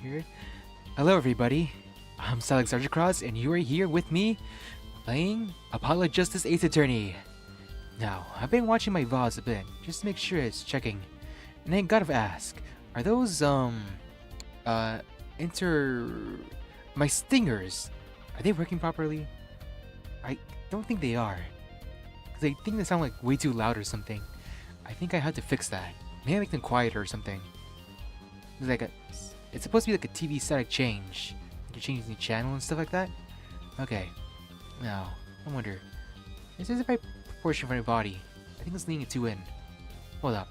here. Hello everybody, I'm Alex Cross, and you are here with me playing Apollo Justice Ace Attorney. Now, I've been watching my VODs a bit, just to make sure it's checking. And I gotta ask, are those, my stingers, are they working properly? I don't think they are. Because I think they sound like way too loud or something. I think I had to fix that. Maybe make them quieter or something. It's supposed to be like a TV static change. You're changing the channel and stuff like that? Okay. Now, I wonder. Is this the right proportion for my body? I think it's leaning it too in. Hold up.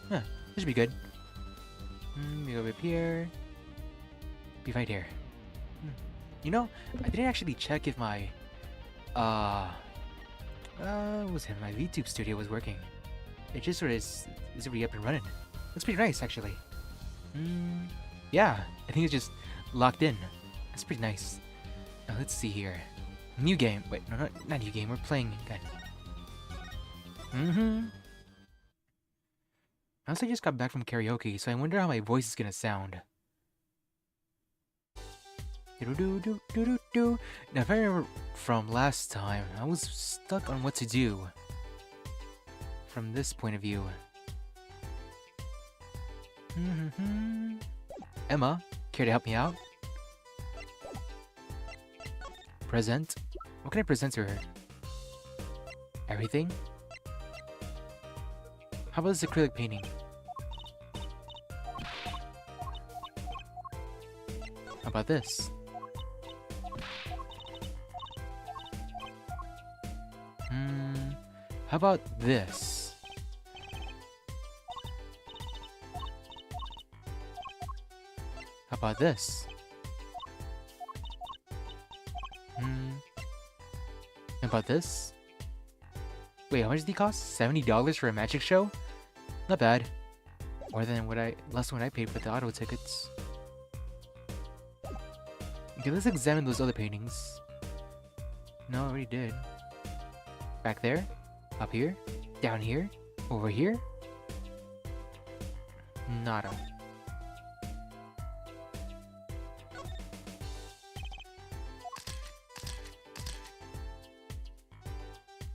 Huh, this should be good. We go up here. Be right here. You know, I didn't actually check if my my VTube studio was working. It just sort of is already up and running. Looks pretty nice, actually. Yeah, I think it's just locked in. That's pretty nice. Now let's see here. New game. Wait, no, not new game. We're playing again. I also just got back from karaoke, so I wonder how my voice is gonna sound. Now, if I remember from last time, I was stuck on what to do from this point of view. Emma, care to help me out? Present? What can I present to her? Everything? How about this acrylic painting? How about this? How about this? How about this? How about this? Wait, how much did he cost? $70 for a magic show? Not bad. More than less than what I paid for the auto tickets. Okay, let's examine those other paintings. No, I already did. Back there? Up here? Down here? Over here? Nada.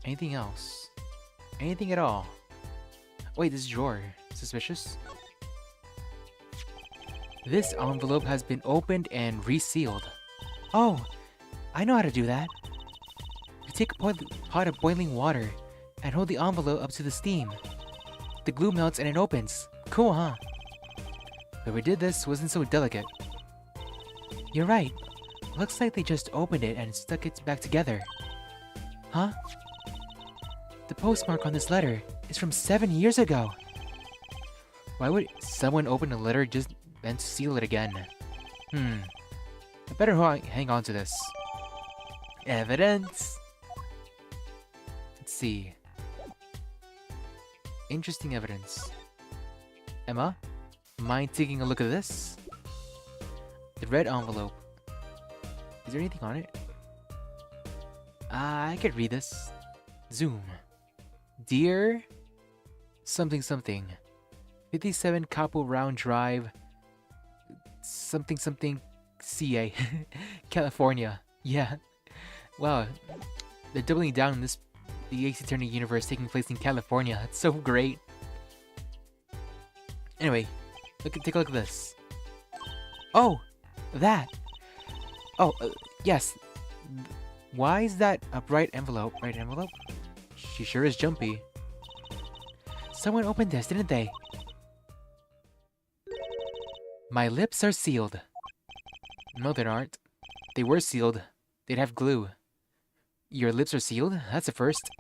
Anything else? Anything at all? Wait, this drawer. Suspicious? This envelope has been opened and resealed. Oh, I know how to do that. You take a pot of boiling water and hold the envelope up to the steam. The glue melts and it opens. Cool, huh? Whoever did this wasn't so delicate. You're right. Looks like they just opened it and stuck it back together. Huh? The postmark on this letter is from 7 years ago. Why would someone open a letter just then seal it again? I better hang on to this. Evidence! Let's see. Interesting evidence. Emma, mind taking a look at this? The red envelope. Is there anything on it? I could read this. Zoom. Dear something something 57 Capo Round Drive something something CA California. Yeah. Wow. They're doubling down on the Ace Attorney universe taking place in California. It's so great. Anyway, take a look at this. Oh, that. Oh, yes. Why is that a bright envelope? Right envelope? She sure is jumpy. Someone opened this, didn't they? My lips are sealed. No, they aren't. They were sealed. They'd have glue. Your lips are sealed? That's a first.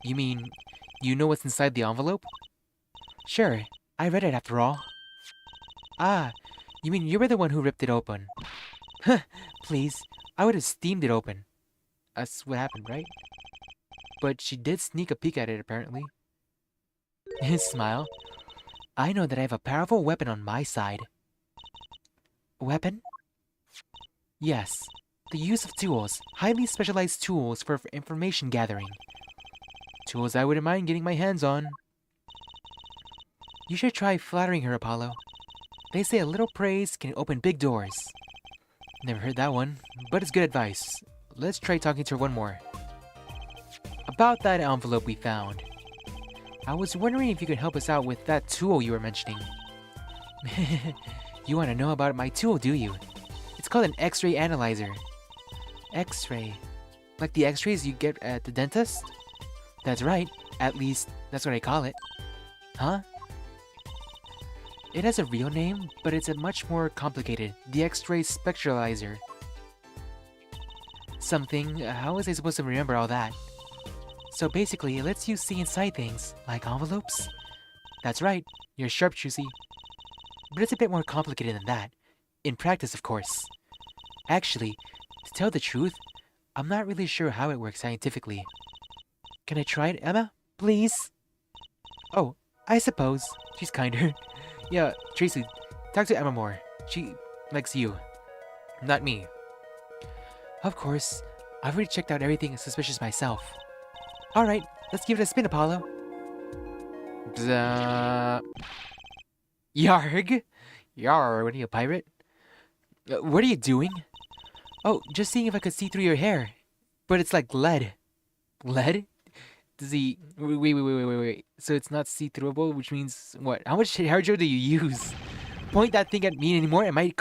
You mean, you know what's inside the envelope? Sure, I read it after all. Ah, you mean you were the one who ripped it open? Huh, please, I would have steamed it open. That's what happened, right? But she did sneak a peek at it, apparently. Smile. I know that I have a powerful weapon on my side. Weapon? Yes. The use of tools. Highly specialized tools for information gathering. Tools I wouldn't mind getting my hands on. You should try flattering her, Apollo. They say a little praise can open big doors. Never heard that one, but it's good advice. Let's try talking to her one more. About that envelope we found. I was wondering if you could help us out with that tool you were mentioning. You want to know about my tool, do you? It's called an X-ray analyzer. X-ray? Like the X-rays you get at the dentist? That's right. At least, that's what I call it. Huh? It has a real name, but it's a much more complicated. The X-ray spectralizer. Something. How was I supposed to remember all that? So basically, it lets you see inside things, like envelopes. That's right, you're sharp, Juicy. But it's a bit more complicated than that. In practice, of course. Actually, to tell the truth, I'm not really sure how it works scientifically. Can I try it, Emma? Please? Oh, I suppose. She's kinder. Yeah, Tracy, talk to Emma more. She likes you. Not me. Of course. I've already checked out everything suspicious myself. Alright, let's give it a spin, Apollo. Yarg? Yar, what are you, a pirate? What are you doing? Oh, just seeing if I could see through your hair. But it's like lead. Lead? Does he... Wait. So it's not see-throughable, which means what? How much hair gel do you use? Point that thing at me anymore, it might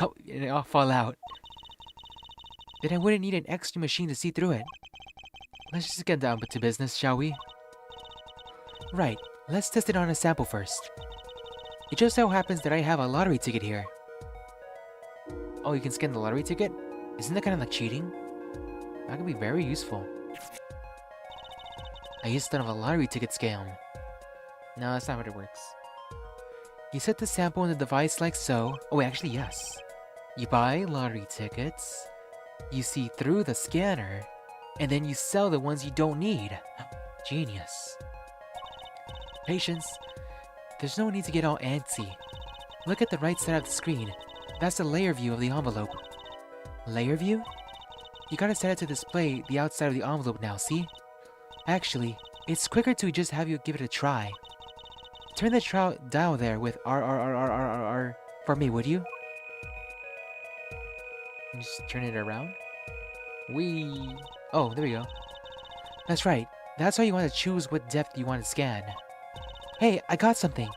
I'll fall out. Then I wouldn't need an extra machine to see through it. Let's just get down to business, shall we? Right, let's test it on a sample first. It just so happens that I have a lottery ticket here. Oh, you can scan the lottery ticket? Isn't that kind of like cheating? That could be very useful. I used to have a lottery ticket scam. No, that's not how it works. You set the sample in the device like so. Oh, wait, actually, yes. You buy lottery tickets. You see through the scanner. And then you sell the ones you don't need. Genius. Patience. There's no need to get all antsy. Look at the right side of the screen. That's the layer view of the envelope. Layer view? You gotta set it to display the outside of the envelope now, see? Actually, it's quicker to just have you give it a try. Turn the dial there with R for me, would you? Just turn it around. Whee! Oh, there we go. That's right. That's why you want to choose what depth you want to scan. Hey, I got something.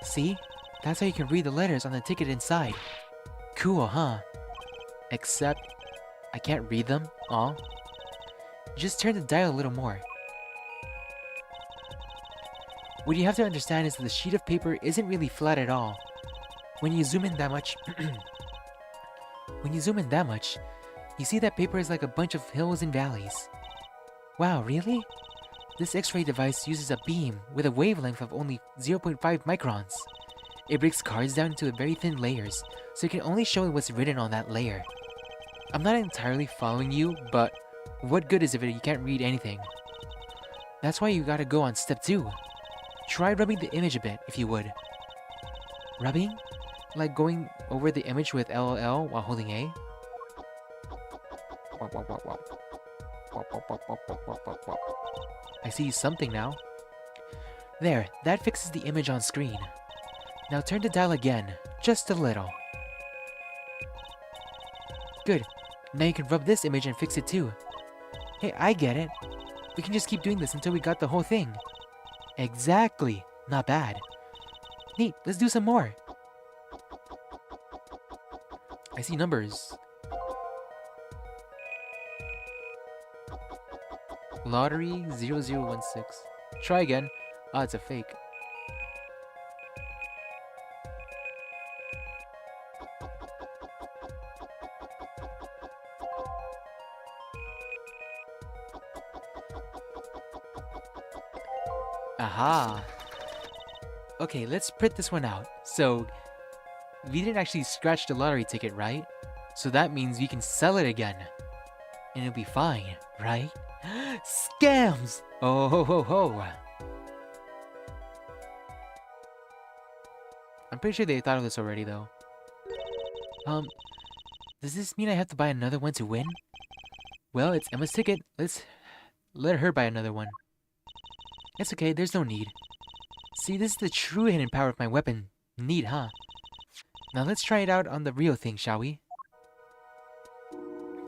See? That's how you can read the letters on the ticket inside. Cool, huh? Except, I can't read them. Aw. Just turn the dial a little more. What you have to understand is that the sheet of paper isn't really flat at all. When you zoom in that much... you see that paper is like a bunch of hills and valleys. Wow, really? This X-ray device uses a beam with a wavelength of only 0.5 microns. It breaks cards down into very thin layers, so you can only show what's written on that layer. I'm not entirely following you, but what good is it if you can't read anything? That's why you gotta go on step 2. Try rubbing the image a bit, if you would. Rubbing? Like going over the image with LOL while holding A? I see something now. There, that fixes the image on screen. Now turn the dial again, just a little. Good. Now you can rub this image and fix it too. Hey, I get it. We can just keep doing this until we got the whole thing. Exactly. Not bad. Neat, let's do some more. I see numbers. Lottery 0016. Try again. Ah, it's a fake. Aha! Okay, let's print this one out. So, we didn't actually scratch the lottery ticket, right? So that means we can sell it again. And it'll be fine, right? Scams! Oh ho ho ho! I'm pretty sure they thought of this already though. Does this mean I have to buy another one to win? Well, it's Emma's ticket. Let's let her buy another one. It's okay, there's no need. See, this is the true hidden power of my weapon. Neat, huh? Now let's try it out on the real thing, shall we?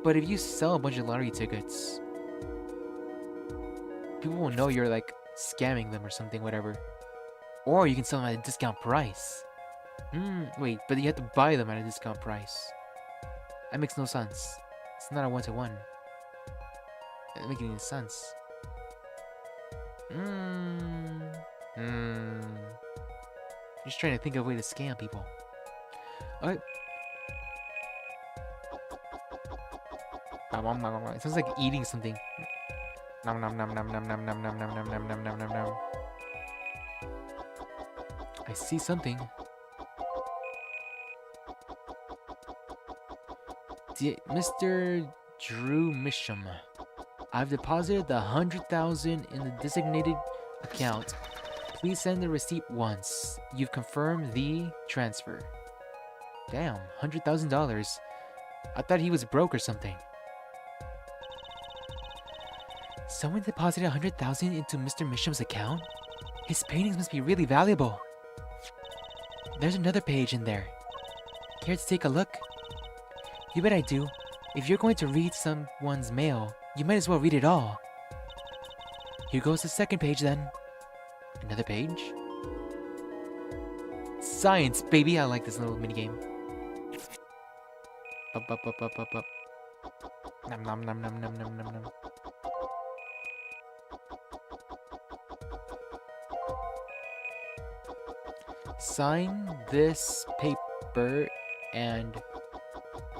But if you sell a bunch of lottery tickets, people will know you're like scamming them or something, whatever. Or you can sell them at a discount price. Wait, but you have to buy them at a discount price. That makes no sense. It's not a one-to-one. That doesn't make any sense. Just trying to think of a way to scam people. Alright. It sounds like eating something. Nom nom nom nom nom nom nom nom nom nom nom nom nom nom nom. I see something. Mr. Drew Misham, I've deposited the 100,000 in the designated account. Please send the receipt once you've confirmed the transfer. Damn, $100,000. I thought he was broke or something. Someone deposited 100,000 into Mr. Misham's account? His paintings must be really valuable. There's another page in there. Care to take a look? You bet I do. If you're going to read someone's mail, you might as well read it all. Here goes the second page then. Another page. Science, baby! I like this little minigame. Up, up, up, up, up, up. Nom nom nom nom nom nom nom nom. Sign this paper and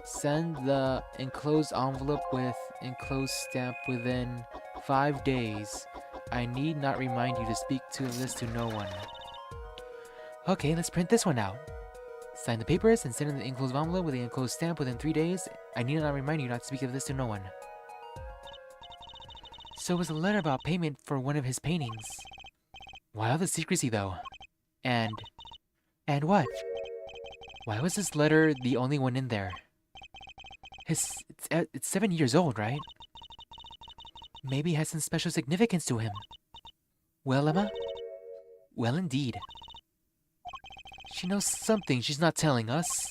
send the enclosed envelope with enclosed stamp within 5 days. I need not remind you to speak to this to no one. Okay, let's print this one out. Sign the papers and send in the enclosed envelope with the enclosed stamp within 3 days. I need not remind you not to speak of this to no one. So it was a letter about payment for one of his paintings. Why all the secrecy though? And what? Why was this letter the only one in there? It's 7 years old, right? Maybe it has some special significance to him. Well, Emma? Well, indeed. She knows something she's not telling us.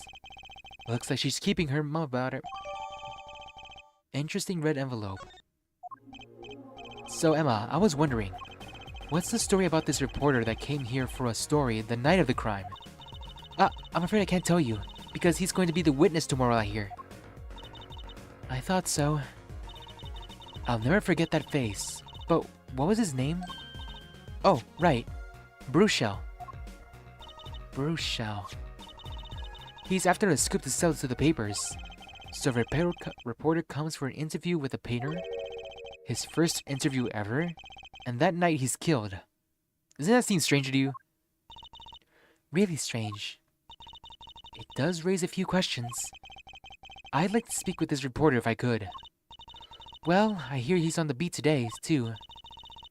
Looks like she's keeping her mum about it. Interesting red envelope. So, Emma, I was wondering, what's the story about this reporter that came here for a story the night of the crime? I'm afraid I can't tell you, because he's going to be the witness tomorrow, I hear. I thought so. I'll never forget that face. But what was his name? Oh, right. Bruchel. Bruchel. He's after a scoop to sell to the papers. So reporter comes for an interview with the painter. His first interview ever. And that night he's killed. Doesn't that seem strange to you? Really strange. It does raise a few questions. I'd like to speak with this reporter if I could. Well, I hear he's on the beat today, too.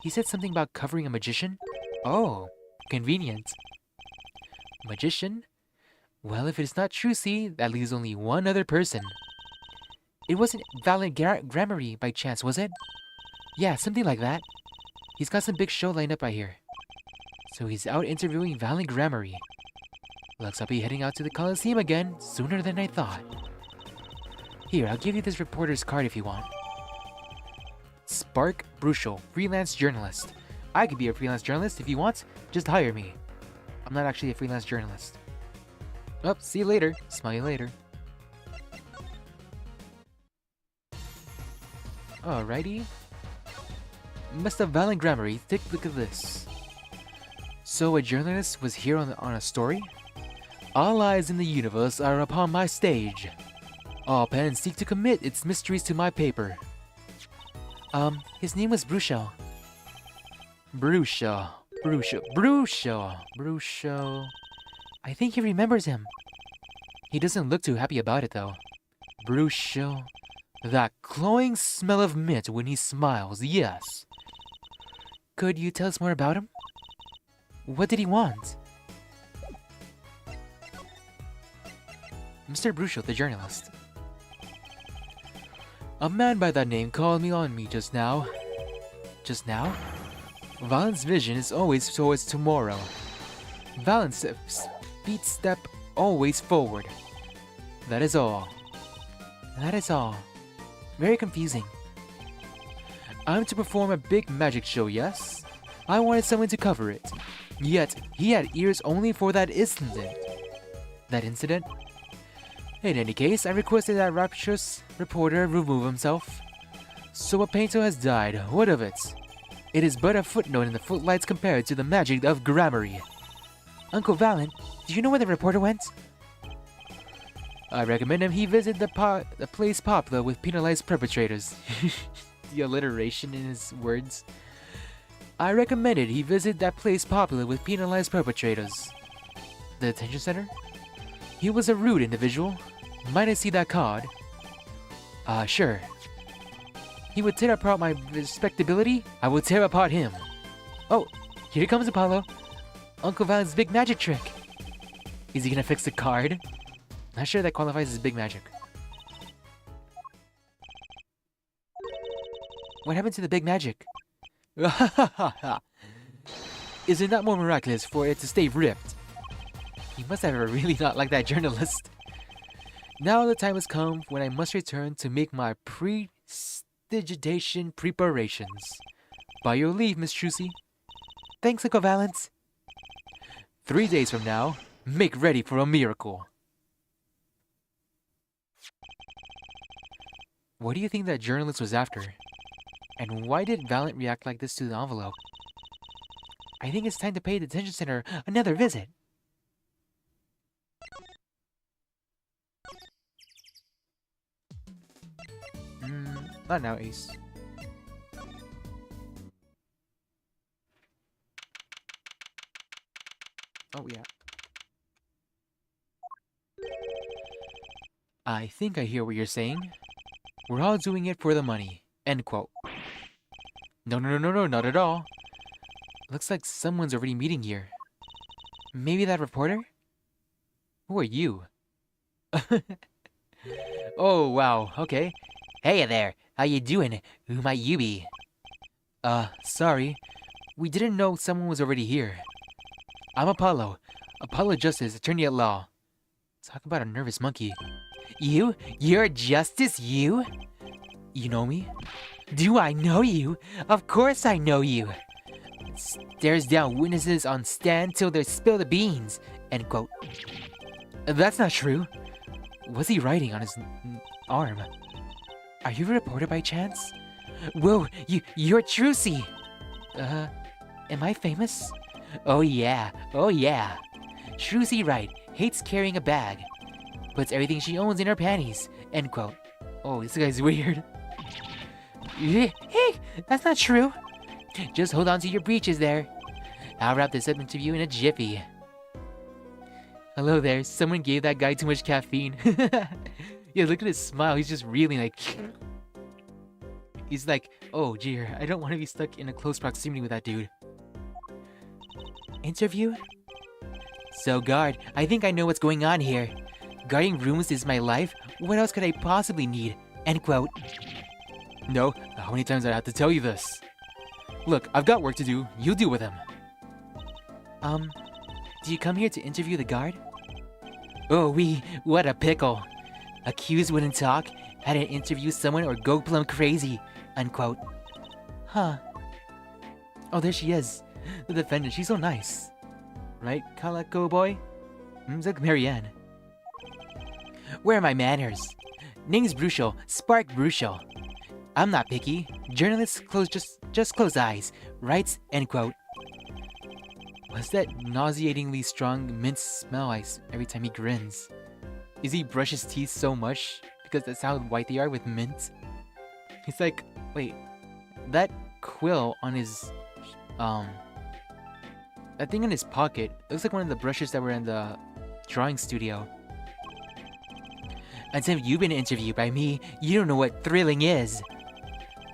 He said something about covering a magician? Oh, convenient. Magician? Well, if it's not true, see, that leaves only one other person. It wasn't Valent Grammary by chance, was it? Yeah, something like that. He's got some big show lined up, I hear. So he's out interviewing Valent Grammary. Looks like I'll be heading out to the Coliseum again, sooner than I thought. Here, I'll give you this reporter's card if you want. Spark Bruchel, freelance journalist. I could be a freelance journalist if you want, just hire me. I'm not actually a freelance journalist. Oh, see you later. Smell you later. Alrighty. Mr. Valent Grammary, take a look at this. So a journalist was here on a story? All eyes in the universe are upon my stage. All pens seek to commit its mysteries to my paper. His name was Bruchel. Bruchel. I think he remembers him. He doesn't look too happy about it, though. Bruchel. That cloying smell of mint when he smiles, yes. Could you tell us more about him? What did he want? Mr. Bruchel, the journalist. A man by that name called me on me just now. Just now? Valent's vision is always towards tomorrow. Valent's feet step always forward. That is all. That is all. Very confusing. I'm to perform a big magic show, yes? I wanted someone to cover it. Yet, he had ears only for that incident. That incident? In any case, I requested that rapturous reporter remove himself. So a painter has died, what of it? It is but a footnote in the footlights compared to the magic of Gramarye. Uncle Valent, do you know where the reporter went? I recommend him he visit the place popular with penalized perpetrators. The alliteration in his words. I recommended he visit that place popular with penalized perpetrators. The detention center? He was a rude individual. Might I see that card? Sure. He would tear apart my respectability? I will tear apart him. Oh, here comes Apollo. Uncle Valent's big magic trick. Is he gonna fix the card? Not sure that qualifies as big magic. What happened to the big magic? Is it not more miraculous for it to stay ripped? He must have really not liked that journalist. Now the time has come when I must return to make my prestidigitation preparations. By your leave, Miss Trucy. Thanks, Uncle Valent. 3 days from now, make ready for a miracle. What do you think that journalist was after? And why did Valent react like this to the envelope? I think it's time to pay the detention center another visit. Not now, Ace. Oh, yeah. I think I hear what you're saying. We're all doing it for the money. End quote. No, not at all. Looks like someone's already meeting here. Maybe that reporter? Who are you? Oh, wow, okay. Hey there, how you doing? Who might you be? Sorry. We didn't know someone was already here. I'm Apollo. Apollo Justice, attorney at law. Talk about a nervous monkey. You? You're Justice, you? You know me? Do I know you? Of course I know you. Stares down witnesses on stand till they spill the beans. End quote. That's not true. What's he writing on his arm? Are you a reporter by chance? Whoa, you're Trucy. Am I famous? Oh yeah. Trucy Wright hates carrying a bag. Puts everything she owns in her panties. End quote. Oh, this guy's weird. Hey, that's not true. Just hold on to your breeches there. I'll wrap this up interview in a jiffy. Hello there, someone gave that guy too much caffeine. Yeah, look at his smile, he's just reeling like... He's like, oh dear, I don't want to be stuck in a close proximity with that dude. Interview? So guard, I think I know what's going on here. Guarding rooms is my life, what else could I possibly need? End quote. No, how many times do I have to tell you this? Look, I've got work to do, you deal with him. Do you come here to interview the guard? Oh what a pickle. Accused wouldn't talk, had to interview someone or go plumb crazy, unquote. Huh. Oh, there she is. The defendant, she's so nice. Right, Calico boy? It's like Marianne. Where are my manners? Name's Bruchel, Spark Bruchel. I'm not picky. Journalists just close eyes, right? End quote. What's that nauseatingly strong mint smell every time he grins? Is he brush his teeth so much because that's how white they are with mint? He's like, wait, that quill on his, that thing in his pocket looks like one of the brushes that were in the drawing studio. Until you've been interviewed by me, you don't know what thrilling is.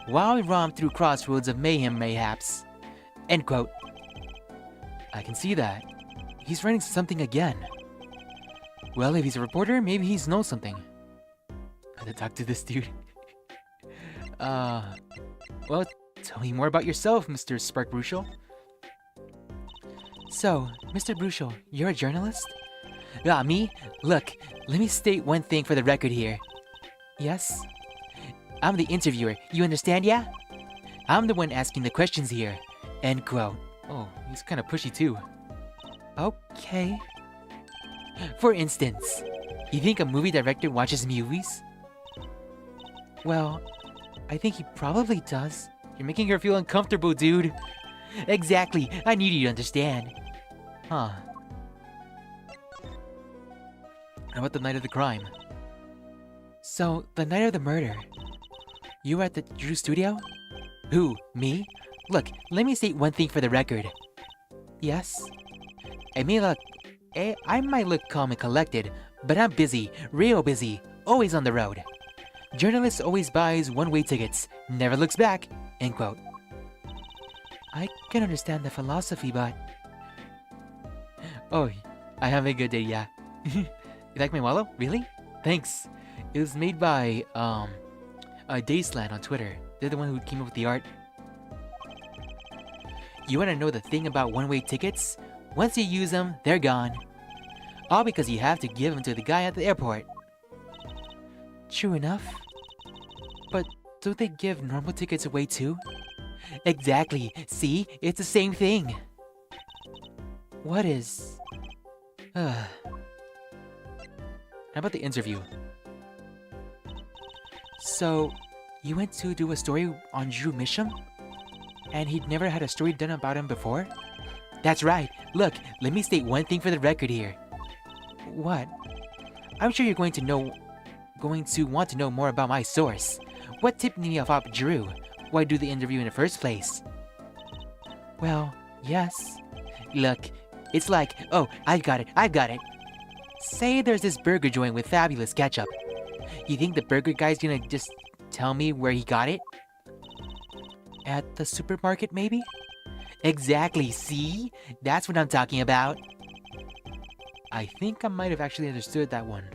While we romp through crossroads of mayhem mayhaps. End quote. I can see that. He's writing something again. Well, if he's a reporter, maybe he knows something. I have to talk to this dude. Uh, well, tell me more about yourself, Mr. Spark Brucial. So, Mr. Brucial, you're a journalist? Me? Look, let me state one thing for the record here. Yes? I'm the interviewer, you understand, yeah? I'm the one asking the questions here. End quote. Oh, he's kind of pushy too. Okay. For instance, you think a movie director watches movies? Well, I think he probably does. You're making her feel uncomfortable, dude. Exactly, I need you to understand. Huh. How about the night of the crime? So, the night of the murder. You were at the Drew studio? Who, me? Look, let me state one thing for the record. Yes? I might look calm and collected, but I'm busy, real busy, always on the road. Journalist always buys one-way tickets, never looks back, end quote. I can understand the philosophy, but... Oh, I have a good day, yeah. You like my wallow? Really? Thanks. It was made by, Daysland on Twitter. They're the one who came up with the art. You wanna know the thing about one-way tickets? Once you use them, they're gone. All because you have to give them to the guy at the airport. True enough. But don't they give normal tickets away too? Exactly. See? It's the same thing. What is... How about the interview? So, you went to do a story on Drew Misham? And he'd never had a story done about him before? That's right. Look, let me state one thing for the record here. What? I'm sure you're going to want to know more about my source. What tipped me off Drew? Why do the interview in the first place? Well, yes. Look, it's like, oh, I've got it. Say there's this burger joint with fabulous ketchup. You think the burger guy's gonna just tell me where he got it? At the supermarket, maybe? Exactly, see? That's what I'm talking about. I think I might have actually understood that one.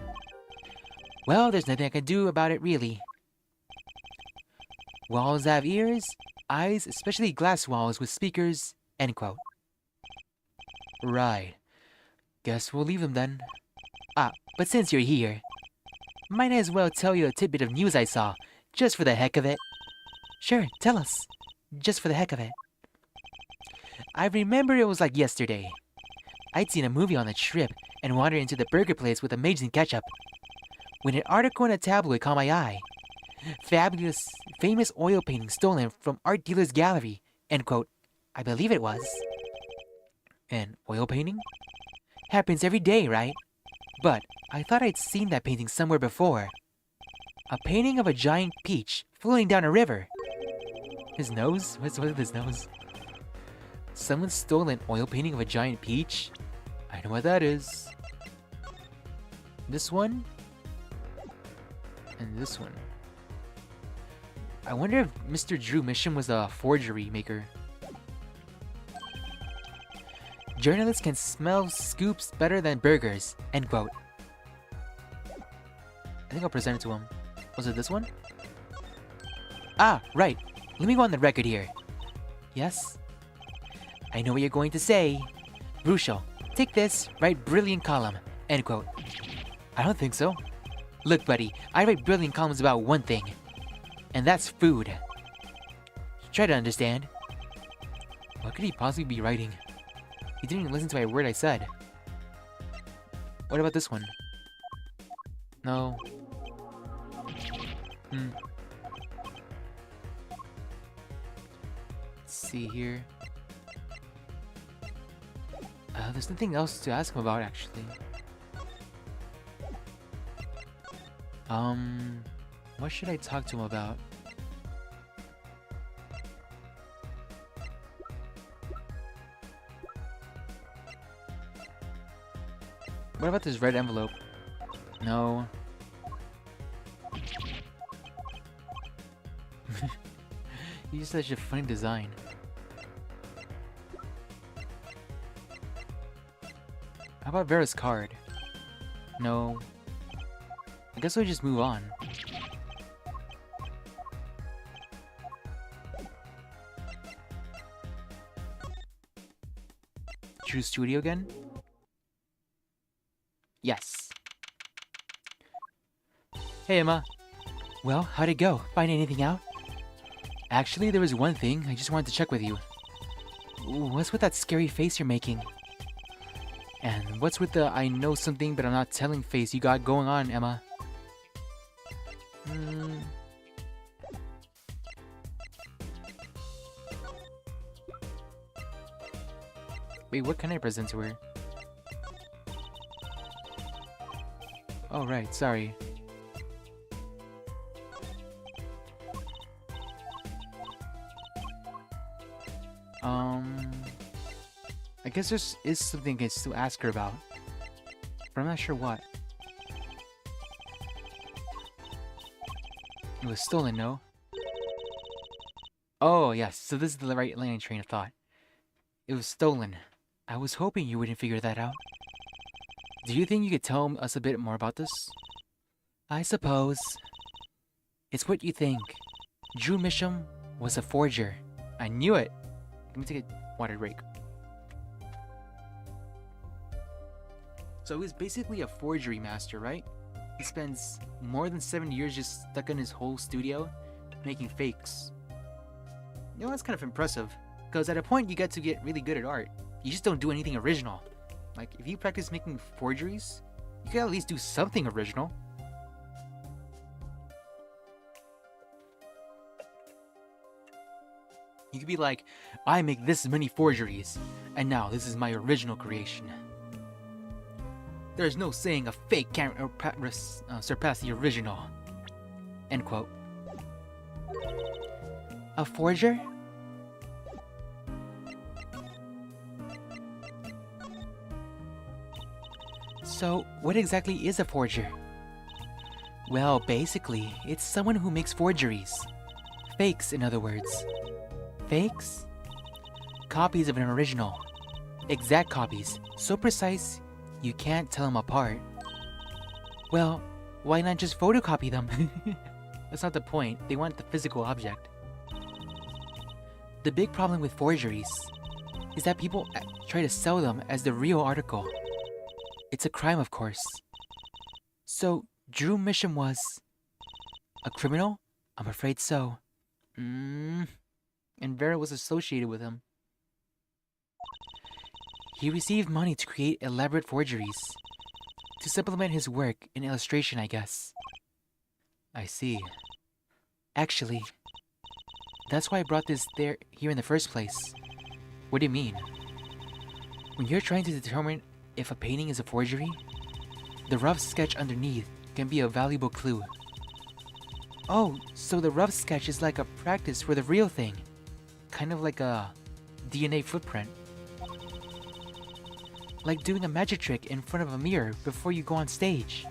Well, there's nothing I can do about it, really. Walls have ears, eyes, especially glass walls with speakers, end quote. Right. Guess we'll leave them then. But since you're here, might as well tell you a tidbit of news I saw, just for the heck of it. Sure, tell us. Just for the heck of it. I remember it was like yesterday. I'd seen a movie on the trip and wandered into the burger place with amazing ketchup. When an article in a tabloid caught my eye. Famous oil painting stolen from art dealer's gallery, end quote. I believe it was. An oil painting? Happens every day, right? But I thought I'd seen that painting somewhere before. A painting of a giant peach floating down a river. His nose? What's with his nose? Someone stole an oil painting of a giant peach? I know what that is. This one? And this one. I wonder if Mr. Drew Misham was a forgery maker. Journalists can smell scoops better than burgers, end quote. I think I'll present it to him. Was it this one? Right. Let me go on the record here. Yes? I know what you're going to say. Brucial, take this, write brilliant column, end quote. I don't think so. Look, buddy, I write brilliant columns about one thing. And that's food. Try to understand. What could he possibly be writing? He didn't even listen to a word I said. What about this one? No. Let's see here. There's nothing else to ask him about, actually. What should I talk to him about? What about this red envelope? No. You just such a funny design. How about Vera's card? No. I guess we'll just move on. Drew's studio again? Yes. Hey, Emma. Well, how'd it go? Find anything out? Actually, there was one thing I just wanted to check with you. What's with that scary face you're making? And what's with the I know something but I'm not telling face you got going on, Emma? Wait, what can I present to her? Oh, right, sorry. I guess there is something I can still ask her about, but I'm not sure what. It was stolen, no? Oh, yes, so this is the right line of train of thought. It was stolen. I was hoping you wouldn't figure that out. Do you think you could tell us a bit more about this? I suppose. It's what you think. Drew Misham was a forger. I knew it! Let me take a water break. So he was basically a forgery master, right? He spends more than 7 years just stuck in his whole studio, making fakes. You know, that's kind of impressive, because at a point you get to get really good at art. You just don't do anything original. Like, if you practice making forgeries, you can at least do something original. You could be like, I make this many forgeries, and now this is my original creation. There's no saying a fake can't surpass the original. End quote. A forger? So, what exactly is a forger? Well, basically, it's someone who makes forgeries. Fakes, in other words. Fakes? Copies of an original. Exact copies, so precise, you can't tell them apart. Well, why not just photocopy them? That's not the point, they want the physical object. The big problem with forgeries is that people try to sell them as the real article. It's a crime, of course. So, Drew Misham was a criminal? I'm afraid so. And Vera was associated with him. He received money to create elaborate forgeries. To supplement his work in illustration, I guess. I see. Actually, that's why I brought this here in the first place. What do you mean? When you're trying to determine if a painting is a forgery, the rough sketch underneath can be a valuable clue. Oh, so the rough sketch is like a practice for the real thing. Kind of like a DNA footprint. Like doing a magic trick in front of a mirror before you go on stage.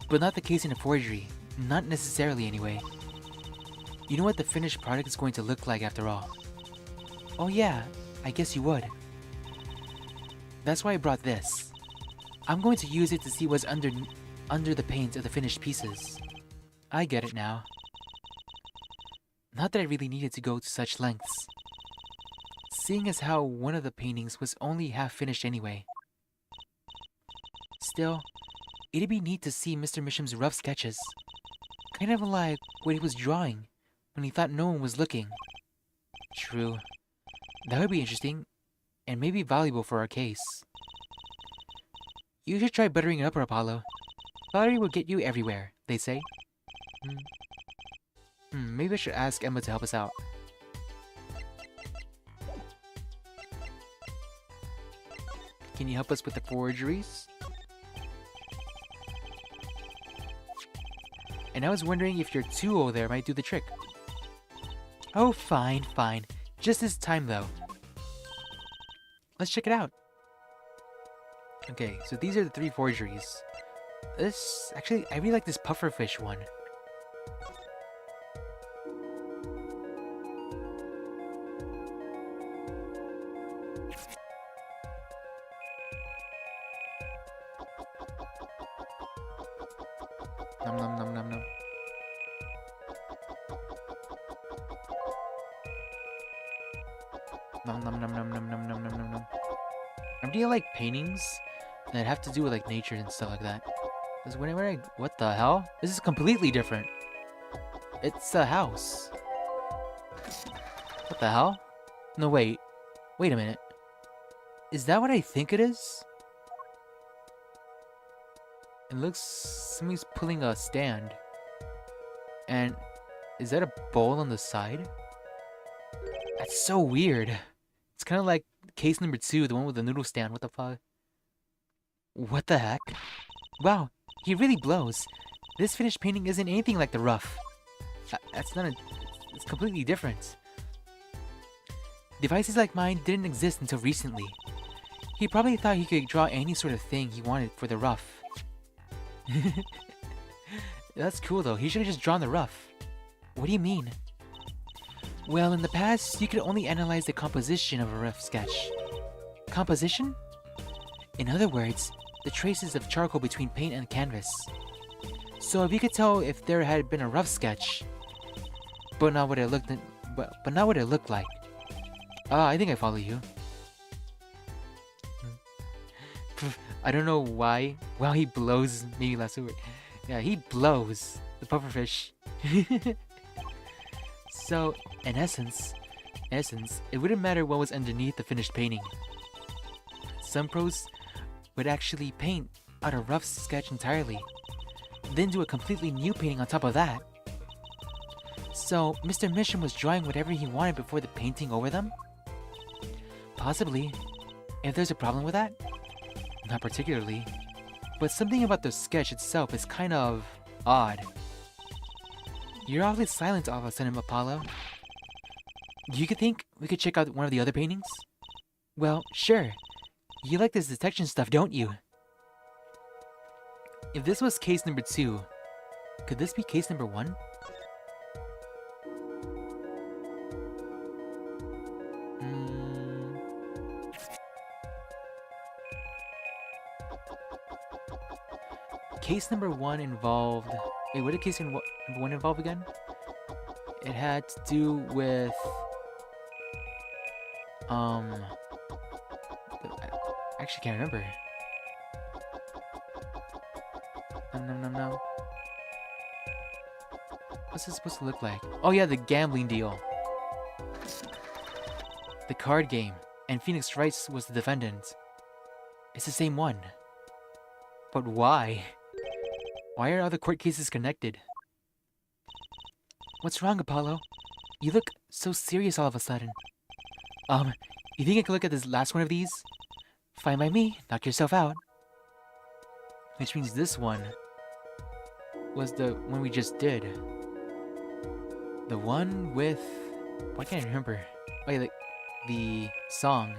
But not the case in a forgery. Not necessarily anyway. You know what the finished product is going to look like after all. Oh yeah, I guess you would. That's why I brought this. I'm going to use it to see what's under the paint of the finished pieces. I get it now. Not that I really needed to go to such lengths. Seeing as how one of the paintings was only half finished anyway. Still, it'd be neat to see Mr. Misham's rough sketches. Kind of like what he was drawing when he thought no one was looking. True. That would be interesting, and maybe valuable for our case. You should try buttering it up, Apollo. Pottery will get you everywhere, they say. Maybe I should ask Emma to help us out. Can you help us with the forgeries? And I was wondering if your 2-0 there might do the trick. Oh, fine, fine. Just this time, though. Let's check it out. Okay, so these are the 3 forgeries. Actually, I really like this pufferfish one. Nom nom nom nom nom. Nom nom nom nom nom nom nom nom nom nom. I'm doing like paintings that have to do with like nature and stuff like that. Because whenever I... What the hell? This is completely different. It's a house. What the hell? No, wait. Wait a minute. Is that what I think it is? It looks... Somebody's pulling a stand. And... Is that a bowl on the side? That's so weird. It's kind of like case number 2, the one with the noodle stand. What the fuck? What the heck? Wow, he really blows. This finished painting isn't anything like the rough. That's not a... It's completely different. Devices like mine didn't exist until recently. He probably thought he could draw any sort of thing he wanted for the rough. That's cool though, he should have just drawn the rough. What do you mean? Well, in the past, you could only analyze the composition of a rough sketch. Composition? In other words, the traces of charcoal between paint and canvas. So if you could tell if there had been a rough sketch, but not what it looked but not what it looked like. I think I follow you. I don't know why. Well, he blows maybe last word. Yeah, he blows the pufferfish. So, in essence, it wouldn't matter what was underneath the finished painting. Some pros would actually paint out a rough sketch entirely, then do a completely new painting on top of that. So, Mr. Mission was drawing whatever he wanted before the painting over them? Possibly. If there's a problem with that? Not particularly. But something about the sketch itself is kind of odd. You're awfully silent all of a sudden, Apollo. Do you think we could check out one of the other paintings? Well, sure. You like this detection stuff, don't you? If this was case number 2, could this be case number 1? Case number 1 involved... Wait, what did case number 1 involve again? It had to do with... I actually can't remember. No. What's this supposed to look like? Oh yeah, the gambling deal. The card game. And Phoenix Wright was the defendant. It's the same one. But why? Why are all the court cases connected? What's wrong, Apollo? You look so serious all of a sudden. You think I could look at this last one of these? Fine by me, knock yourself out. Which means this one was the one we just did. The one with... Why can't I remember? Oh yeah, the song.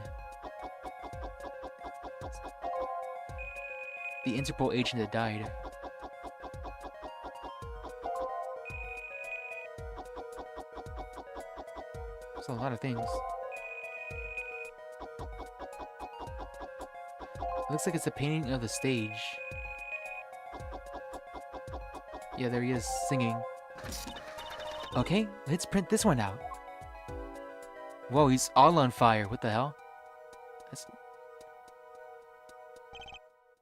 The Interpol agent that died. There's a lot of things. Looks like it's a painting of the stage. Yeah, there he is, singing. Okay, let's print this one out. Whoa, he's all on fire. What the hell? That's...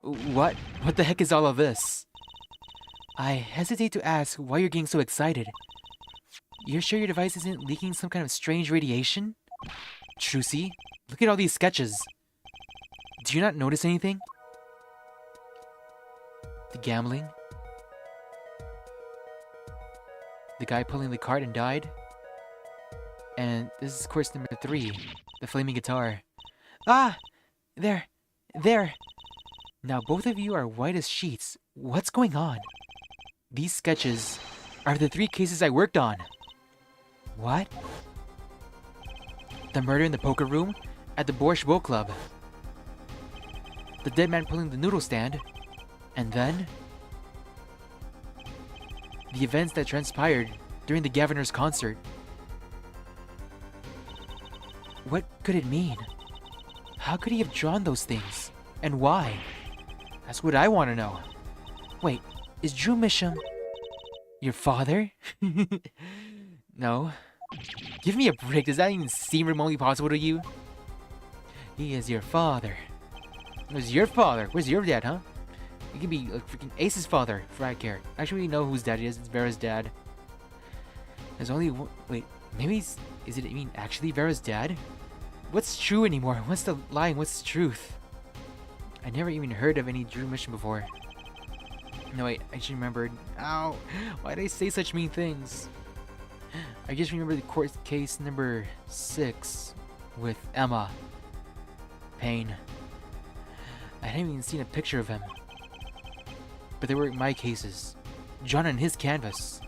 What? What the heck is all of this? I hesitate to ask why you're getting so excited. You're sure your device isn't leaking some kind of strange radiation? Trucy, look at all these sketches. Do you not notice anything? The gambling? The guy pulling the cart and died? And this is course number 3, the flaming guitar. Ah! There! Now both of you are white as sheets. What's going on? These sketches are the 3 cases I worked on. What? The murder in the poker room at the Borscht Boat Club. The dead man pulling the noodle stand. And then... the events that transpired during the Governor's concert. What could it mean? How could he have drawn those things? And why? That's what I want to know. Wait, is Drew Misham your father? No. Give me a break, does that even seem remotely possible to you? He is your father. Where's your father? Where's your dad, huh? He can be like freaking Ace's father, for I care. Actually, we know whose dad it is. It's Vera's dad. There's only one. Wait, maybe is it even actually Vera's dad? What's true anymore? What's the lie and what's the truth? I never even heard of any Drew mission before. No, wait, I just remembered. Ow! Why did I say such mean things? I just remember the court case number 6 with Emma. Pain. I hadn't even seen a picture of him. But they were my cases. John on his canvas.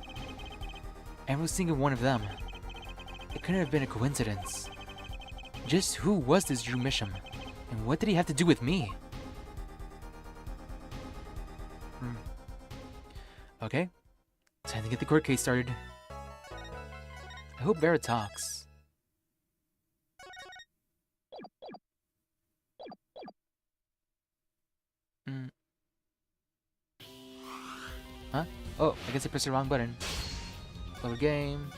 Every single one of them. It couldn't have been a coincidence. Just who was this Drew Misham? And what did he have to do with me? Okay. Time to get the court case started. I hope Vera talks. Huh? Oh, I guess I pressed the wrong button. Lower game.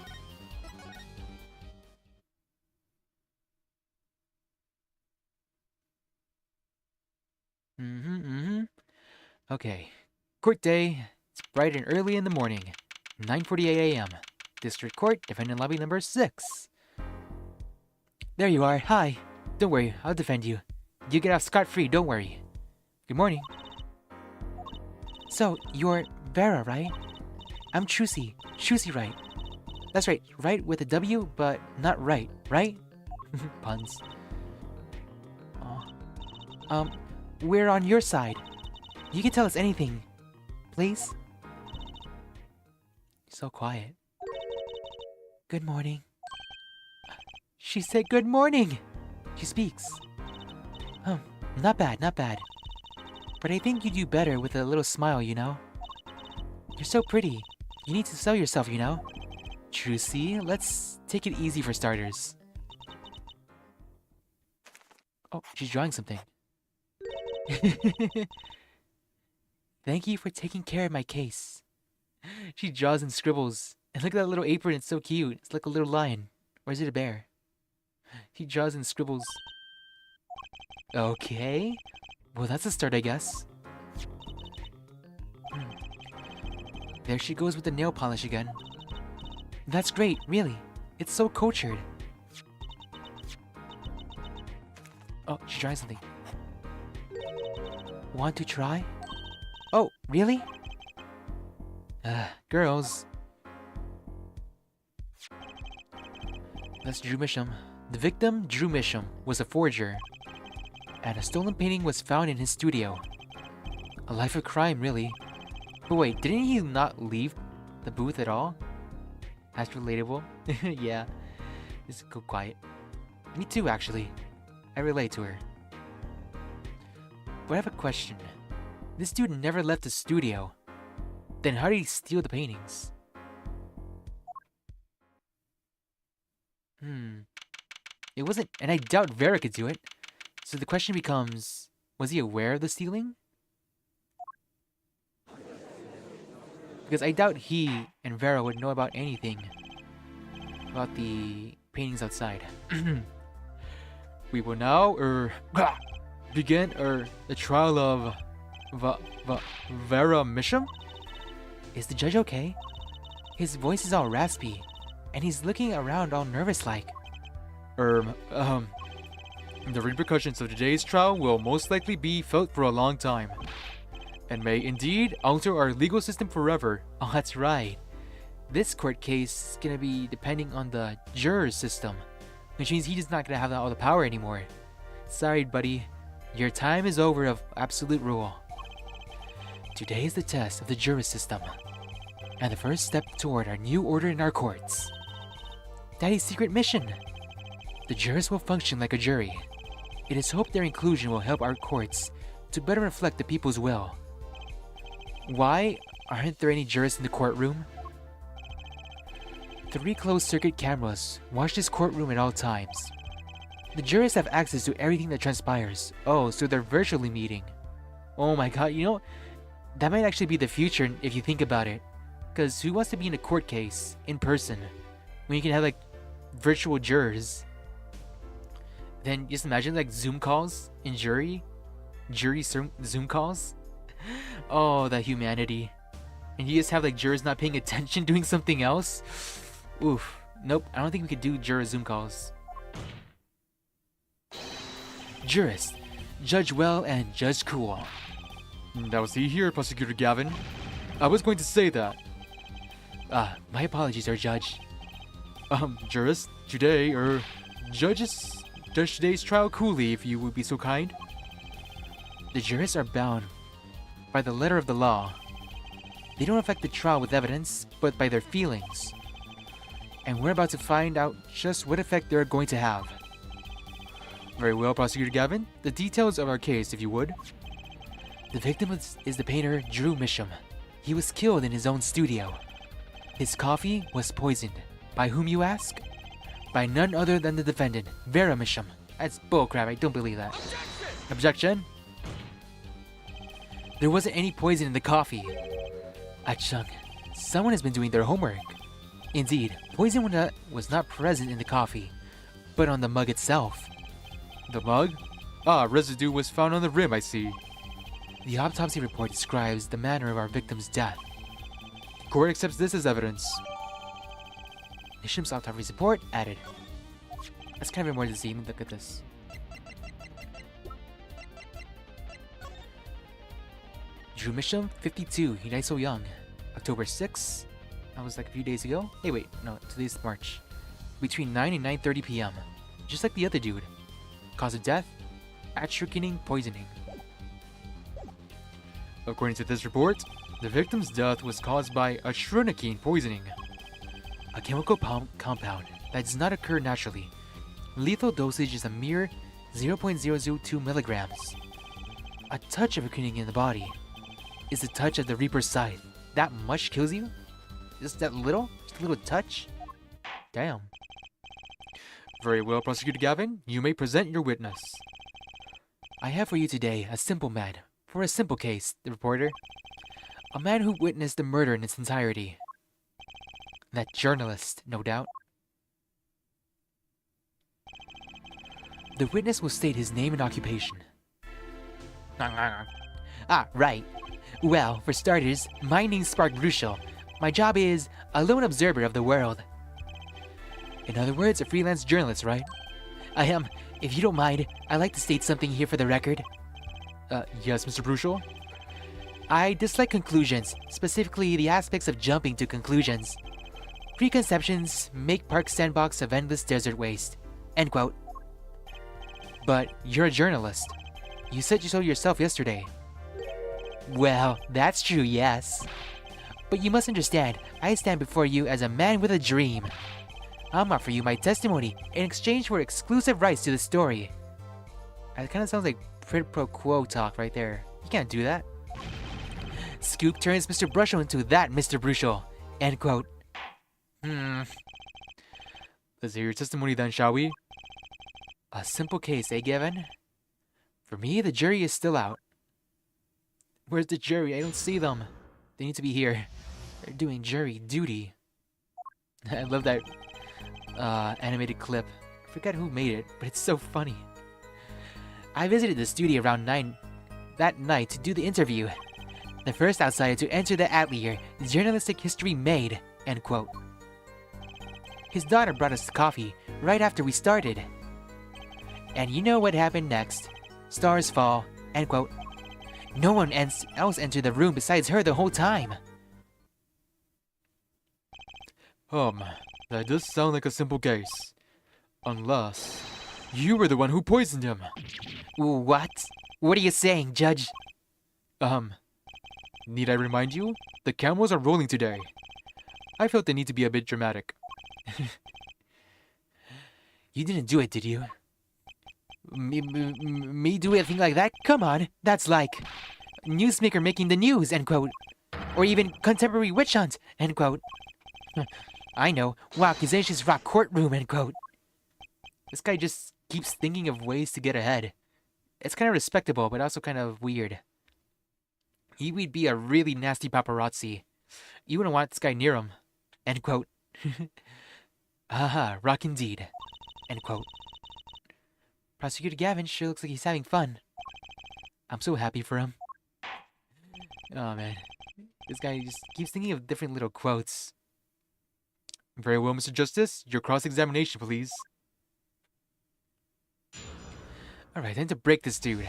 Okay. Court day. It's bright and early in the morning. 9:48 a.m. District Court, Defendant Lobby number 6. There you are. Hi. Don't worry, I'll defend you. You get off scot-free, don't worry. Good morning. So, you're Vera, right? I'm Trucy. Trucy Wright. That's right, right with a W, but not right, right? Puns. We're on your side. You can tell us anything. Please? So quiet. Good morning. She said good morning! She speaks. Not bad, not bad. But I think you do better with a little smile, you know? You're so pretty. You need to sell yourself, you know? Trucy, let's take it easy for starters. Oh, she's drawing something. Thank you for taking care of my case. She draws and scribbles. And look at that little apron, it's so cute. It's like a little lion. Or is it a bear? He draws and scribbles. Okay. Well, that's a start, I guess. There she goes with the nail polish again. That's great, really. It's so cultured. Oh, she's trying something. Want to try? Oh, really? Girls. That's Drew Misham. The victim, Drew Misham, was a forger. And a stolen painting was found in his studio. A life of crime, really. But wait, didn't he not leave the booth at all? That's relatable. Yeah. Just go quiet. Me too, actually. I relate to her. But I have a question. This dude never left the studio. Then how did he steal the paintings? It wasn't, and I doubt Vera could do it. So the question becomes, was he aware of the stealing? Because I doubt he and Vera would know about anything about the paintings outside. We will now, begin, the trial of Vera Misham? Is the judge okay? His voice is all raspy, and he's looking around all nervous-like. The repercussions of today's trial will most likely be felt for a long time, and may indeed alter our legal system forever. Oh, that's right. This court case is gonna be depending on the jurors system, which means he's not gonna have all the power anymore. Sorry, buddy. Your time is over of absolute rule. Today is the test of the jury system, and the first step toward our new order in our courts. Daddy's secret mission. The jurors will function like a jury. It is hoped their inclusion will help our courts to better reflect the people's will. Why aren't there any jurors in the courtroom? 3 closed-circuit cameras watch this courtroom at all times. The jurors have access to everything that transpires. Oh, so they're virtually meeting. Oh my god, you know, that might actually be the future if you think about it. Because who wants to be in a court case in person when you can have like virtual jurors. Then just imagine like Zoom calls in jury Zoom calls. Oh, the humanity. And you just have like jurors not paying attention doing something else. Oof. Nope, I don't think we could do juror Zoom calls. Jurist, judge well and judge cool. Now see here, Prosecutor Gavin. I was going to say that. My apologies, Sir Judge. Jurist, today, judge today's trial coolly, if you would be so kind. The jurists are bound by the letter of the law. They don't affect the trial with evidence, but by their feelings. And we're about to find out just what effect they're going to have. Very well, Prosecutor Gavin. The details of our case, if you would. The victim is the painter Drew Misham. He was killed in his own studio. His coffee was poisoned. By whom, you ask? By none other than the defendant, Vera Misham. That's bullcrap, I don't believe that. Objection? There wasn't any poison in the coffee. Achung, someone has been doing their homework. Indeed, poison was not present in the coffee, but on the mug itself. The mug? Residue was found on the rim, I see. The autopsy report describes the manner of our victim's death. The court accepts this as evidence. Misham's autopsy report added. That's kind of more to see. Look at this. Drew Misham, 52. He died so young. October 6th. That was like a few days ago. Hey, wait. No, today's March. Between 9 and 9:30 p.m. Just like the other dude. Cause of death? Atropine poisoning. According to this report, the victim's death was caused by atropine poisoning. A chemical compound that does not occur naturally. Lethal dosage is a mere 0.002 milligrams. A touch of atropine in the body is the touch of the Reaper's scythe. That much kills you? Just that little? Just a little touch? Damn. Very well, Prosecutor Gavin. You may present your witness. I have for you today a simple man. For a simple case, the reporter. A man who witnessed the murder in its entirety. That journalist, no doubt. The witness will state his name and occupation. Right. Well, for starters, my name's Spark Bruchel. My job is a lone observer of the world. In other words, a freelance journalist, right? I am. If you don't mind, I'd like to state something here for the record. Yes, Mr. Bruchel? I dislike conclusions, specifically the aspects of jumping to conclusions. Preconceptions make Park Sandbox of endless desert waste. End quote. But you're a journalist. You said you so yourself yesterday. Well, that's true, yes. But you must understand, I stand before you as a man with a dream. I'll offer you my testimony in exchange for exclusive rights to the story. That kind of sounds like quid pro quo talk right there. You can't do that. Scoop turns Mr. Bruchel into that Mr. Bruchel. End quote. Let's hear your testimony then, shall we? A simple case, eh, Gavin? For me, the jury is still out. Where's the jury? I don't see them. They need to be here. They're doing jury duty. I love that animated clip. I forget who made it, but it's so funny. I visited the studio around 9 that night to do the interview. The first outsider to enter the atelier, journalistic history made, end quote. His daughter brought us coffee right after we started. And you know what happened next. Stars fall, end quote. No one else entered the room besides her the whole time. That does sound like a simple case. Unless you were the one who poisoned him. What? What are you saying, Judge? Need I remind you? The cameras are rolling today. I felt the need to be a bit dramatic. You didn't do it, did you? Me do a thing like that? Come on, that's like newsmaker making the news, end quote. Or even contemporary witch hunt, end quote. I know, wow, accusations rock courtroom, end quote. This guy just keeps thinking of ways to get ahead. It's kind of respectable, but also kind of weird. He would be a really nasty paparazzi. You wouldn't want this guy near him, end quote. Aha, rock indeed. End quote. Prosecutor Gavin sure looks like he's having fun. I'm so happy for him. Oh man. This guy just keeps thinking of different little quotes. Very well, Mr. Justice. Your cross-examination, please. Alright, time to break this dude.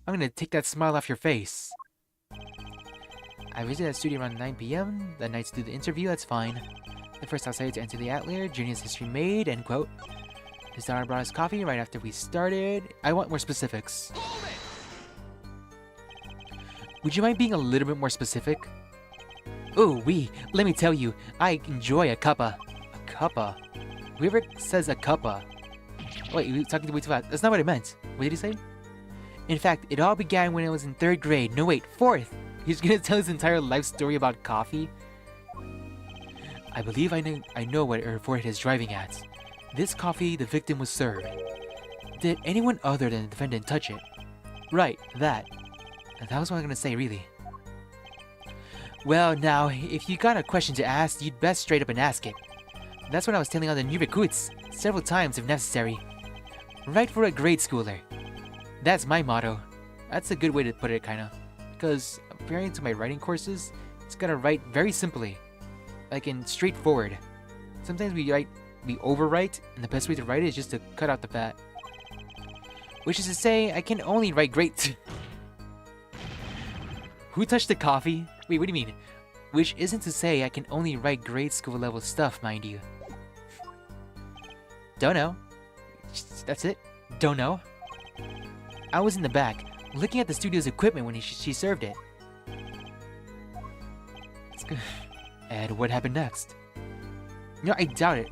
I'm gonna take that smile off your face. I visited that studio around 9 p.m. That night to do the interview, that's fine. The first outsider to enter the Atelier, Junior's history made, end quote. His daughter brought us coffee right after we started. I want more specifics. Would you mind being a little bit more specific? Ooh, let me tell you, I enjoy a cuppa. A cuppa? Whoever says a cuppa. Wait, you talking way too fast. That's not what I meant. What did he say? In fact, it all began when I was in 3rd grade. No, wait, 4th. He's gonna tell his entire life story about coffee? I believe I know what her forehead is driving at. This coffee the victim was served. Did anyone other than the defendant touch it? Right, that. That was what I'm gonna say, really. Well, now, if you got a question to ask, you'd best straight up and ask it. That's what I was telling all the new recruits, several times if necessary. Right for a grade schooler. That's my motto. That's a good way to put it, kinda. Because, comparing to my writing courses, it's gotta write very simply. Like in straightforward. Sometimes we overwrite, and the best way to write it is just to cut out the fat. Which is to say, I can only write great. Who touched the coffee? Wait, what do you mean? Which isn't to say I can only write grade school level stuff, mind you. Don't know. That's it. Don't know. I was in the back, looking at the studio's equipment when she served it. And what happened next? No, I doubt it.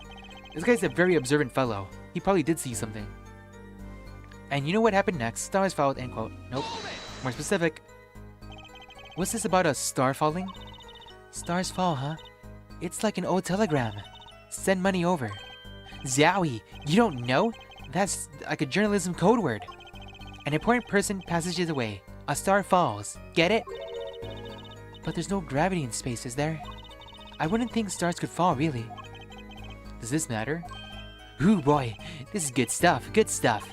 This guy's a very observant fellow. He probably did see something. And you know what happened next? Stars followed, end quote. Nope. More specific. What's this about a star falling? Stars fall, huh? It's like an old telegram. Send money over. Zowie, you don't know? That's like a journalism code word. An important person passes it away. A star falls. Get it? But there's no gravity in space, is there? I wouldn't think stars could fall, really. Does this matter? Ooh boy, this is good stuff, good stuff.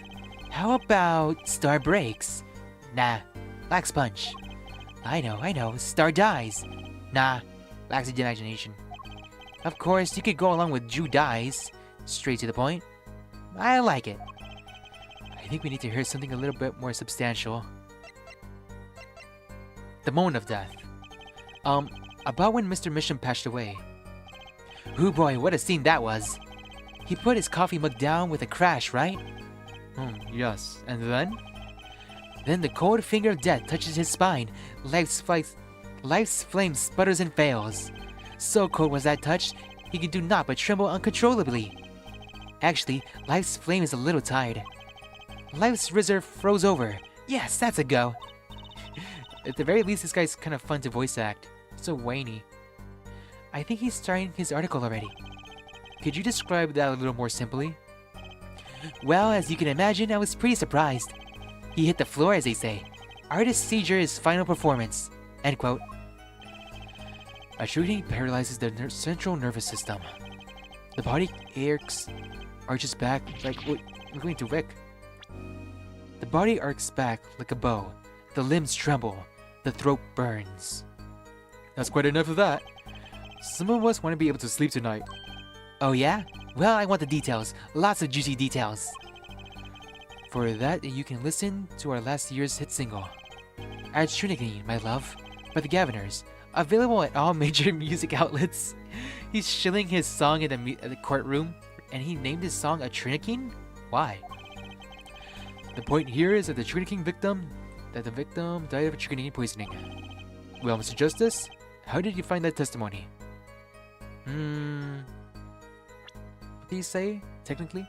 How about star breaks? Nah, lacks punch. I know, star dies. Nah, lacks imagination. Of course, you could go along with Jew dies. Straight to the point. I like it. I think we need to hear something a little bit more substantial. The moment of death. About when Mr. Mission passed away. Ooh boy, what a scene that was. He put his coffee mug down with a crash, right? Yes. And then? Then the cold finger of death touches his spine. Life's flame sputters and fails. So cold was that touch, he could do naught but tremble uncontrollably. Actually, Life's flame is a little tired. Life's reserve froze over. Yes, that's a go. At the very least, this guy's kind of fun to voice act. So whiny. I think he's starting his article already. Could you describe that a little more simply? Well, as you can imagine, I was pretty surprised. He hit the floor, as they say. Artist seizure is final performance. End quote. A shooting paralyzes the central nervous system. The body arches back like... Wait, we're going to Rick. The body arcs back like a bow. The limbs tremble. The throat burns. That's quite enough of that. Some of us want to be able to sleep tonight. Oh yeah? Well, I want the details. Lots of juicy details. For that, you can listen to our last year's hit single, Add Trinity, My Love, by the Gaviners. Available at all major music outlets. He's shilling his song in the courtroom, and he named his song a Trinikin? Why? The point here is that the victim died of Trinikin poisoning. Well, Mr. Justice, how did you find that testimony? What did he say, technically?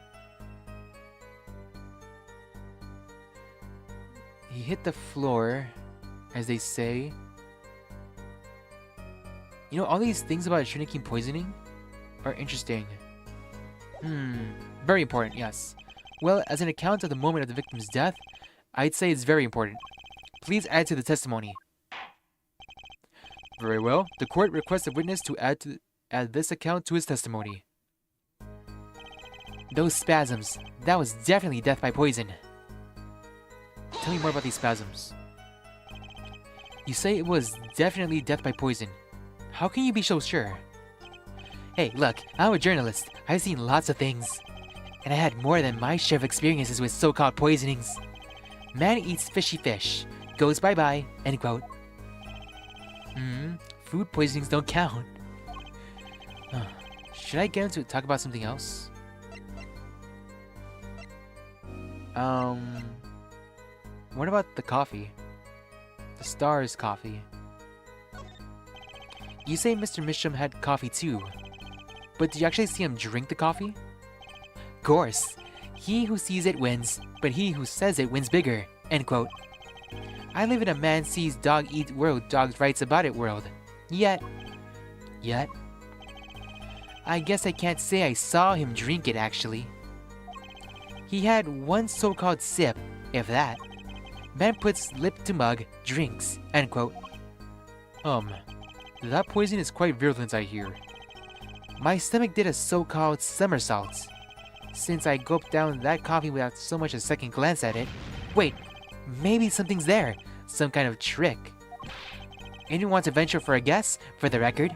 He hit the floor, as they say. You know, all these things about Trinikin poisoning are interesting. Very important, yes. Well, as an account of the moment of the victim's death, I'd say it's very important. Please add to the testimony. Very well. The court requests a witness to add this account to his testimony. Those spasms. That was definitely death by poison. Tell me more about these spasms. You say it was definitely death by poison. How can you be so sure? Hey, look, I'm a journalist. I've seen lots of things. And I had more than my share of experiences with so-called poisonings. Man eats fishy fish. Goes bye-bye. End quote. Food poisonings don't count. Should I get into talk about something else? What about the coffee? The Stars coffee. You say Mr. Misham had coffee too, but did you actually see him drink the coffee? Course. He who sees it wins, but he who says it wins bigger. End quote. I live in a man sees dog eat world, dog writes about it world. Yet. I guess I can't say I saw him drink it actually. He had one so-called sip, if that. Man puts lip to mug, drinks. End quote. That poison is quite virulent, I hear. My stomach did a so-called somersault. Since I gulped down that coffee without so much as a second glance at it. Wait, maybe something's there. Some kind of trick. Anyone want to venture for a guess, for the record?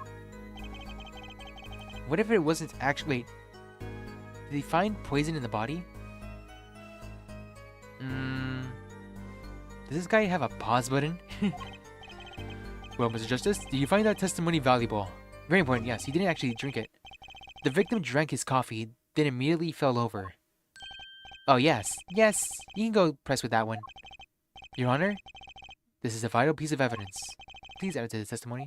What if it wasn't actually... Wait. Did he find poison in the body? Does this guy have a pause button? Well, Mr. Justice, do you find that testimony valuable? Very important, yes. He didn't actually drink it. The victim drank his coffee, then immediately fell over. Oh, yes. Yes, you can go press with that one. Your Honor, this is a vital piece of evidence. Please add it to the testimony.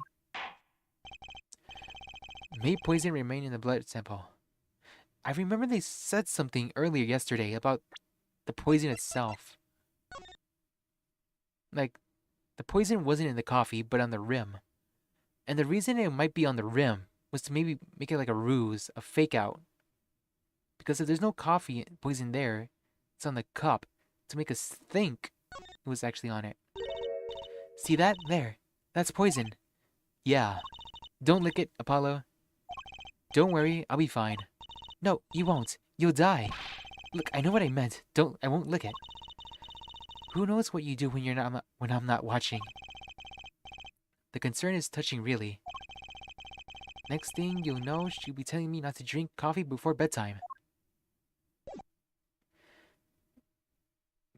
May poison remain in the blood sample. I remember they said something earlier yesterday about the poison itself. Like, the poison wasn't in the coffee, but on the rim. And the reason it might be on the rim was to maybe make it like a ruse, a fake out. Because if there's no coffee poison there, it's on the cup to make us think it was actually on it. See that? There. That's poison. Yeah. Don't lick it, Apollo. Don't worry, I'll be fine. No, you won't. You'll die. Look, I know what I meant. I won't lick it. Who knows what you do when I'm not watching? The concern is touching, really. Next thing you'll know, she'll be telling me not to drink coffee before bedtime.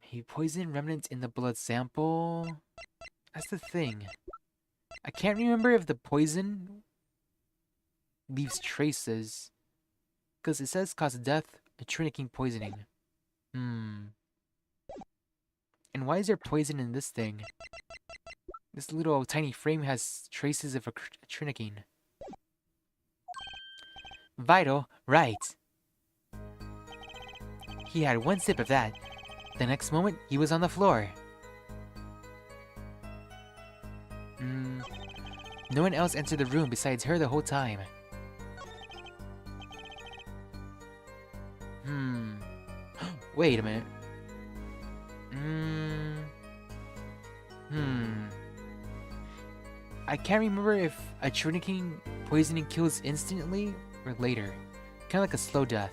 He poisoned remnants in the blood sample. That's the thing. I can't remember if the poison leaves traces. Because it says cause death, atrinic poisoning. And why is there poison in this thing? This little tiny frame has traces of atrinic. Vital, right. He had one sip of that. The next moment, he was on the floor. No one else entered the room besides her the whole time. Wait a minute. I can't remember if atrinic poisoning kills instantly or later. Kind of like a slow death.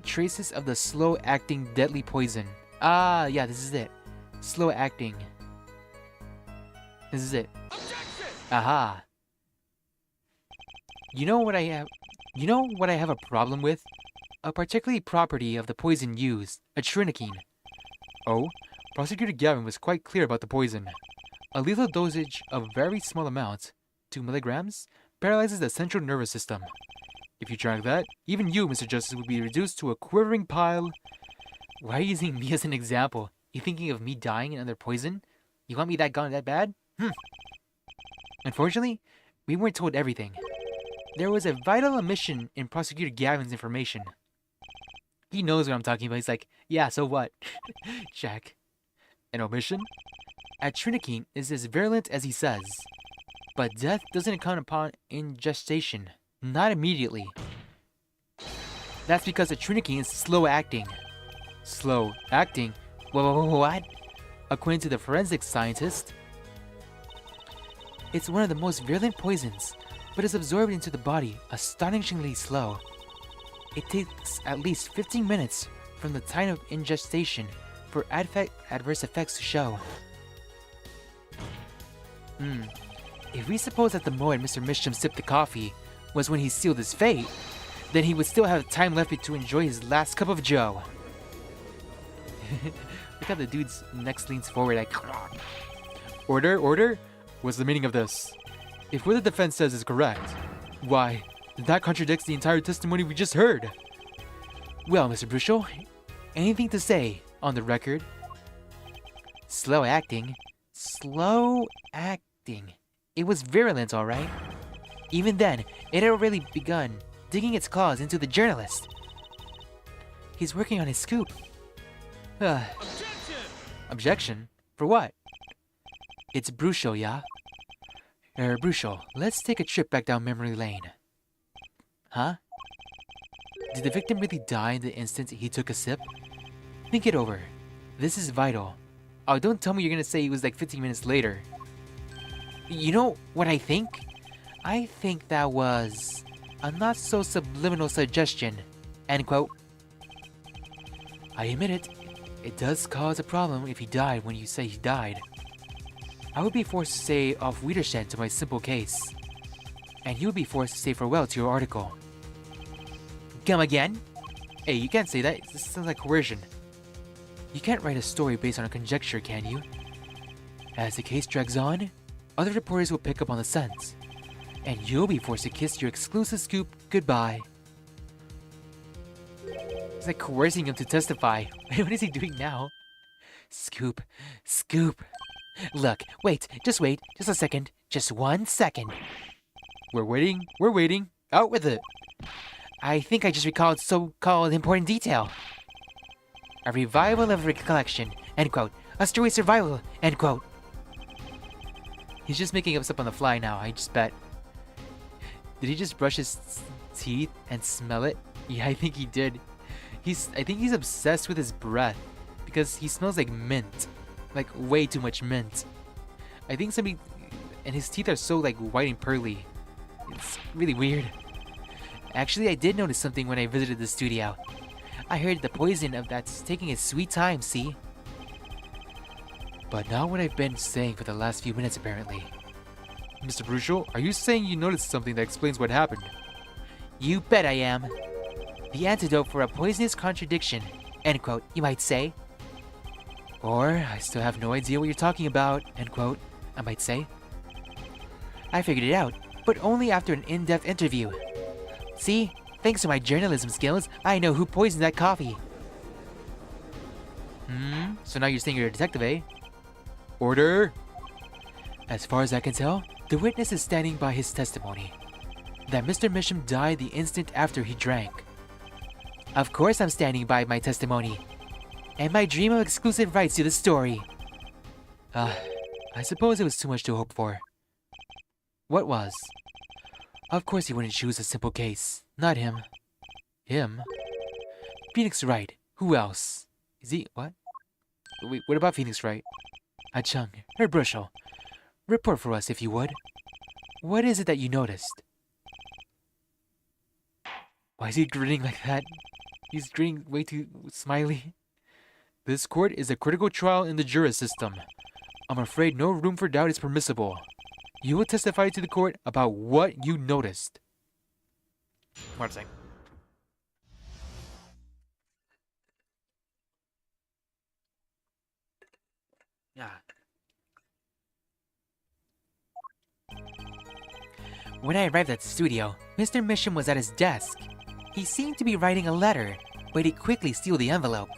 Traces of the slow-acting deadly poison. Ah, yeah, this is it. Slow-acting. This is it. Objection! Aha. You know what I have a problem with? A particular property of the poison used, atrinic. Oh? Prosecutor Gavin was quite clear about the poison. A lethal dosage of very small amount, 2 milligrams, paralyzes the central nervous system. If you drank that, even you, Mr. Justice, would be reduced to a quivering pile. Why are you using me as an example? You thinking of me dying under poison? You want me that gone that bad? Unfortunately, we weren't told everything. There was a vital omission in Prosecutor Gavin's information. He knows what I'm talking about. He's like, yeah, so what? Jack. An omission? Atrinic is as virulent as he says. But death doesn't come upon ingestion. Not immediately. That's because atrinic is slow-acting. Slow-acting? What? According to the forensic scientist, it's one of the most virulent poisons. but is absorbed into the body astonishingly slow. It takes at least 15 minutes from the time of ingestion for adverse effects to show. If we suppose that the moment Mr. Misham sipped the coffee was when he sealed his fate, then he would still have time left to enjoy his last cup of joe. Look how the dude's neck leans forward like... Order, order? What's the meaning of this? If what the defense says is correct, why, that contradicts the entire testimony we just heard. Well, Mr. Bruchel, anything to say on the record? Slow acting. Slow acting. It was virulent, all right. Even then, it had already begun digging its claws into the journalist. He's working on his scoop. Objection! Objection? For what? It's Bruchel, yeah? Bruchel, let's take a trip back down memory lane. Huh? Did the victim really die in the instant he took a sip? Think it over. This is vital. Oh, don't tell me you're gonna say it was like 15 minutes later. You know what I think? I think that was a not-so-subliminal suggestion. End quote. I admit it. It does cause a problem if he died when you say he died. I would be forced to say auf Wiedersehen to my simple case. And you would be forced to say farewell to your article. Come again? Hey, you can't say that. This sounds like coercion. You can't write a story based on a conjecture, can you? As the case drags on, other reporters will pick up on the scent. And you'll be forced to kiss your exclusive scoop goodbye. It's like coercing him to testify. What is he doing now? Scoop. Scoop. Look, wait, just a second. Just 1 second. We're waiting. Out with it. I think I just recalled so-called important detail. A revival of recollection, end quote. A story survival, end quote. He's just making up stuff on the fly now, I just bet. Did he just brush his teeth and smell it? Yeah, I think he did. I think he's obsessed with his breath because he smells like mint. Like way too much mint. I think and his teeth are so like white and pearly. It's really weird. Actually, I did notice something when I visited the studio. I heard the poison of that's taking its sweet time, see? But not what I've been saying for the last few minutes, apparently. Mr. Bruchel, are you saying you noticed something that explains what happened? You bet I am. The antidote for a poisonous contradiction, end quote, you might say. Or, I still have no idea what you're talking about, end quote, I might say. I figured it out, but only after an in-depth interview. See, thanks to my journalism skills, I know who poisoned that coffee. So now you're saying you're a detective, eh? Order! As far as I can tell, the witness is standing by his testimony. That Mr. Misham died the instant after he drank. Of course I'm standing by my testimony. And my dream of exclusive rights to the story. I suppose it was too much to hope for. What was? Of course he wouldn't choose a simple case. Not him. Him? Phoenix Wright. Who else? Is he... what? Wait, what about Phoenix Wright? Chung, Herr Bruchel. Report for us if you would. What is it that you noticed? Why is he grinning like that? He's grinning way too smiley. This court is a critical trial in the juris system. I'm afraid no room for doubt is permissible. You will testify to the court about what you noticed. What a second. Yeah. When I arrived at the studio, Mr. Misham was at his desk. He seemed to be writing a letter, but he quickly sealed the envelope.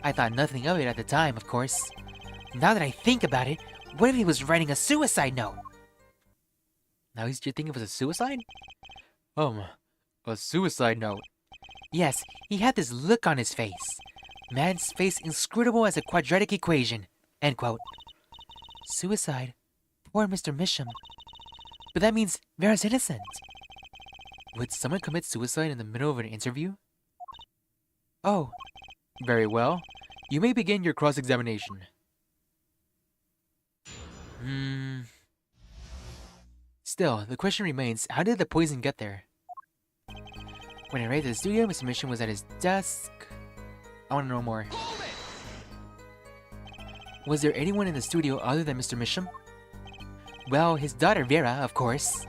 I thought nothing of it at the time, of course. Now that I think about it, what if he was writing a suicide note? Now you're thinking it was a suicide? A suicide note. Yes, he had this look on his face. Man's face inscrutable as a quadratic equation. End quote. Suicide? Poor Mr. Misham. But that means Vera's innocent. Would someone commit suicide in the middle of an interview? Oh. Very well. You may begin your cross-examination. Still, the question remains, how did the poison get there? When I arrived at the studio, Mr. Mission was at his desk. I want to know more. Was there anyone in the studio other than Mr. Misham? Well, his daughter Vera, of course.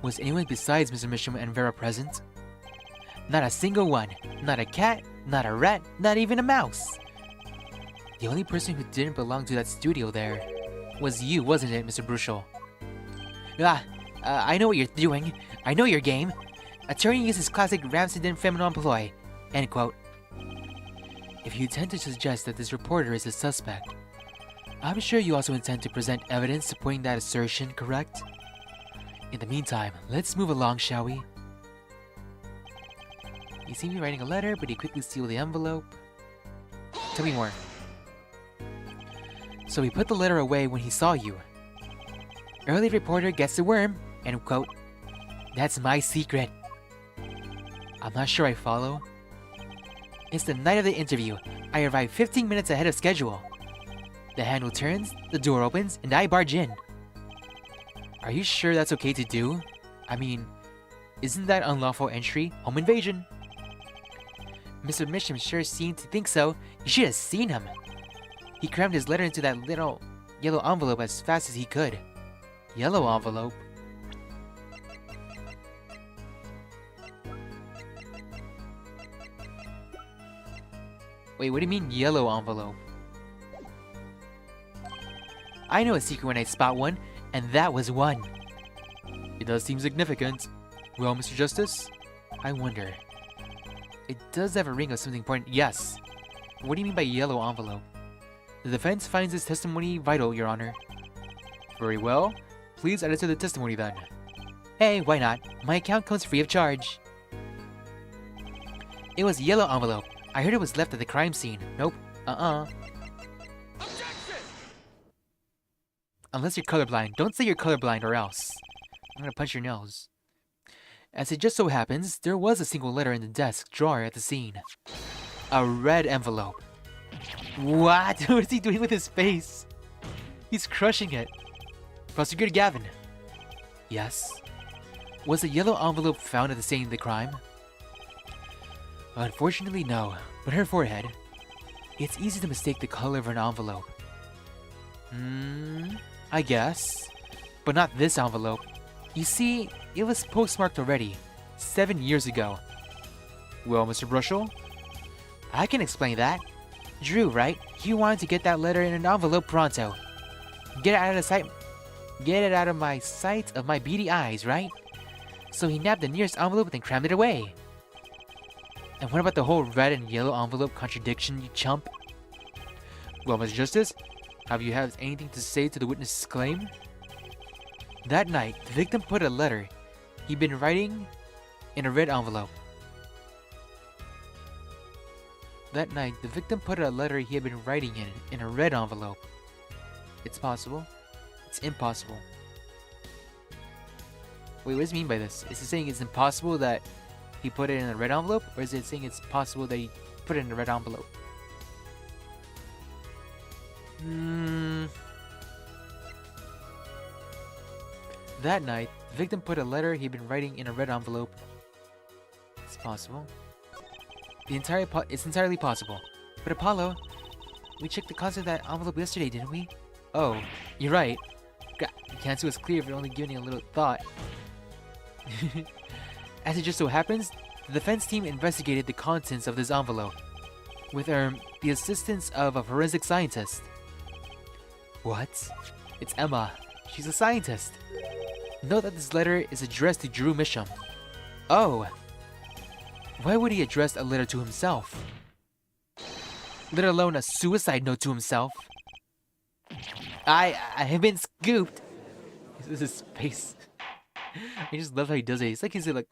Was anyone besides Mr. Misham and Vera present? Not a single one. Not a cat, not a rat, not even a mouse. The only person who didn't belong to that studio there was you, wasn't it, Mr. Bruchel? I know what you're doing. I know your game. Attorney uses classic Ramsden feminine ploy. End quote. If you intend to suggest that this reporter is a suspect, I'm sure you also intend to present evidence supporting that assertion, correct? In the meantime, let's move along, shall we? You see me writing a letter, but you quickly seal the envelope. Tell me more. So he put the letter away when he saw you. Early reporter gets the worm, end quote. That's my secret. I'm not sure I follow. It's the night of the interview. I arrive 15 minutes ahead of schedule. The handle turns, the door opens, and I barge in. Are you sure that's okay to do? I mean, isn't that unlawful entry? Home invasion. Mr. Misham sure seemed to think so. You should have seen him. He crammed his letter into that little yellow envelope as fast as he could. Yellow envelope? Wait, what do you mean yellow envelope? I know a secret when I spot one, and that was one. It does seem significant. Well, Mr. Justice? I wonder. It does have a ring of something important. Yes. What do you mean by yellow envelope? The defense finds this testimony vital, Your Honor. Very well. Please add it to the testimony then. Hey, why not? My account comes free of charge. It was a yellow envelope. I heard it was left at the crime scene. Nope. Objection! Unless you're colorblind. Don't say you're colorblind or else I'm gonna punch your nose. As it just so happens, there was a single letter in the desk drawer at the scene. A red envelope. What? What is he doing with his face? He's crushing it. Prosecutor Gavin. Yes? Was the yellow envelope found at the scene of the crime? Unfortunately, no. But her forehead. It's easy to mistake the color of an envelope. I guess. But not this envelope. You see, it was postmarked already. 7 years ago. Well, Mr. Bruchel? I can explain that. Drew, right? You wanted to get that letter in an envelope pronto. Get it out of the sight. Get it out of my sight of my beady eyes, right? So he nabbed the nearest envelope and crammed it away. And what about the whole red and yellow envelope contradiction, you chump? Well, Mr. Justice, have you had anything to say to the witness's claim? That night, the victim put a letter he'd been writing in a red envelope. That night, the victim put a letter he had been writing in a red envelope. It's possible. It's impossible. Wait, what does it mean by this? Is it saying it's impossible that he put it in a red envelope? Or is it saying it's possible that he put it in a red envelope? That night, the victim put a letter he'd been writing in a red envelope. It's possible. It's entirely possible. But Apollo, we checked the content of that envelope yesterday, didn't we? Oh, you're right. God, the answer was clear if you're only giving it a little thought. As it just so happens, the defense team investigated the contents of this envelope with the assistance of a forensic scientist. What? It's Emma. She's a scientist. Note that this letter is addressed to Drew Misham. Oh. Why would he address a letter to himself? Let alone a suicide note to himself. I have been scooped. This is his face. I just love how he does it. It's like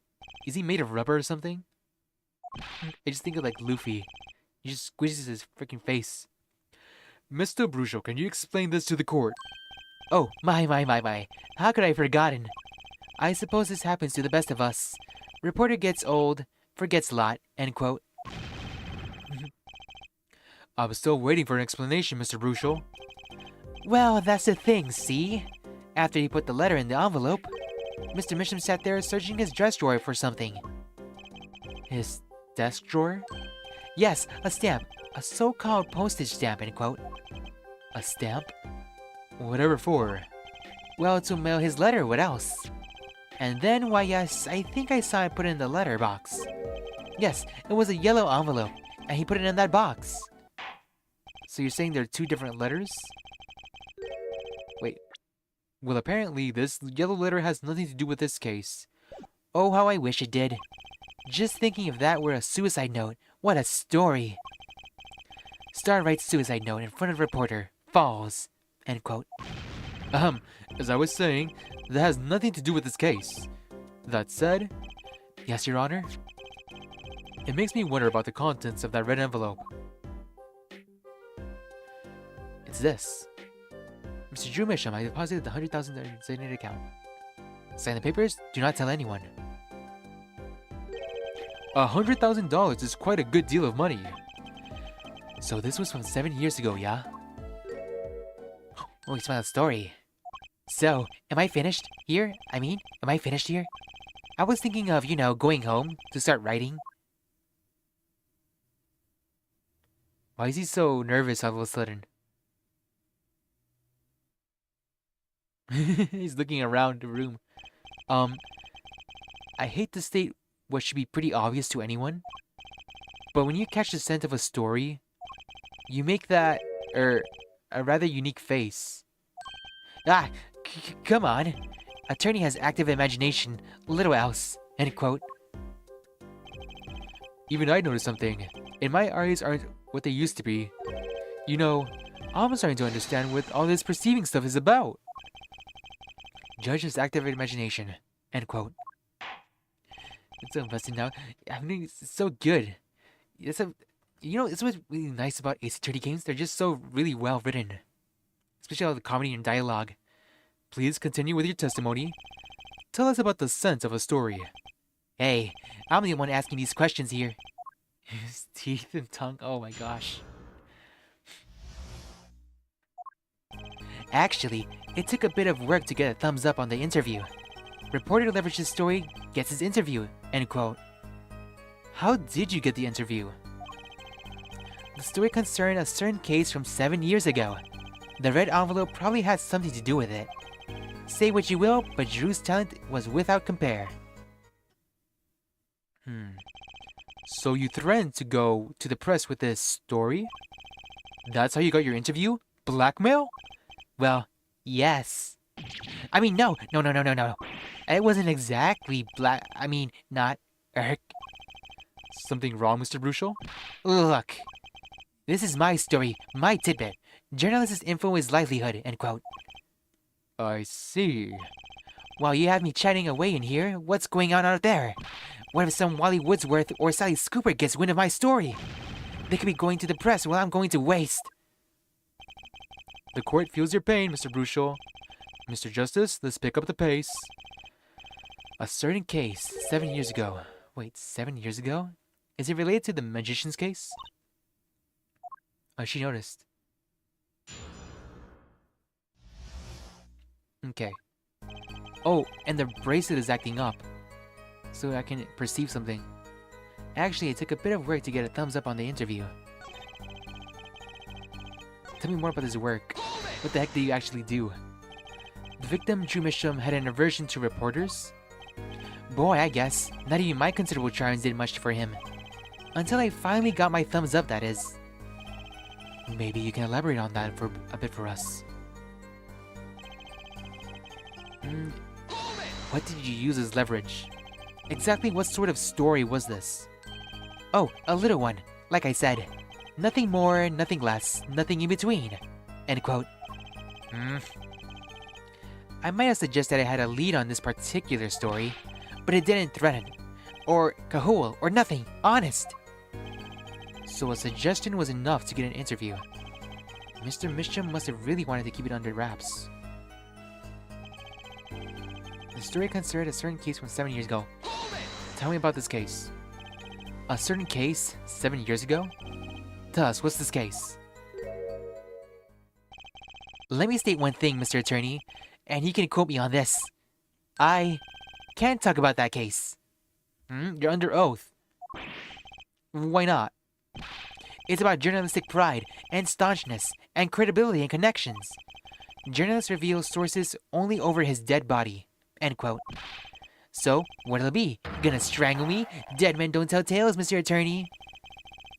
is he made of rubber or something? I just think of like Luffy. He just squeezes his freaking face. Mr. Bruchel, can you explain this to the court? Oh, my. How could I have forgotten? I suppose this happens to the best of us. Reporter gets old, forgets a lot, end quote. I was still waiting for an explanation, Mr. Bruchel. Well, that's the thing, see? After he put the letter in the envelope, Mr. Misham sat there searching his dress drawer for something. His desk drawer? Yes, a stamp. A so-called postage stamp, end quote. A stamp? Whatever for? Well, to mail his letter, what else? And then, why yes, I think I saw it put in the letter box. Yes, it was a yellow envelope, and he put it in that box. So you're saying there are two different letters? Wait. Well, apparently this yellow letter has nothing to do with this case. Oh, how I wish it did. Just thinking if that were a suicide note, what a story. Star writes suicide note in front of reporter. Falls. End quote. As I was saying, that has nothing to do with this case. That said, Yes, Your Honor? it makes me wonder about the contents of that red envelope. It's this. Mr. Drew Misham, I deposited the $100,000 in your designated account. Sign the papers. Do not tell anyone. $100,000 is quite a good deal of money. So this was from 7 years ago, yeah? Oh, it's my story. So, am I finished here? Am I finished here? I was thinking of, going home to start writing. Why is he so nervous all of a sudden? He's looking around the room. I hate to state what should be pretty obvious to anyone, but when you catch the scent of a story, you make that, a rather unique face. Ah, come on. Attorney has active imagination, little else. End quote. Even I noticed something. And my eyes aren't what they used to be. You know, I'm starting to understand what all this perceiving stuff is about. Judge has active imagination. End quote. It's so investing now. I mean, it's so good. It's what's really nice about Ace Attorney games. They're just so really well written. Especially all the comedy and dialogue. Please continue with your testimony. Tell us about the sense of a story. Hey, I'm the one asking these questions here. His teeth and tongue, oh my gosh. Actually, it took a bit of work to get a thumbs up on the interview. Reporter leveraged his story, gets his interview, end quote. How did you get the interview? The story concerned a certain case from 7 years ago. The red envelope probably had something to do with it. Say what you will, but Drew's talent was without compare. So you threatened to go to the press with this story? That's how you got your interview? Blackmail? Well, yes. I mean, no. It wasn't exactly not. Something wrong, Mr. Bruchel? Look. This is my story, my tidbit. Journalist's info is livelihood, end quote. I see. While you have me chatting away in here, what's going on out there? What if some Wally Woodsworth or Sally Scooper gets wind of my story? They could be going to the press while I'm going to waste. The court feels your pain, Mr. Bruchel. Mr. Justice, let's pick up the pace. A certain case, 7 years ago. Wait, 7 years ago? Is it related to the magician's case? She noticed. Okay. Oh, and the bracelet is acting up. So I can perceive something. Actually, it took a bit of work to get a thumbs up on the interview. Tell me more about this work. What the heck do you actually do? The victim, Drew Misham, had an aversion to reporters? Boy, I guess. Not even my considerable charms did much for him. Until I finally got my thumbs up, that is. Maybe you can elaborate on that for a bit for us. What did you use as leverage? Exactly what sort of story was this? Oh, a little one. Like I said. Nothing more, nothing less, nothing in between. End quote. I might have suggested I had a lead on this particular story, but it didn't threaten. Or cahool, or nothing. Honest. So a suggestion was enough to get an interview. Mr. Misham must have really wanted to keep it under wraps. The story concerned a certain case from 7 years ago. Tell me about this case. A certain case? 7 years ago? Tell us, what's this case? Let me state one thing, Mr. Attorney, and you can quote me on this. I can't talk about that case. You're under oath. Why not? It's about journalistic pride and staunchness and credibility and connections. Journalist reveals sources only over his dead body. End quote. So, what'll it be? Gonna strangle me? Dead men don't tell tales, Mr. Attorney.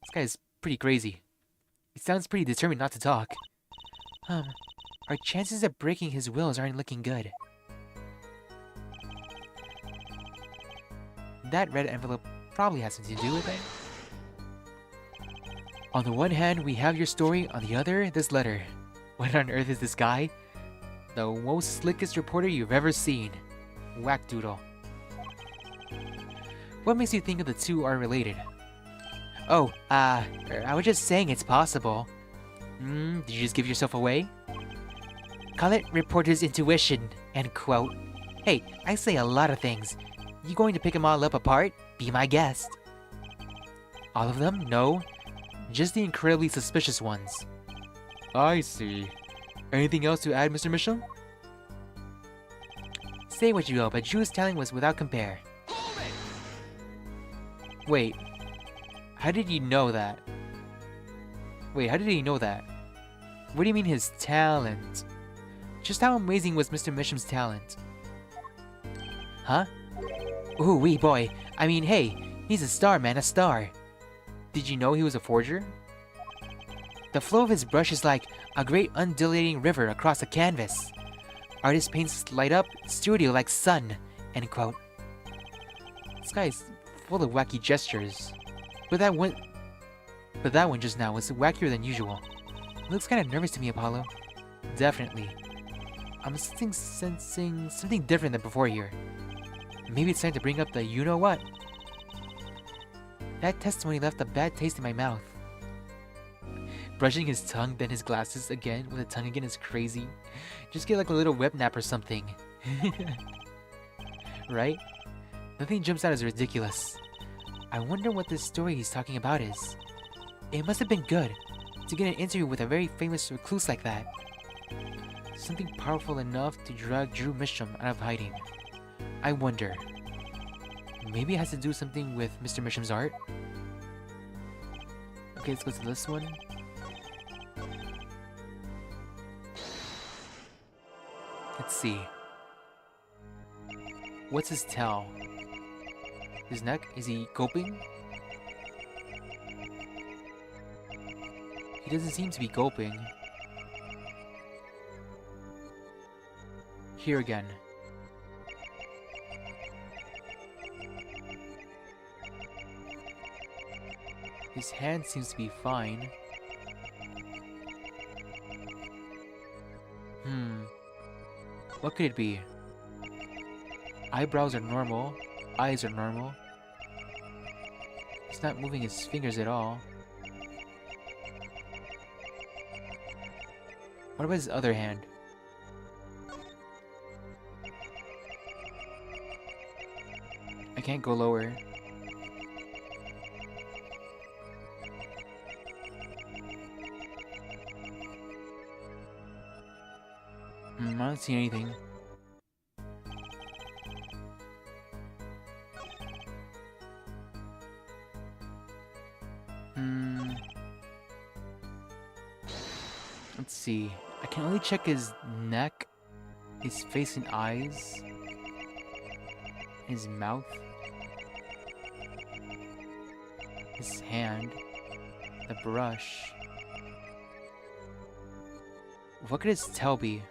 This guy's pretty crazy. He sounds pretty determined not to talk. Our chances of breaking his wills aren't looking good. That red envelope probably has something to do with it. On the one hand, we have your story. On the other, this letter. What on earth is this guy? The most slickest reporter you've ever seen. Whack-doodle. What makes you think the two are related? Oh, I was just saying it's possible. Did you just give yourself away? Call it reporter's intuition, end quote. Hey, I say a lot of things. You going to pick them all up apart? Be my guest. All of them? No. Just the incredibly suspicious ones. I see. Anything else to add, Mr. Mitchum? Say what you will, but Drew's telling was without compare. Wait. How did you know that? Wait, how did he know that? What do you mean his talent? Just how amazing was Mr. Mitchum's talent? Huh? Ooh, wee boy. I mean, hey, he's a star, man, a star. Did you know he was a forger? The flow of his brush is like a great undulating river across a canvas. Artist paints light up, studio like sun, end quote. This guy's full of wacky gestures. But that one just now was wackier than usual. He looks kind of nervous to me, Apollo. Definitely. I'm sensing something different than before here. Maybe it's time to bring up the you-know-what. That testimony left a bad taste in my mouth. Brushing his tongue, then his glasses again with the tongue again is crazy. Just get like a little web nap or something. Right? Nothing jumps out as ridiculous. I wonder what this story he's talking about is. It must have been good to get an interview with a very famous recluse like that. Something powerful enough to drag Drew Mitchum out of hiding. I wonder. Maybe it has to do something with Mr. Mitchum's art? Okay, let's go to this one. Let's see. What's his towel? His neck? Is he gulping? He doesn't seem to be gulping. Here again. His hand seems to be fine. What could it be? Eyebrows are normal. Eyes are normal. He's not moving his fingers at all. What about his other hand? I can't go lower. I don't see anything. Let's see. I can only check his neck, his face and eyes, his mouth, his hand, the brush. What could his tail be?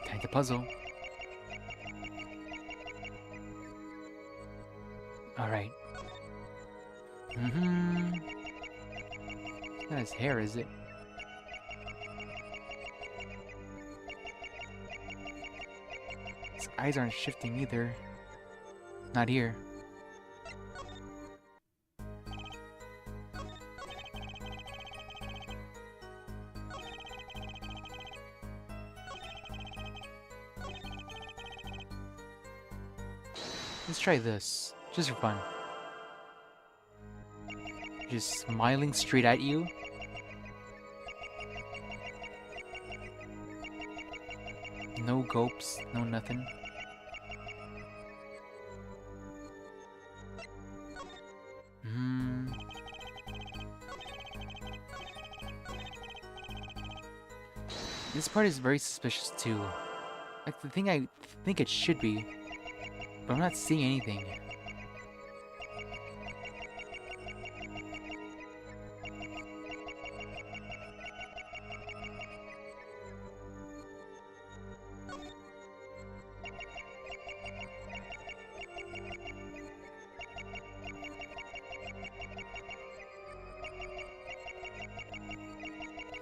Kind of puzzle. Alright. It's not his hair, is it? His eyes aren't shifting either. Not here. Let's try this, just for fun. Just smiling straight at you. No gulps, no nothing. This part is very suspicious too. Like the thing I think it should be, but I'm not seeing anything.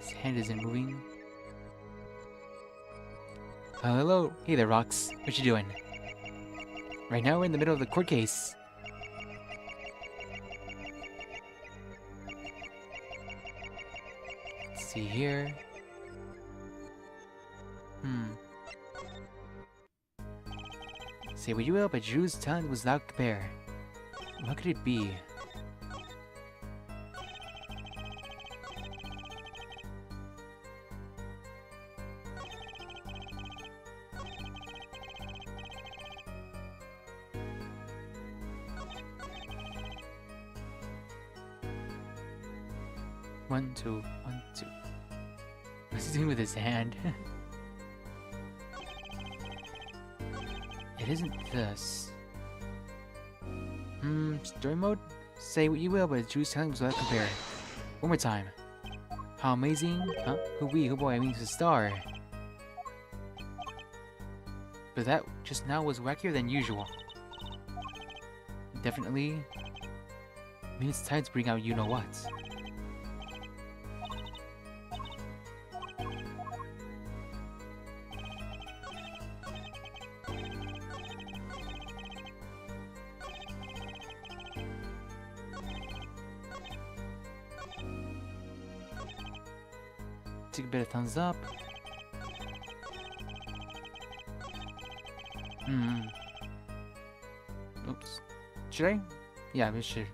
His hand isn't moving. Hello. Hey there, Rox. What you doing? Right now we're in the middle of the court case. Let's see here. Say what you will, but Drew's talent was without compare. What could it be? One, two, 1, 2. What's he doing with his hand? It isn't this. Story mode? Say what you will, but Drew's telling was without compare. One more time. How amazing? Huh? Who boy, I mean the star. But that just now was wackier than usual. Definitely. I mean, it's time to bring out you-know-what. Take a bit of thumbs up. Oops. Should I? Yeah, we should.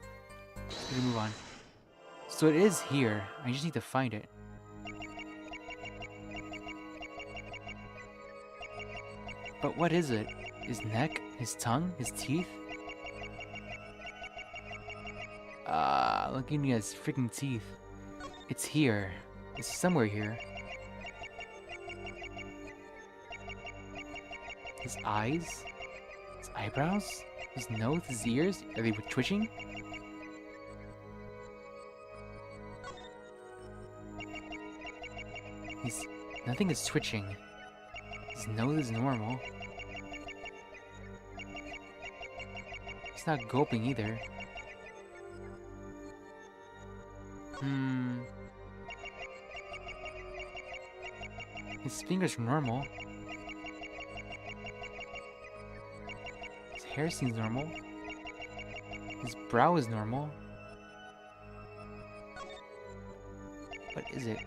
Let's move on. So it is here. I just need to find it. But what is it? His neck? His tongue? His teeth? Looking at his freaking teeth. It's here. It's somewhere here. His eyes? His eyebrows? His nose? His ears? Are they twitching? Nothing is twitching. His nose is normal. He's not gulping either. His fingers are normal. His hair seems normal. His brow is normal. What is it?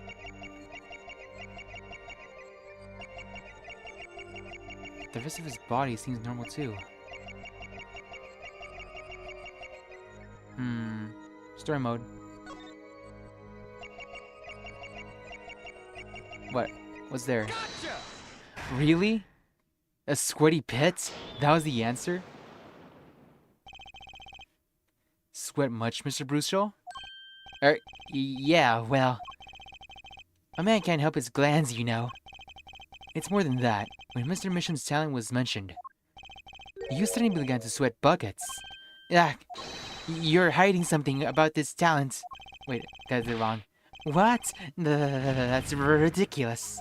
The rest of his body seems normal too. Story mode. What? What's there? Gotcha! Really? A sweaty pit? That was the answer? Sweat much, Mr. Bruchel? Yeah, well... A man can't help his glands, you know. It's more than that. When Mr. Misham's talent was mentioned, you suddenly began to sweat buckets. You're hiding something about this talent. Wait, that's wrong. What? That's ridiculous.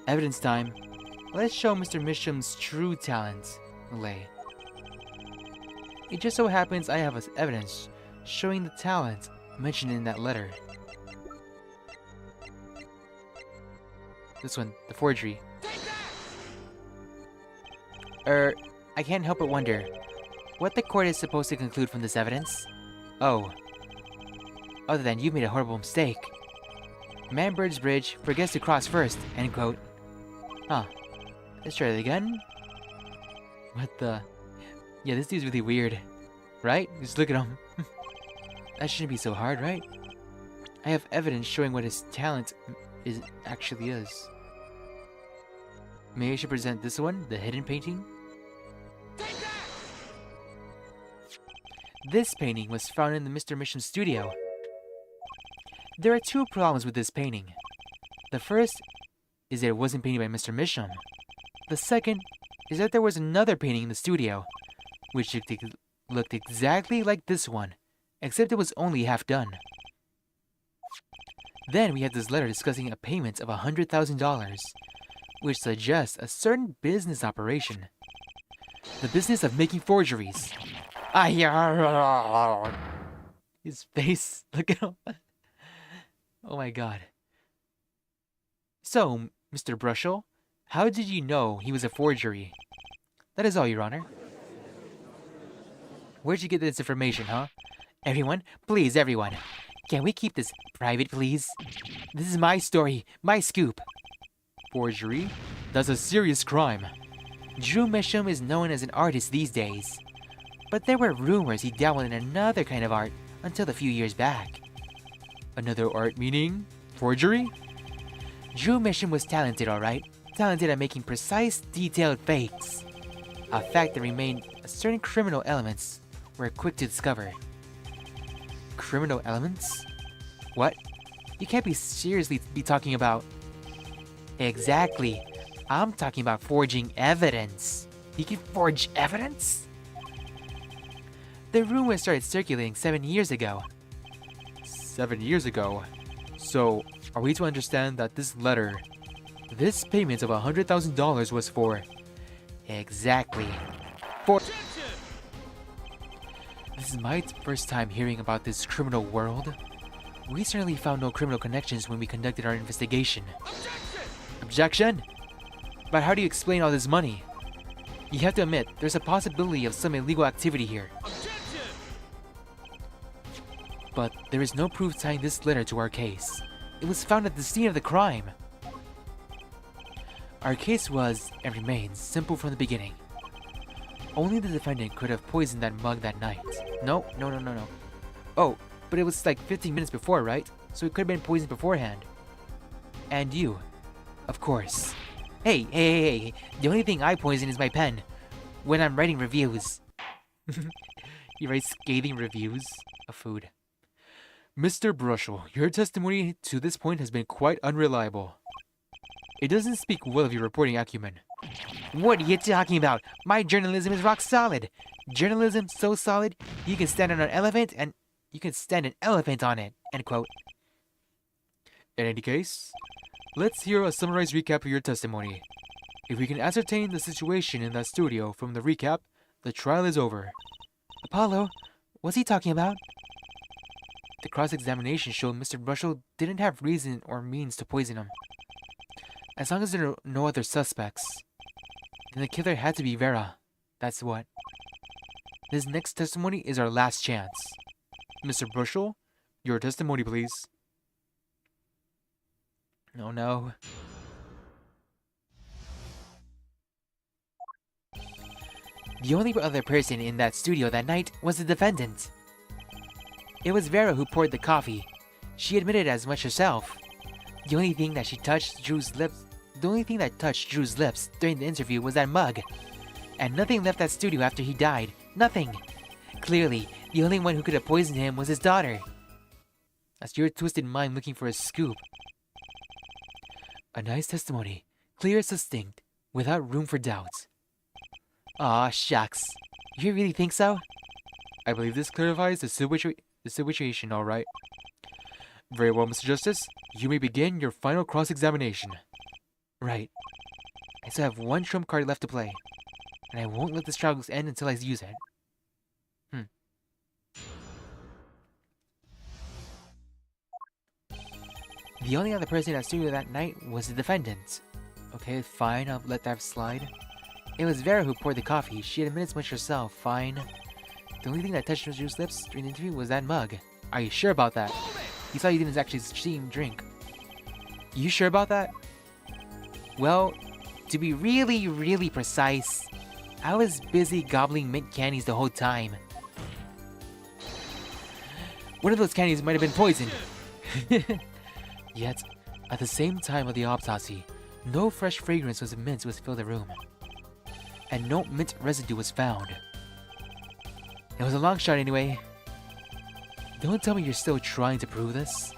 Evidence time. Let's show Mr. Misham's true talent. Lay. It just so happens I have evidence showing the talent mentioned in that letter. This one, the forgery. I can't help but wonder what the court is supposed to conclude from this evidence. Oh. Other than you've made a horrible mistake. Man Bird's Bridge forgets to cross first, end quote. Huh. Let's try that again. What the? Yeah, this dude's really weird. Right? Just look at him. That shouldn't be so hard, right? I have evidence showing what his talent actually is. Maybe I should present this one, the hidden painting? This painting was found in the Mr. Mission studio. There are two problems with this painting. The first is that it wasn't painted by Mr. Misham. The second is that there was another painting in the studio, which looked exactly like this one, except it was only half done. Then we have this letter discussing a payment of $100,000, which suggests a certain business operation. The business of making forgeries. His face, look at him. Oh my god. So, Mr. Brushel, how did you know he was a forgery? That is all, Your Honor. Where'd you get this information, huh? Everyone, please, everyone. Can we keep this private, please? This is my story, my scoop. Forgery? That's a serious crime. Drew Misham is known as an artist these days. But there were rumors he dabbled in another kind of art until a few years back. Another art meaning? Forgery? Drew Misham was talented, alright. Talented at making precise, detailed fakes. A fact that remained certain criminal elements were quick to discover. Criminal elements? What? You can't be seriously be talking about... Exactly. I'm talking about forging evidence. He can forge evidence? The rumor started circulating 7 years ago. 7 years ago? So, are we to understand that this letter, this payment of $100,000 was for... Exactly. For... This is my first time hearing about this criminal world. We certainly found no criminal connections when we conducted our investigation. Objection? But how do you explain all this money? You have to admit, there's a possibility of some illegal activity here. But there is no proof tying this letter to our case. It was found at the scene of the crime. Our case was, and remains, simple from the beginning. Only the defendant could have poisoned that mug that night. No. Oh, but it was like 15 minutes before, right? So it could have been poisoned beforehand. And you. Of course. Hey. The only thing I poison is my pen. When I'm writing reviews. You write scathing reviews of food. Mr. Brushel, your testimony to this point has been quite unreliable. It doesn't speak well of your reporting acumen. What are you talking about? My journalism is rock solid. Journalism so solid, you can stand on an elephant and you can stand an elephant on it. End quote. In any case, let's hear a summarized recap of your testimony. If we can ascertain the situation in that studio from the recap, the trial is over. Apollo, what's he talking about? The cross-examination showed Mr. Brushel didn't have reason or means to poison him. As long as there are no other suspects, then the killer had to be Vera. That's what. This next testimony is our last chance. Mr. Brushel, your testimony, please. Oh no. The only other person in that studio that night was the defendant. It was Vera who poured the coffee. She admitted as much herself. The only thing that touched Drew's lips during the interview was that mug. And nothing left that studio after he died. Nothing. Clearly, the only one who could have poisoned him was his daughter. That's your twisted mind looking for a scoop. A nice testimony. Clear and succinct, without room for doubt. Aw, shucks. You really think so? I believe this clarifies the situation, alright. Very well, Mr. Justice. You may begin your final cross-examination. Right. I still have one trump card left to play. And I won't let this trial end until I use it. The only other person at studio that night was the defendant. Okay, fine, I'll let that slide. It was Vera who poured the coffee. She admitted as much herself. Fine. The only thing that touched Drew's lips during the interview was that mug. Are you sure about that? You saw you didn't actually see him drink. You sure about that? Well, to be really, really precise, I was busy gobbling mint candies the whole time. One of those candies might have been poisoned. Yet, at the same time of the autopsy, No fresh fragrance was mint was filled the room, and no mint residue was found. It was a long shot anyway. Don't tell me you're still trying to prove this.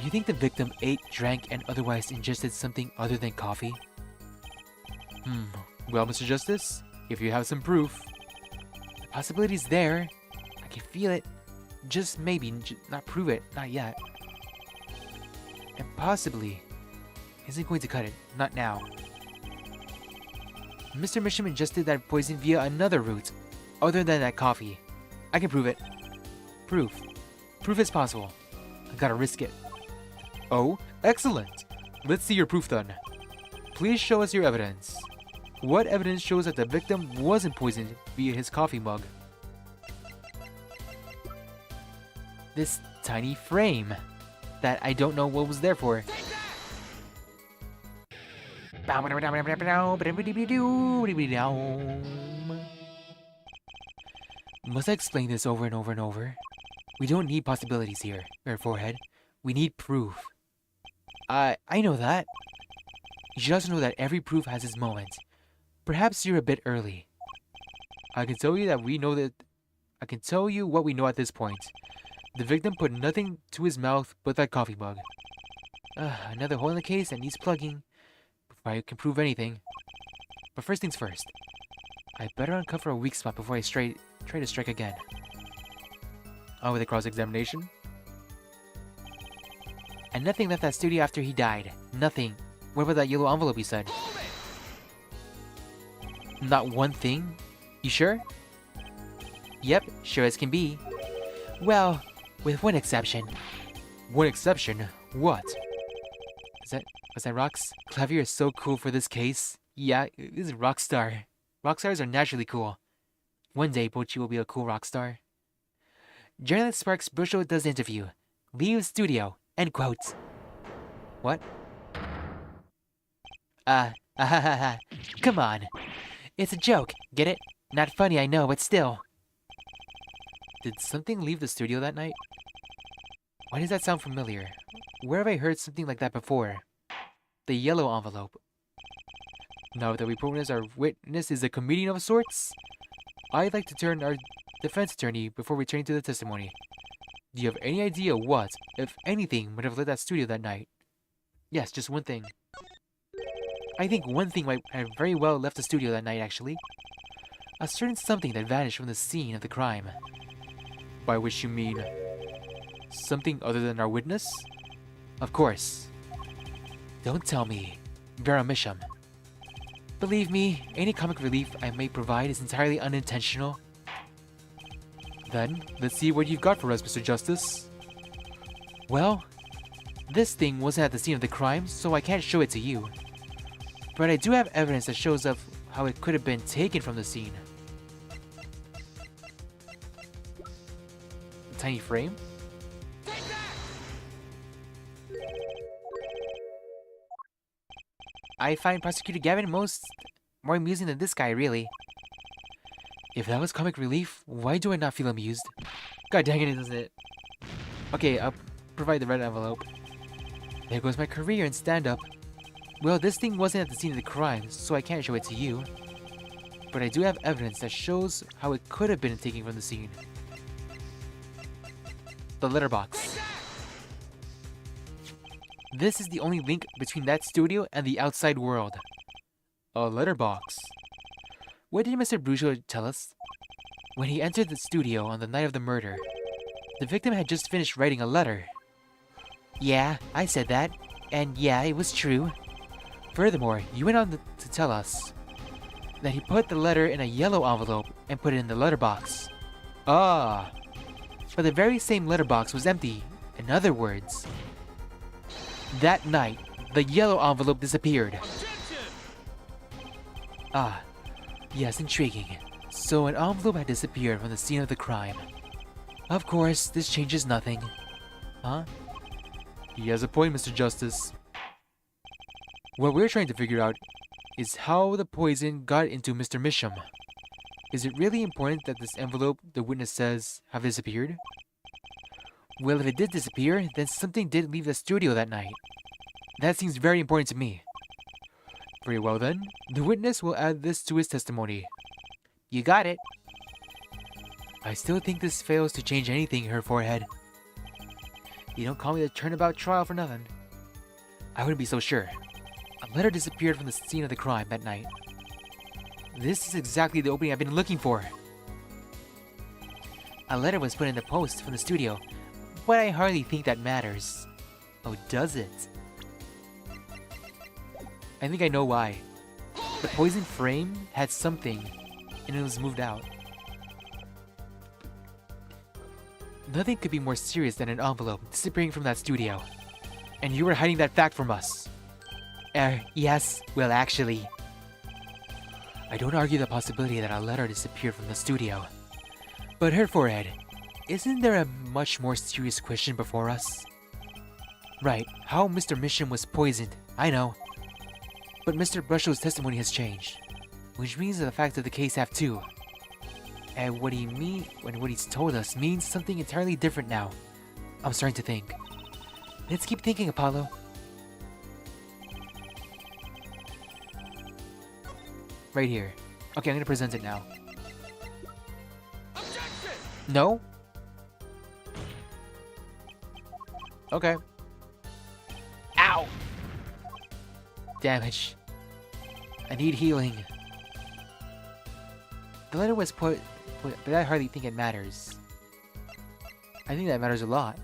You think the victim ate, drank, and otherwise ingested something other than coffee? Well, Mr. Justice, if you have some proof. The possibility's there. I can feel it. Just maybe, not prove it, not yet. And possibly isn't going to cut it, not now. Mr. Misham ingested that poison via another route, other than that coffee. I can prove it. Proof. Proof is possible. I gotta risk it. Oh, excellent! Let's see your proof then. Please show us your evidence. What evidence shows that the victim wasn't poisoned via his coffee mug? This tiny frame that I don't know what was there for. Must I explain this over and over and over? We don't need possibilities here, forehead. We need proof. I know that. You should also know that every proof has its moment. Perhaps you're a bit early. I can tell you what we know at this point. The victim put nothing to his mouth but that coffee mug. Another hole in the case that needs plugging before I can prove anything. But first things first. I better uncover a weak spot before I try to strike again. On with the cross-examination. And nothing left that studio after he died. Nothing. What about that yellow envelope you said? Not one thing? You sure? Yep, sure as can be. Well, with one exception. One exception? What? Was that Rox? Clavier is so cool for this case. Yeah, this is Rockstar. Rockstars are naturally cool. One day, Bochi will be a cool rockstar. Journalist Sparks Busho does interview. Leave studio. End quote. What? Come on. It's a joke, get it? Not funny, I know, but still. Did something leave the studio that night? Why does that sound familiar? Where have I heard something like that before? The yellow envelope. Now that we promise our witness is a comedian of sorts, I'd like to turn our defense attorney before returning to the testimony. Do you have any idea what, if anything, would have left that studio that night? Yes, just one thing. I think one thing might have very well left the studio that night, actually. A certain something that vanished from the scene of the crime. By which you mean something other than our witness? Of course. Don't tell me. Vera Misham. Believe me, any comic relief I may provide is entirely unintentional. Then, let's see what you've got for us, Mr. Justice. Well, this thing wasn't at the scene of the crime, so I can't show it to you. But I do have evidence that shows up how it could have been taken from the scene. A tiny frame? I find Prosecutor Gavin more amusing than this guy, really. If that was comic relief, why do I not feel amused? God dang it, isn't it? Okay, I'll provide the red envelope. There goes my career in stand-up. Well, this thing wasn't at the scene of the crime, so I can't show it to you. But I do have evidence that shows how it could have been taken from the scene. The letterbox. This is the only link between that studio and the outside world. A letterbox. What did Mr. Brujo tell us? When he entered the studio on the night of the murder, the victim had just finished writing a letter. Yeah, I said that. And yeah, it was true. Furthermore, you went on to tell us that he put the letter in a yellow envelope and put it in the letterbox. Ah! But the very same letterbox was empty. In other words, that night, the yellow envelope disappeared. Ah, yes, intriguing. So an envelope had disappeared from the scene of the crime. Of course, this changes nothing. Huh? He has a point, Mr. Justice. What we're trying to figure out is how the poison got into Mr. Misham. Is it really important that this envelope, the witness says, have disappeared? Well, if it did disappear, then something did leave the studio that night. That seems very important to me. Very well then. The witness will add this to his testimony. You got it. I still think this fails to change anything in her forehead. You don't call me the turnabout trial for nothing. I wouldn't be so sure. A letter disappeared from the scene of the crime that night. This is exactly the opening I've been looking for. A letter was put in the post from the studio, but I hardly think that matters. Oh, does it? I think I know why. The poison frame had something, and it was moved out. Nothing could be more serious than an envelope disappearing from that studio. And you were hiding that fact from us. Yes. Well, actually. I don't argue the possibility that a letter disappeared from the studio. But her forehead, isn't there a much more serious question before us? Right, how Mr. Mission was poisoned, I know. But Mr. Brushow's testimony has changed, which means that the facts of the case have too. And what he's told us means something entirely different now. I'm starting to think. Let's keep thinking, Apollo. Right here. Okay, I'm gonna present it now. Objection! No? Okay. Ow! Damage. I need healing. The letter was put, but I hardly think it matters. I think that matters a lot.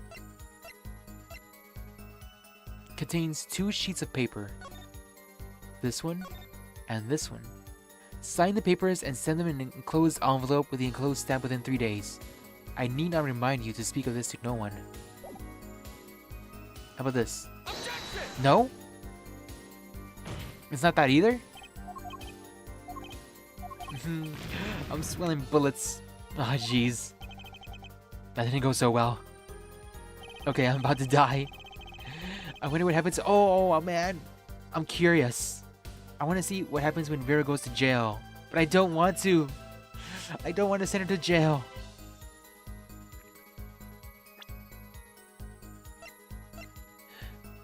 Contains 2 sheets of paper. This one and this one. Sign the papers and send them in an enclosed envelope with the enclosed stamp within 3 days. I need not remind you to speak of this to no one. How about this? Objection! No? It's not that either? I'm swelling bullets. Ah, jeez. That didn't go so well. Okay, I'm about to die. I wonder what happens. Oh man. I'm curious. I want to see what happens when Vera goes to jail. But I don't want to. I don't want to send her to jail.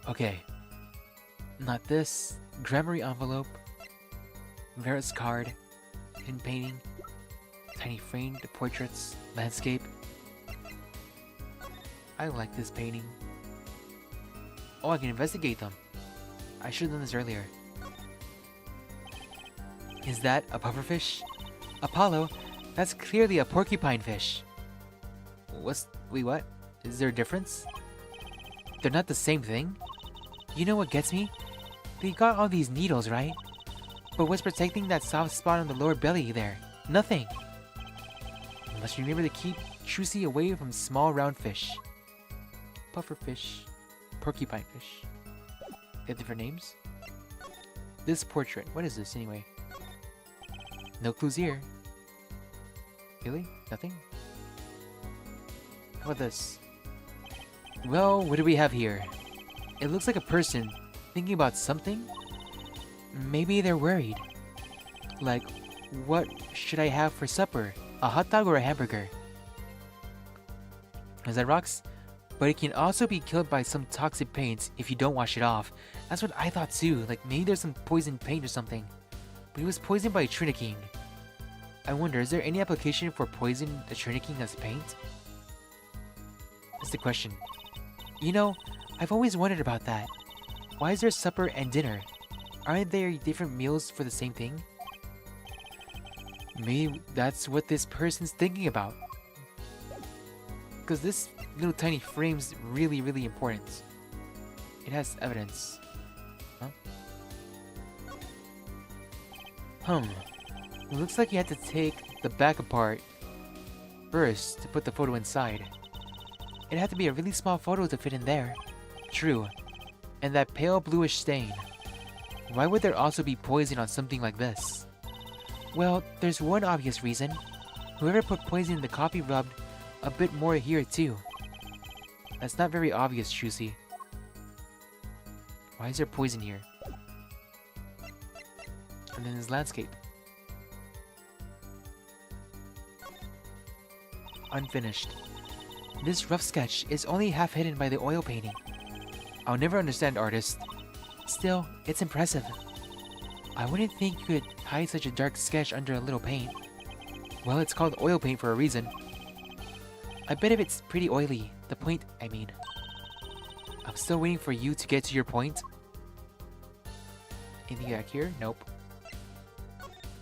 Okay. Not this. Grammary envelope. Vera's card. Hidden painting. Tiny framed portraits. Landscape. I like this painting. Oh, I can investigate them. I should have done this earlier. Is that a pufferfish? Apollo, that's clearly a porcupine fish. Wait, what? Is there a difference? They're not the same thing. You know what gets me? They got all these needles, right? But what's protecting that soft spot on the lower belly there? Nothing. Unless you remember to keep Trucy away from small round fish. Pufferfish. Porcupine fish. They have different names? This portrait. What is this anyway? No clues here. Really? Nothing? How about this? Well, what do we have here? It looks like a person thinking about something. Maybe they're worried. Like, what should I have for supper? A hot dog or a hamburger? Is that rocks? But it can also be killed by some toxic paint if you don't wash it off. That's what I thought too. Like maybe there's some poisoned paint or something. But he was poisoned by Triniking. I wonder, is there any application for poison the Triniking as paint? That's the question. You know, I've always wondered about that. Why is there supper and dinner? Aren't there different meals for the same thing? Maybe that's what this person's thinking about. Because this little tiny frame's really, really important. It has evidence. Huh? It looks like you had to take the back apart first to put the photo inside. It had to be a really small photo to fit in there. True. And that pale bluish stain. Why would there also be poison on something like this? Well, there's one obvious reason. Whoever put poison in the coffee rubbed a bit more here too. That's not very obvious, Trucy. Why is there poison here? And then this landscape. Unfinished. This rough sketch is only half hidden by the oil painting. I'll never understand artists. Still, it's impressive. I wouldn't think you could hide such a dark sketch under a little paint. Well, it's called oil paint for a reason. I bet if it's pretty oily. The point, I mean. I'm still waiting for you to get to your point. Anything back here? Nope.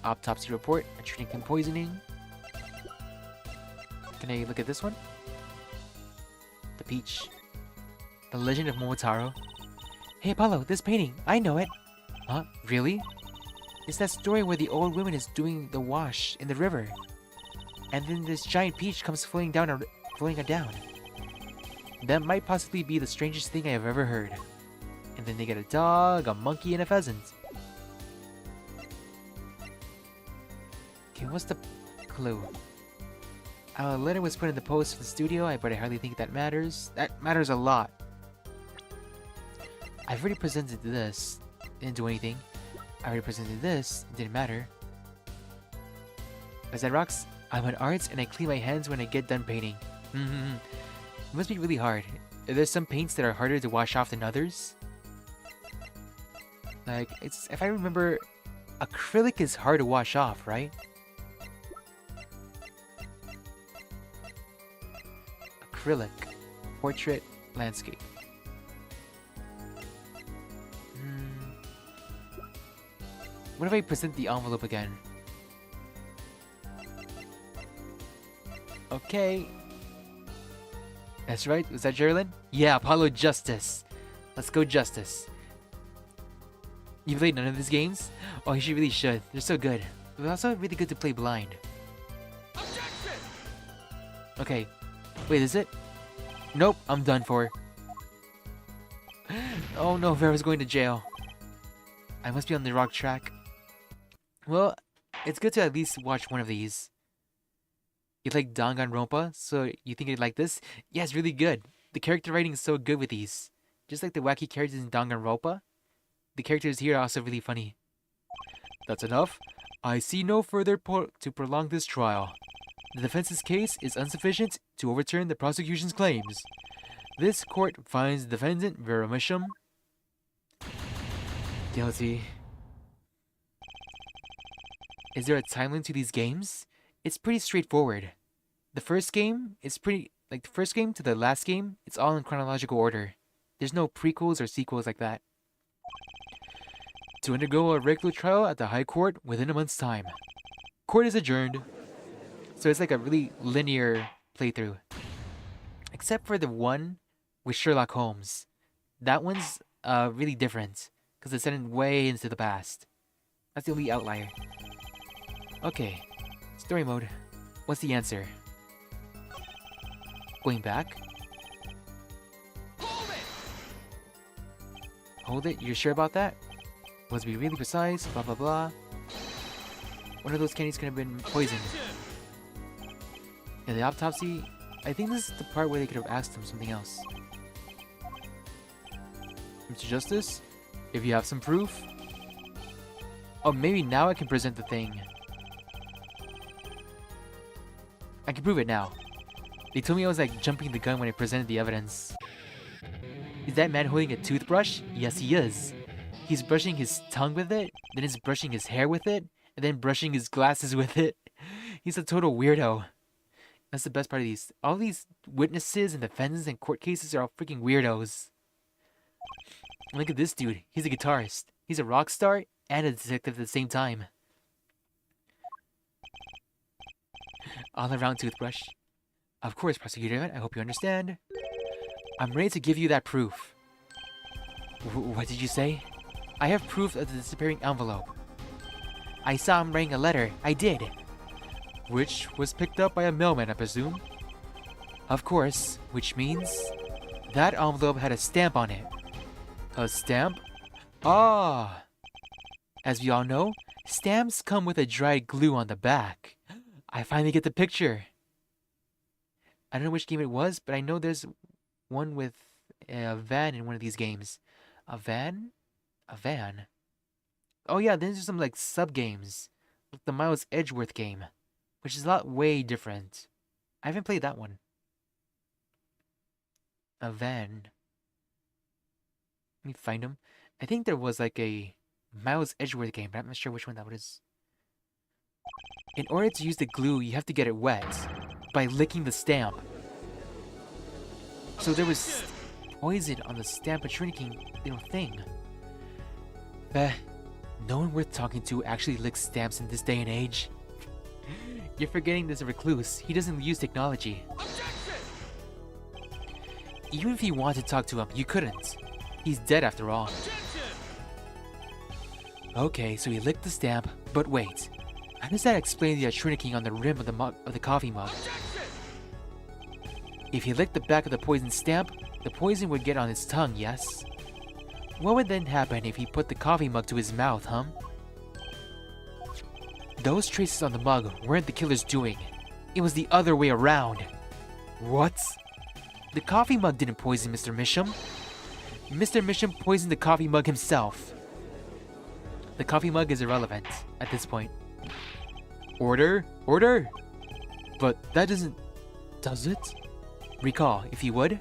Autopsy report. Adrenaline poisoning. Can I look at this one? The peach. The Legend of Momotaro. Hey Apollo, this painting. I know it. Huh? Really? It's that story where the old woman is doing the wash in the river. And then this giant peach comes floating down. That might possibly be the strangest thing I have ever heard. And then they get a dog, a monkey, and a pheasant. Okay, what's the clue? A letter was put in the post for the studio, but I hardly think that matters. That matters a lot. I've already presented this. Didn't do anything. I already presented this. Didn't matter. Is that rocks? I'm an artist and I clean my hands when I get done painting. It must be really hard. There's some paints that are harder to wash off than others. Like, if I remember, acrylic is hard to wash off, right? Acrylic. Portrait. Landscape. What if I present the envelope again? Okay. That's right. Was that Geraldine? Yeah, Apollo Justice. Let's go Justice. You played none of these games? Oh, you really should. They're so good. But also really good to play blind. Objection! Okay. Wait, is it? Nope, I'm done for. Oh no, Vera's going to jail. I must be on the wrong track. Well, it's good to at least watch one of these. You like Danganronpa, so you think you'd like this? Yeah, it's really good. The character writing is so good with these. Just like the wacky characters in Danganronpa, the characters here are also really funny. That's enough. I see no further to prolong this trial. The defense's case is insufficient to overturn the prosecution's claims. This court finds the defendant Vera Misham guilty. Is there a timeline to these games? It's pretty straightforward. The first game is pretty, like the first game to the last game, it's all in chronological order. There's no prequels or sequels like that. To undergo a regular trial at the High Court within a month's time. Court is adjourned. So it's like a really linear playthrough. Except for the one with Sherlock Holmes. That one's really different, because it's set in way into the past. That's the only outlier. Okay. Story mode. What's the answer? Going back? Hold it! Hold it? You're sure about that? Let's be really precise, blah blah blah. One of those candies could have been poisoned. In the autopsy, I think this is the part where they could have asked him something else. Mr. Justice, if you have some proof... Oh, maybe now I can present the thing. I can prove it now. They told me I was like jumping the gun when I presented the evidence. Is that man holding a toothbrush? Yes, he is. He's brushing his tongue with it, then he's brushing his hair with it, and then brushing his glasses with it. He's a total weirdo. That's the best part of these. All these witnesses and defendants and court cases are all freaking weirdos. Look at this dude. He's a guitarist. He's a rock star and a detective at the same time. All around toothbrush. Of course, Prosecutor, I hope you understand. I'm ready to give you that proof. What did you say? I have proof of the disappearing envelope. I saw him writing a letter. I did. Which was picked up by a mailman, I presume? Of course, which means that envelope had a stamp on it. A stamp? Ah! As we all know, stamps come with a dried glue on the back. I finally get the picture. I don't know which game it was, but I know there's one with a van in one of these games. A van? A van? Oh yeah, then there's some like sub-games. Like the Miles Edgeworth game, which is a lot way different. I haven't played that one. A van. Let me find them. I think there was like a Miles Edgeworth game, but I'm not sure which one that was. In order to use the glue, you have to get it wet by licking the stamp. So there was poison on the stamp and shrinking little thing. No one worth talking to actually licks stamps in this day and age. You're forgetting there's a recluse. He doesn't use technology. Even if you wanted to talk to him, you couldn't. He's dead after all. Okay, so he licked the stamp, but wait. How does that explain the shrinking on the rim of the coffee mug? If he licked the back of the poison stamp, the poison would get on his tongue, yes? What would then happen if he put the coffee mug to his mouth, huh? Those traces on the mug weren't the killer's doing. It was the other way around. What? The coffee mug didn't poison Mr. Misham. Mr. Misham poisoned the coffee mug himself. The coffee mug is irrelevant at this point. Order? Order? But that doesn't... does it? Recall, if you would.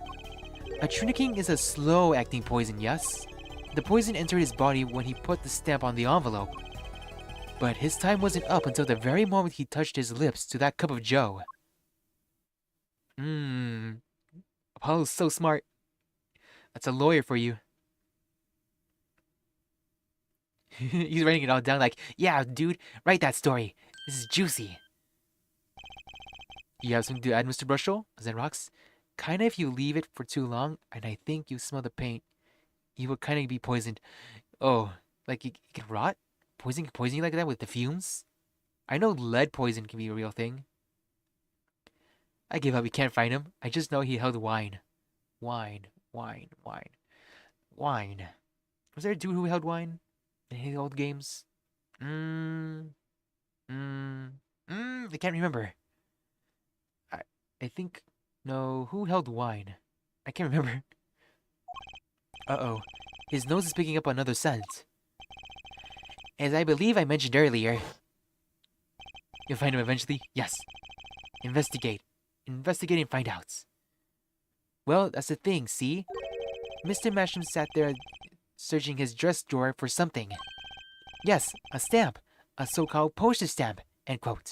A Triniking is a slow-acting poison, yes? The poison entered his body when he put the stamp on the envelope. But his time wasn't up until the very moment he touched his lips to that cup of joe. Apollo's so smart. That's a lawyer for you. He's writing it all down like, yeah, dude, write that story. This is juicy. You have something to add, Mr. Brushel? Zen rocks. Kinda if you leave it for too long, and I think you smell the paint, you will kinda be poisoned. Oh, like it can rot? Poison you like that with the fumes? I know lead poison can be a real thing. I give up, we can't find him. I just know he held wine. Wine. Was there a dude who held wine in any old games? I can't remember. I think... No, who held wine? I can't remember. Uh-oh. His nose is picking up another scent. As I believe I mentioned earlier... You'll find him eventually? Yes. Investigate. Investigate and find out. Well, that's the thing, see? Mr. Masham sat there searching his dress drawer for something. Yes, a stamp. A so-called postage stamp. End quote.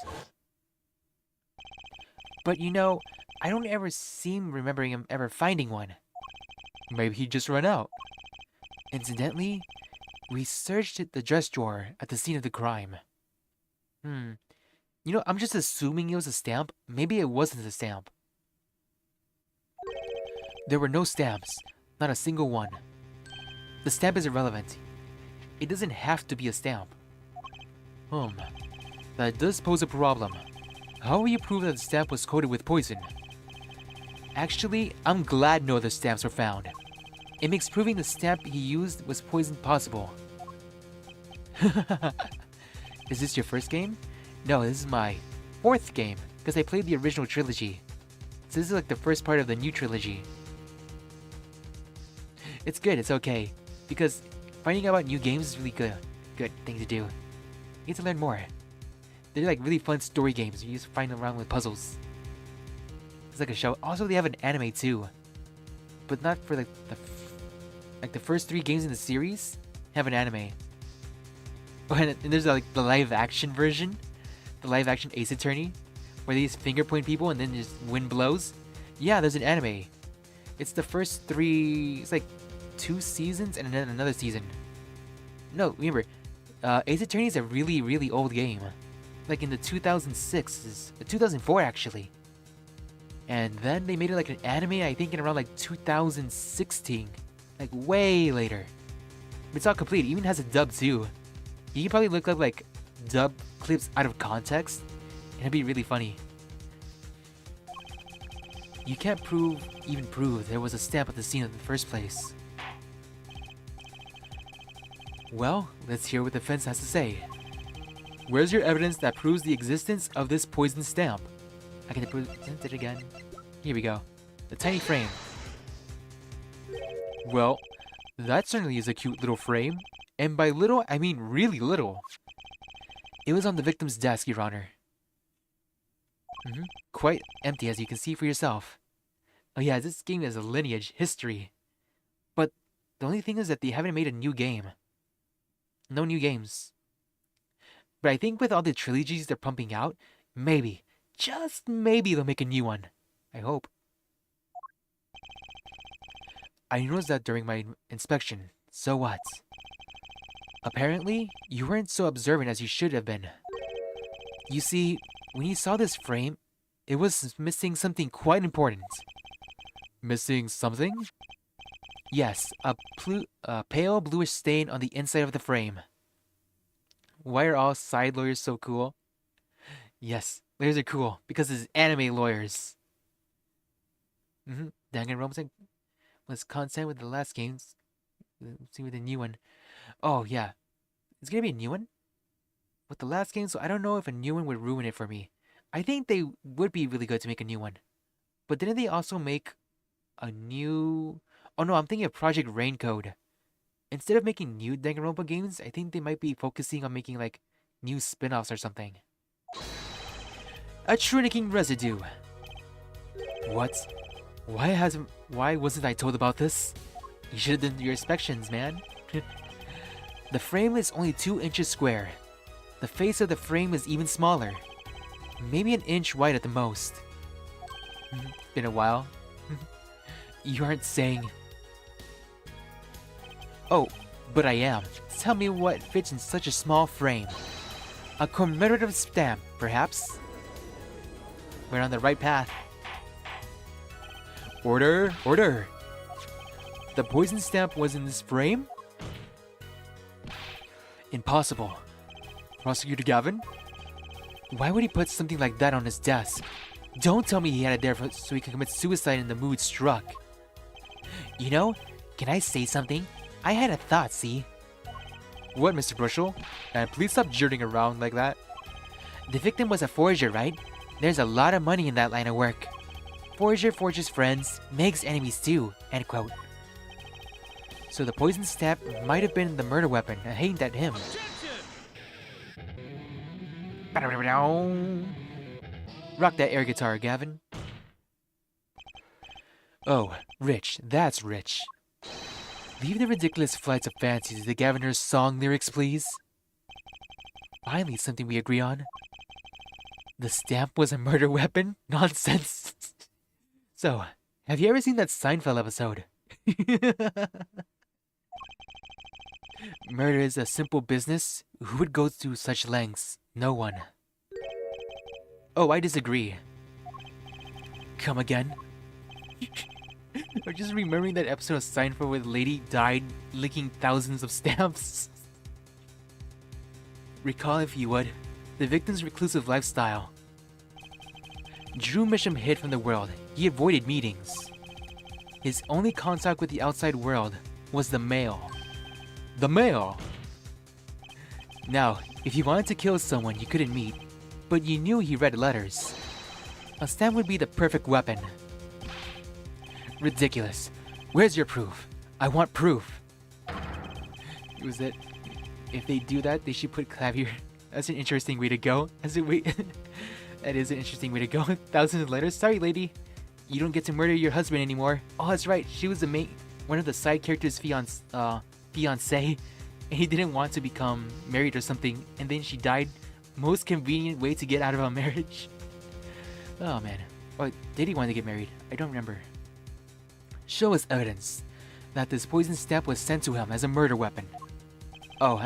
But you know, I don't ever seem remembering him ever finding one. Maybe he just ran out. Incidentally, we searched the dress drawer at the scene of the crime. You know, I'm just assuming it was a stamp. Maybe it wasn't a stamp. There were no stamps. Not a single one. The stamp is irrelevant. It doesn't have to be a stamp. That does pose a problem. How will you prove that the stamp was coated with poison? Actually, I'm glad no other stamps were found. It makes proving the stamp he used was poison possible. Is this your first game? No, this is my 4th game, because I played the original trilogy. So this is like the first part of the new trilogy. It's good, it's okay, because finding out about new games is really good thing to do. You get to learn more. They're like really fun story games. You just find around with puzzles. It's like a show. Also, they have an anime too, but not for like the first 3 games in the series have an anime. And there's like the live action version, the live action Ace Attorney, where they just finger point people and then just wind blows. Yeah, there's an anime. It's the first 3. It's like 2 seasons and then another season. No, remember, Ace Attorney is a really old game. Like in the 2004 actually. And then they made it like an anime, I think in around like 2016. Like way later. It's all complete, it even has a dub too. You can probably look up like dub clips out of context, and it'd be really funny. You can't even prove there was a stamp at the scene in the first place. Well, let's hear what the defense has to say. Where's your evidence that proves the existence of this poison stamp? I can present it again. Here we go. The tiny frame. Well, that certainly is a cute little frame. And by little, I mean really little. It was on the victim's desk, Your Honor. Quite empty, as you can see for yourself. Oh yeah, this game has a lineage, history. But the only thing is that they haven't made a new game. No new games. But I think with all the trilogies they're pumping out, maybe, just maybe they'll make a new one. I hope. I noticed that during my inspection. So what? Apparently, you weren't so observant as you should have been. You see, when you saw this frame, it was missing something quite important. Missing something? Yes, a pale bluish stain on the inside of the frame. Why are all side lawyers so cool? Yes, lawyers are cool because it's anime lawyers. Danganronpa was content with the last games. Let's see with the new one. Oh yeah, it's gonna be a new one with the last game. So I don't know if a new one would ruin it for me. I think they would be really good to make a new one. But didn't they also make a new? Oh no, I'm thinking of Project Raincode. Instead of making new Danganronpa games, I think they might be focusing on making like new spin-offs or something. A Triniking residue. What? Why wasn't I told about this? You should have done your inspections, man. The frame is only 2 inches square. The face of the frame is even smaller. Maybe an inch wide at the most. Been a while. You aren't saying... Oh, but I am. Tell me what fits in such a small frame. A commemorative stamp, perhaps? We're on the right path. Order! Order! The poison stamp was in this frame? Impossible. Prosecutor Gavin? Why would he put something like that on his desk? Don't tell me he had it there so he could commit suicide in the mood struck. You know, can I say something? I had a thought, see? What, Mr. Brushel? And please stop jeering around like that. The victim was a forger, right? There's a lot of money in that line of work. Forger forges friends, makes enemies too, end quote. So the poison stamp might have been the murder weapon aimed at him. Rock that air guitar, Gavin. Oh, rich, that's rich. Leave the ridiculous flights of fancy to the Gaviner's song lyrics, please. Finally, something we agree on. The stamp was a murder weapon? Nonsense. So, have you ever seen that Seinfeld episode? Murder is a simple business. Who would go to such lengths? No one. Oh, I disagree. Come again? I'm just remembering that episode of Seinfeld where the lady died licking thousands of stamps. Recall, if you would, the victim's reclusive lifestyle. Drew Misham hid from the world. He avoided meetings. His only contact with the outside world was the mail. The mail! Now, if you wanted to kill someone you couldn't meet, but you knew he read letters, a stamp would be the perfect weapon. Ridiculous. Where's your proof? I want proof. Was it? If they do that, they should put clavier. That's an interesting way to go. That is an interesting way to go. Thousands of letters. Sorry, lady. You don't get to murder your husband anymore. Oh, that's right. She was one of the side characters' fiance, and he didn't want to become married or something, and then she died. Most convenient way to get out of a marriage. Oh man. Oh, did he want to get married? I don't remember. Show us evidence that this poison stamp was sent to him as a murder weapon. Oh,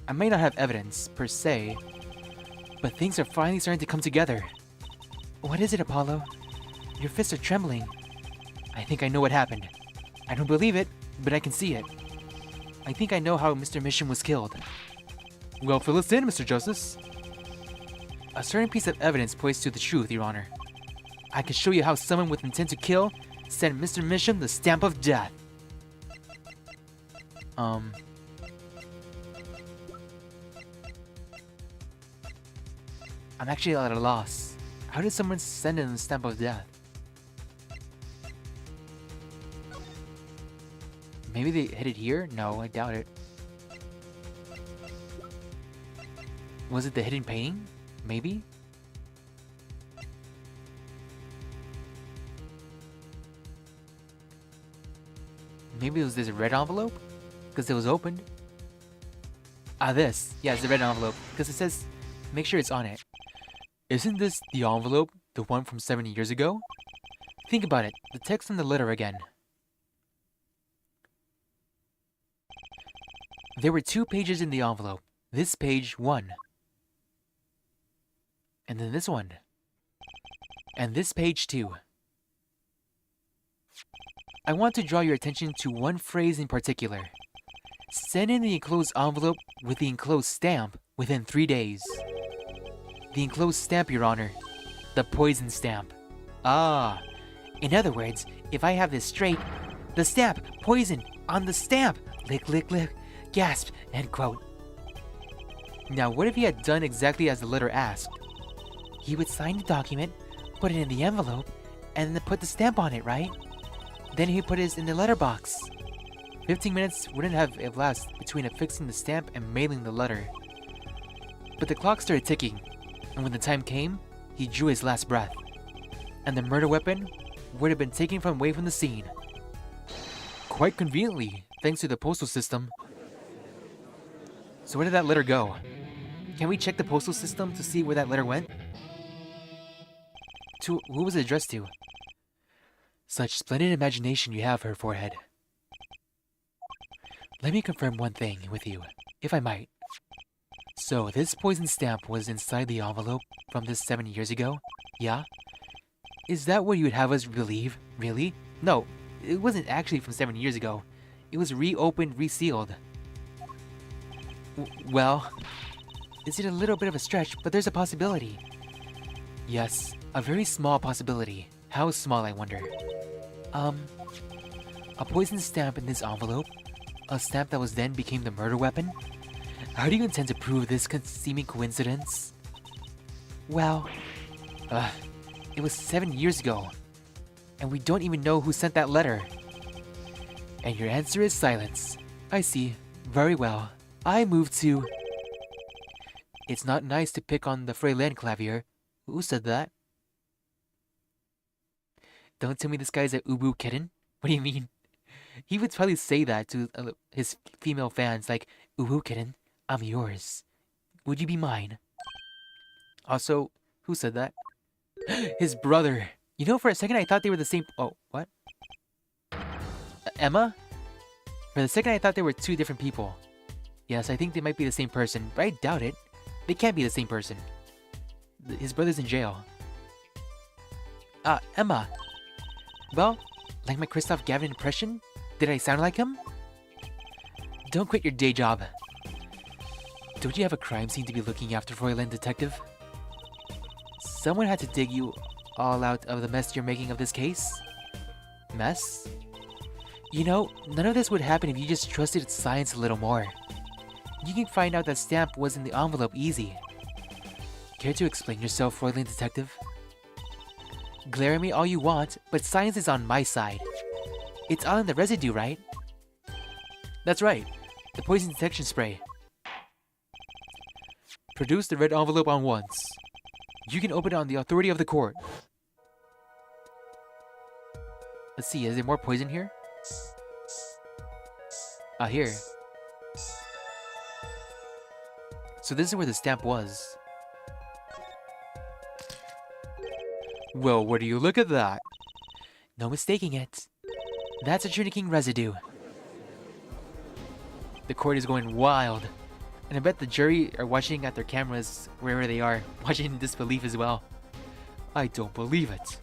I may not have evidence, per se, but things are finally starting to come together. What is it, Apollo? Your fists are trembling. I think I know what happened. I don't believe it, but I can see it. I think I know how Mr. Mission was killed. Well, fill us in, Mr. Justice. A certain piece of evidence points to the truth, Your Honor. I can show you how someone with intent to kill sent Mr. Mission the stamp of death. I'm actually at a loss. How did someone send in the stamp of death? Maybe they hid it here? No, I doubt it. Was it the hidden painting? Maybe? Maybe it was this red envelope? Because it was opened. This. Yeah, it's the red envelope. Because it says, make sure it's on it. Isn't this the envelope, the one from 7 years ago? Think about it. The text on the letter again. There were 2 pages in the envelope. This page 1. And then this one. And this page 2. I want to draw your attention to one phrase in particular. Send in the enclosed envelope with the enclosed stamp within 3 days. The enclosed stamp, Your Honor. The poison stamp. Ah. In other words, if I have this straight, the stamp, poison, on the stamp. Lick, lick, lick. Gasp. End quote. Now, what if he had done exactly as the letter asked? He would sign the document, put it in the envelope, and then put the stamp on it, right? Then he'd put it in the letterbox. 15 minutes wouldn't have elapsed between affixing the stamp and mailing the letter. But the clock started ticking, and when the time came, he drew his last breath. And the murder weapon would have been taken away from the scene. Quite conveniently, thanks to the postal system. So where did that letter go? Can we check the postal system to see where that letter went? To who was it addressed to? Such splendid imagination you have, her forehead. Let me confirm one thing with you, if I might. So, this poison stamp was inside the envelope from this 7 years ago? Yeah? Is that what you would have us believe? Really? No, it wasn't actually from 7 years ago. It was reopened, resealed. Well, is it a little bit of a stretch, but there's a possibility. Yes, a very small possibility. How small, I wonder? A poison stamp in this envelope? A stamp that was then became the murder weapon? How do you intend to prove this seeming coincidence? Well, it was 7 years ago, and we don't even know who sent that letter. And your answer is silence. I see. Very well. I move to... It's not nice to pick on the Freyland clavier. Who said that? Don't tell me this guy's a ubu kitten. What do you mean? He would probably say that to his female fans, like, ubu kitten, I'm yours. Would you be mine? Also, who said that? His brother. You know, for a second I thought they were the same... Oh, what? Emma? For a second I thought they were 2 different people. Yes, I think they might be the same person, but I doubt it. They can't be the same person. His brother's in jail. Emma. Well, like my Christoph Gavin impression? Did I sound like him? Don't quit your day job. Don't you have a crime scene to be looking after, Freulein Detective? Someone had to dig you all out of the mess you're making of this case? Mess? You know, none of this would happen if you just trusted science a little more. You can find out that stamp was in the envelope easy. Care to explain yourself, Freulein Detective? Glare at me all you want, but science is on my side. It's all in the residue, right? That's right. The poison detection spray. Produce the red envelope on once. You can open it on the authority of the court. Let's see, is there more poison here? Here. So this is where the stamp was. Well, what do you look at that? No mistaking it. That's a Trinity King residue. The court is going wild. And I bet the jury are watching at their cameras wherever they are, watching in disbelief as well. I don't believe it.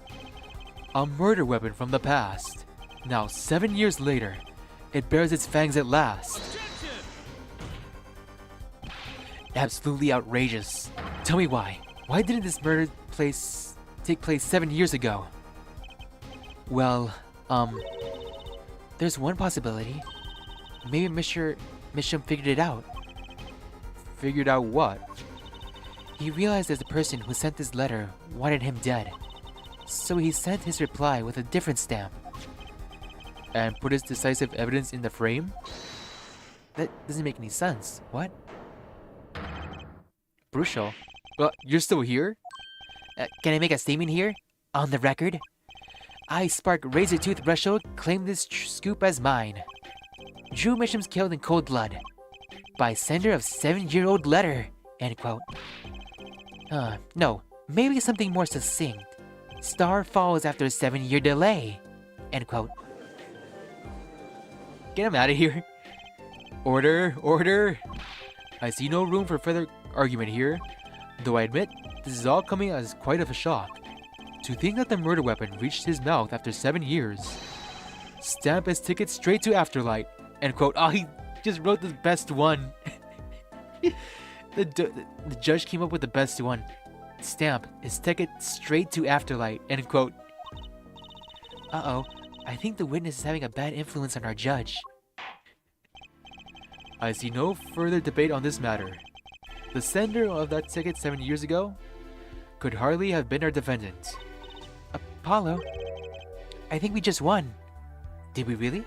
A murder weapon from the past. Now, 7 years later, it bears its fangs at last. Absolutely outrageous. Tell me why. Why didn't this murder take place 7 years ago? Well, there's one possibility. Maybe Mr. Misham figured it out. Figured out what? He realized that the person who sent this letter wanted him dead. So he sent his reply with a different stamp. And put his decisive evidence in the frame? That doesn't make any sense. What? Brutal. Well, you're still here? Can I make a statement here? On the record? I, Spark Razortooth Brusho, claim this scoop as mine. Drew Misham's killed in cold blood. by sender of 7-year-old letter, end quote. No, maybe something more succinct. Star falls after a 7-year delay, end quote. Get him out of here. Order, order. I see no room for further argument here, though I admit this is all coming as quite of a shock. To think that the murder weapon reached his mouth after 7 years. Stamp his ticket straight to Afterlight, end quote. Oh, he just wrote the best one. The judge came up with the best one. Stamp his ticket straight to Afterlight, end quote. Uh-oh, I think the witness is having a bad influence on our judge. I see no further debate on this matter. The sender of that ticket 7 years ago could hardly have been our defendant. Apollo, I think we just won. Did we really?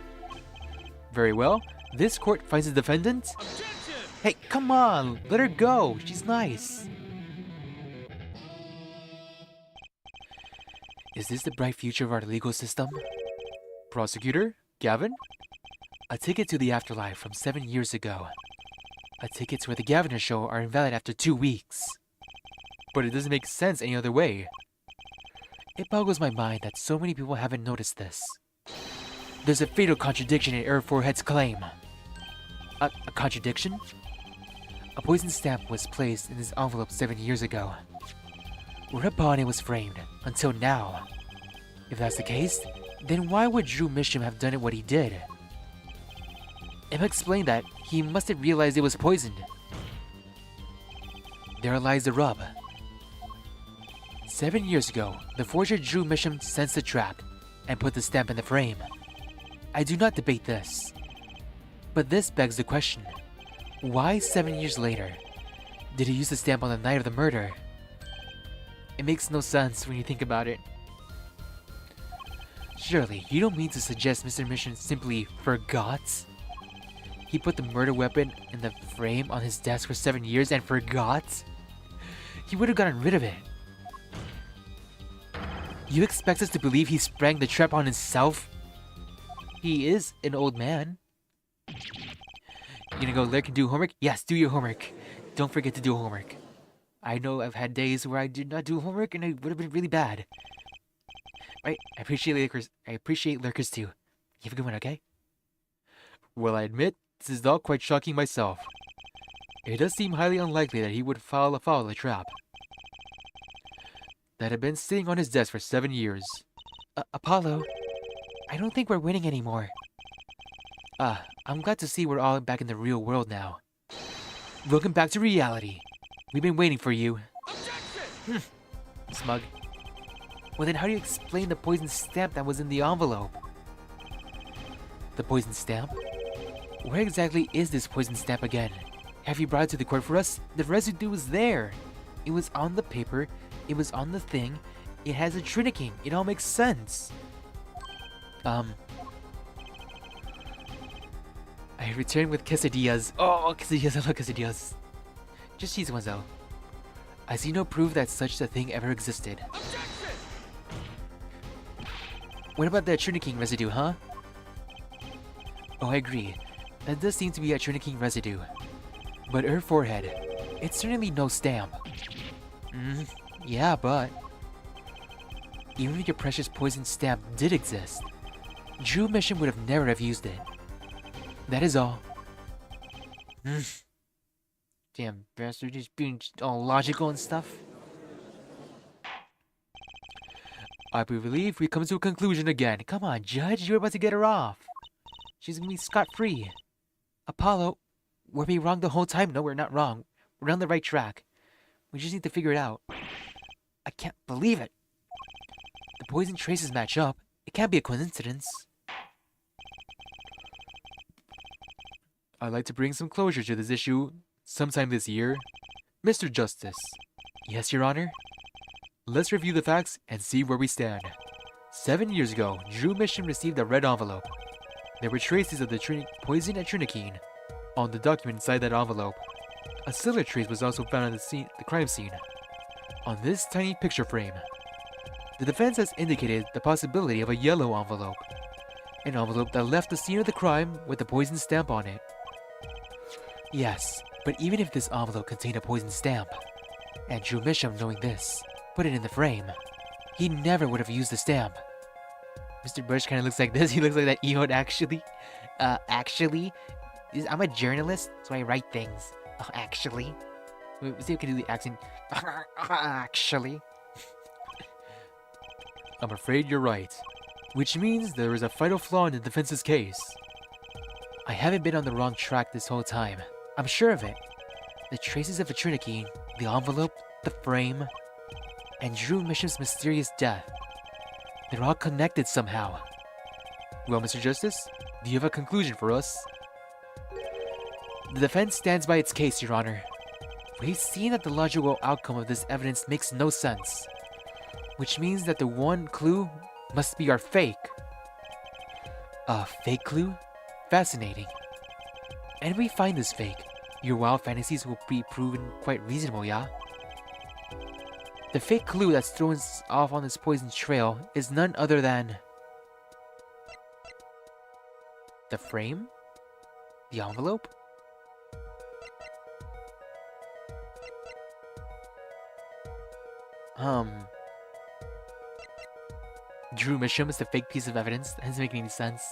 Very well. This court finds the defendant. Objection! Hey, come on! Let her go! She's nice! Is this the bright future of our legal system? Prosecutor, Gavin? A ticket to the afterlife from 7 years ago. A ticket to where the Gaviner show are invalid after 2 weeks. But it doesn't make sense any other way. It boggles my mind that so many people haven't noticed this. There's a fatal contradiction in Air 4-Head's claim. A contradiction? A poison stamp was placed in this envelope 7 years ago. Whereupon it was framed, until now. If that's the case, then why would Drew Misham have done it what he did? Emma explained that he must have realized it was poisoned. There lies the rub. 7 years ago, the forger Drew Misham sensed the trap and put the stamp in the frame. I do not debate this. But this begs the question, why 7 years later did he use the stamp on the night of the murder? It makes no sense when you think about it. Surely, you don't mean to suggest Mr. Misham simply forgot? He put the murder weapon in the frame on his desk for 7 years and forgot? He would have gotten rid of it. You expect us to believe he sprang the trap on himself? He is an old man. You gonna go lurk and do homework? Yes, do your homework. Don't forget to do homework. I know I've had days where I did not do homework and it would have been really bad. Right, I appreciate lurkers too. You have a good one, okay? Well, I admit, this is all quite shocking myself. It does seem highly unlikely that he would fall afoul of the trap that had been sitting on his desk for 7 years. Apollo, I don't think we're winning anymore. I'm glad to see we're all back in the real world now. Welcome back to reality. We've been waiting for you. Objection! Smug. Well then how do you explain the poison stamp that was in the envelope? The poison stamp? Where exactly is this poison stamp again? Have you brought it to the court for us? The residue was there. It was on the paper. It was on the thing. It has a trinity. It all makes sense. I returned with quesadillas. Oh, quesadillas. I love quesadillas. Just cheese ones though. I see no proof that such a thing ever existed. Objection! What about the Trinity residue, huh? Oh, I agree. That does seem to be a Trinity residue. But her forehead, it's certainly no stamp. Yeah, but even if your precious poison stamp did exist, Drew Mission would have never have used it. That is all. Damn bastard, just being all logical and stuff. I believe we come to a conclusion again. Come on, Judge, you're about to get her off. She's gonna be scot-free. Apollo, were we wrong the whole time? No, we're not wrong. We're on the right track. We just need to figure it out. I can't believe it. The poison traces match up. It can't be a coincidence. I'd like to bring some closure to this issue sometime this year. Mr. Justice. Yes, Your Honor? Let's review the facts and see where we stand. 7 years ago, Drew Mission received a red envelope. There were traces of the poison and trinakine on the document inside that envelope. A similar trace was also found on the crime scene, on this tiny picture frame. The defense has indicated the possibility of a yellow envelope, an envelope that left the scene of the crime with the poison stamp on it. Yes, but even if this envelope contained a poison stamp, and Drew Misham, knowing this, put it in the frame, he never would have used the stamp. Mr. Birch kind of looks like this. He looks like that emote, actually. I'm a journalist, so I write things. Oh, actually. Wait, see if we can do the accent. Actually. I'm afraid you're right. Which means there is a fatal flaw in the defense's case. I haven't been on the wrong track this whole time. I'm sure of it. The traces of a trinity, the envelope, the frame, and Drew Misham's mysterious death. They're all connected somehow. Well, Mr. Justice, do you have a conclusion for us? The defense stands by its case, Your Honor. We've seen that the logical outcome of this evidence makes no sense, which means that the one clue must be our fake. A fake clue? Fascinating. And we find this fake. Your wild fantasies will be proven quite reasonable, yeah? The fake clue that's thrown us off on this poison trail is none other than... the frame? The envelope? Drew Misham is the fake piece of evidence? That doesn't make any sense.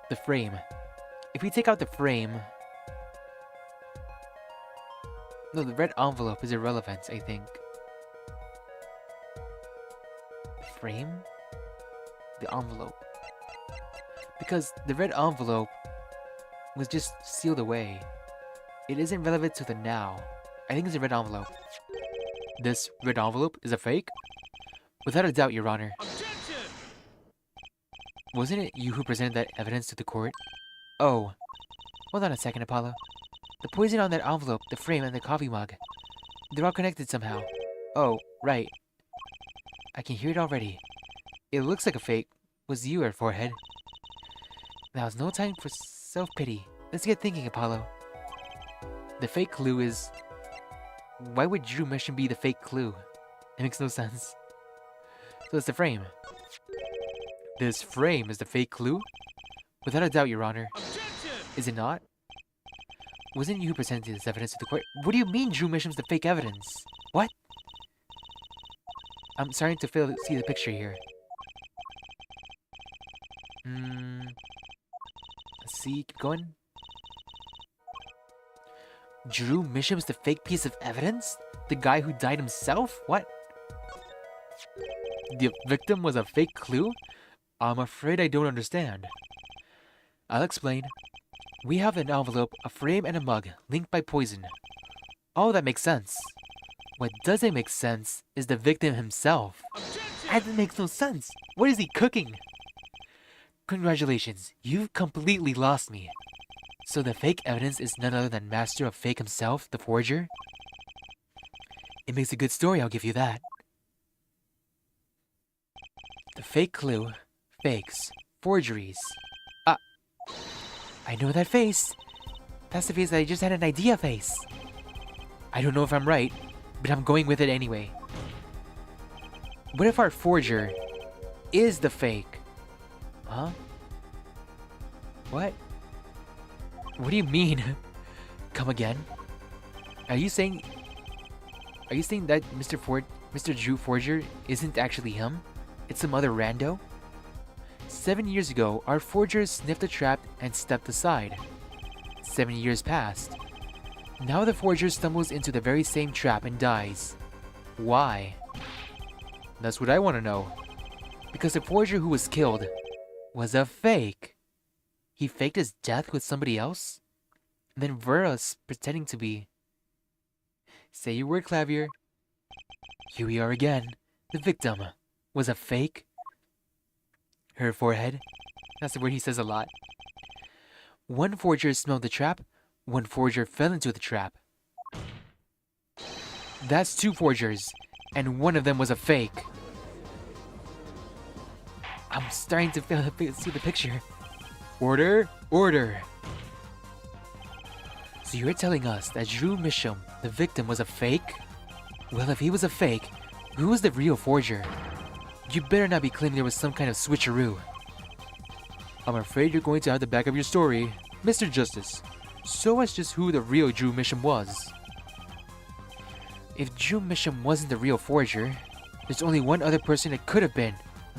The frame. If we take out the frame... No, the red envelope is irrelevant, I think. The frame? The envelope. Because the red envelope was just sealed away. It isn't relevant to the now. I think it's a red envelope. This red envelope is a fake? Without a doubt, Your Honor. Objection! Wasn't it you who presented that evidence to the court? Oh. Hold on a second, Apollo. The poison on that envelope, the frame, and the coffee mug. They're all connected somehow. Oh, right. I can hear it already. It looks like a fake. Was you, her forehead? Now's no time for self-pity. Let's get thinking, Apollo. The fake clue is... Why would Drew Mission be the fake clue? It makes no sense. So it's the frame. This frame is the fake clue? Without a doubt, Your Honor. Objection! Is it not? Wasn't you who presented this evidence to the court? What do you mean Drew Misham's the fake evidence? What? I'm starting to fail to see the picture here. Let's see, keep going. Drew Misham's the fake piece of evidence? The guy who died himself? What? The victim was a fake clue? I'm afraid I don't understand. I'll explain. We have an envelope, a frame, and a mug, linked by poison. All that makes sense. What doesn't make sense is the victim himself. Objection! That makes no sense. What is he cooking? Congratulations, you've completely lost me. So the fake evidence is none other than Master of Fake himself, the forger? It makes a good story, I'll give you that. The fake clue, fakes, forgeries. I know that face. That's the face that I just had an idea face. I don't know if I'm right, but I'm going with it anyway. What if our forger is the fake? Huh? What? What do you mean? Come again? Are you saying that Mr. Drew Forger isn't actually him? It's some other rando? 7 years ago, our forger sniffed a trap and stepped aside. 7 years passed. Now the forger stumbles into the very same trap and dies. Why? That's what I want to know. Because the forger who was killed was a fake. He faked his death with somebody else? And then Vera's pretending to be... Say your word, Clavier. Here we are again. The victim was a fake. Her forehead. That's the word he says a lot. One forger smelled the trap. One forger fell into the trap. That's two forgers. And one of them was a fake. I'm starting to see the picture. Order! Order! So you're telling us that Drew Misham, the victim, was a fake? Well, if he was a fake, who was the real forger? You better not be claiming there was some kind of switcheroo. I'm afraid you're going to have to back up your story, Mr. Justice. So as just who the real Drew Misham was. If Drew Misham wasn't the real forger, there's only one other person it could have been.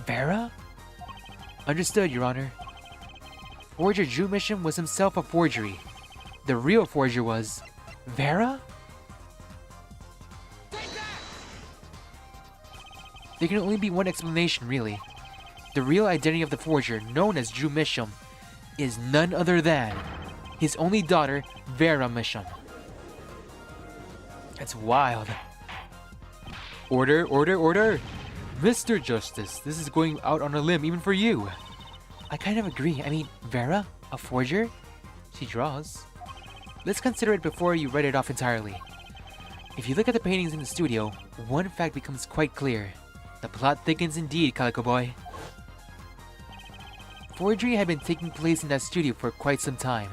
Vera? Understood, Your Honor. Forger Drew Misham was himself a forgery. The real forger was... Vera? There can only be one explanation, really. The real identity of the forger, known as Drew Misham, is none other than his only daughter, Vera Misham. That's wild. Order, order, order! Mr. Justice, this is going out on a limb even for you. I kind of agree. I mean, Vera? A forger? She draws. Let's consider it before you write it off entirely. If you look at the paintings in the studio, one fact becomes quite clear. The plot thickens indeed, Calico Boy. Forgery had been taking place in that studio for quite some time.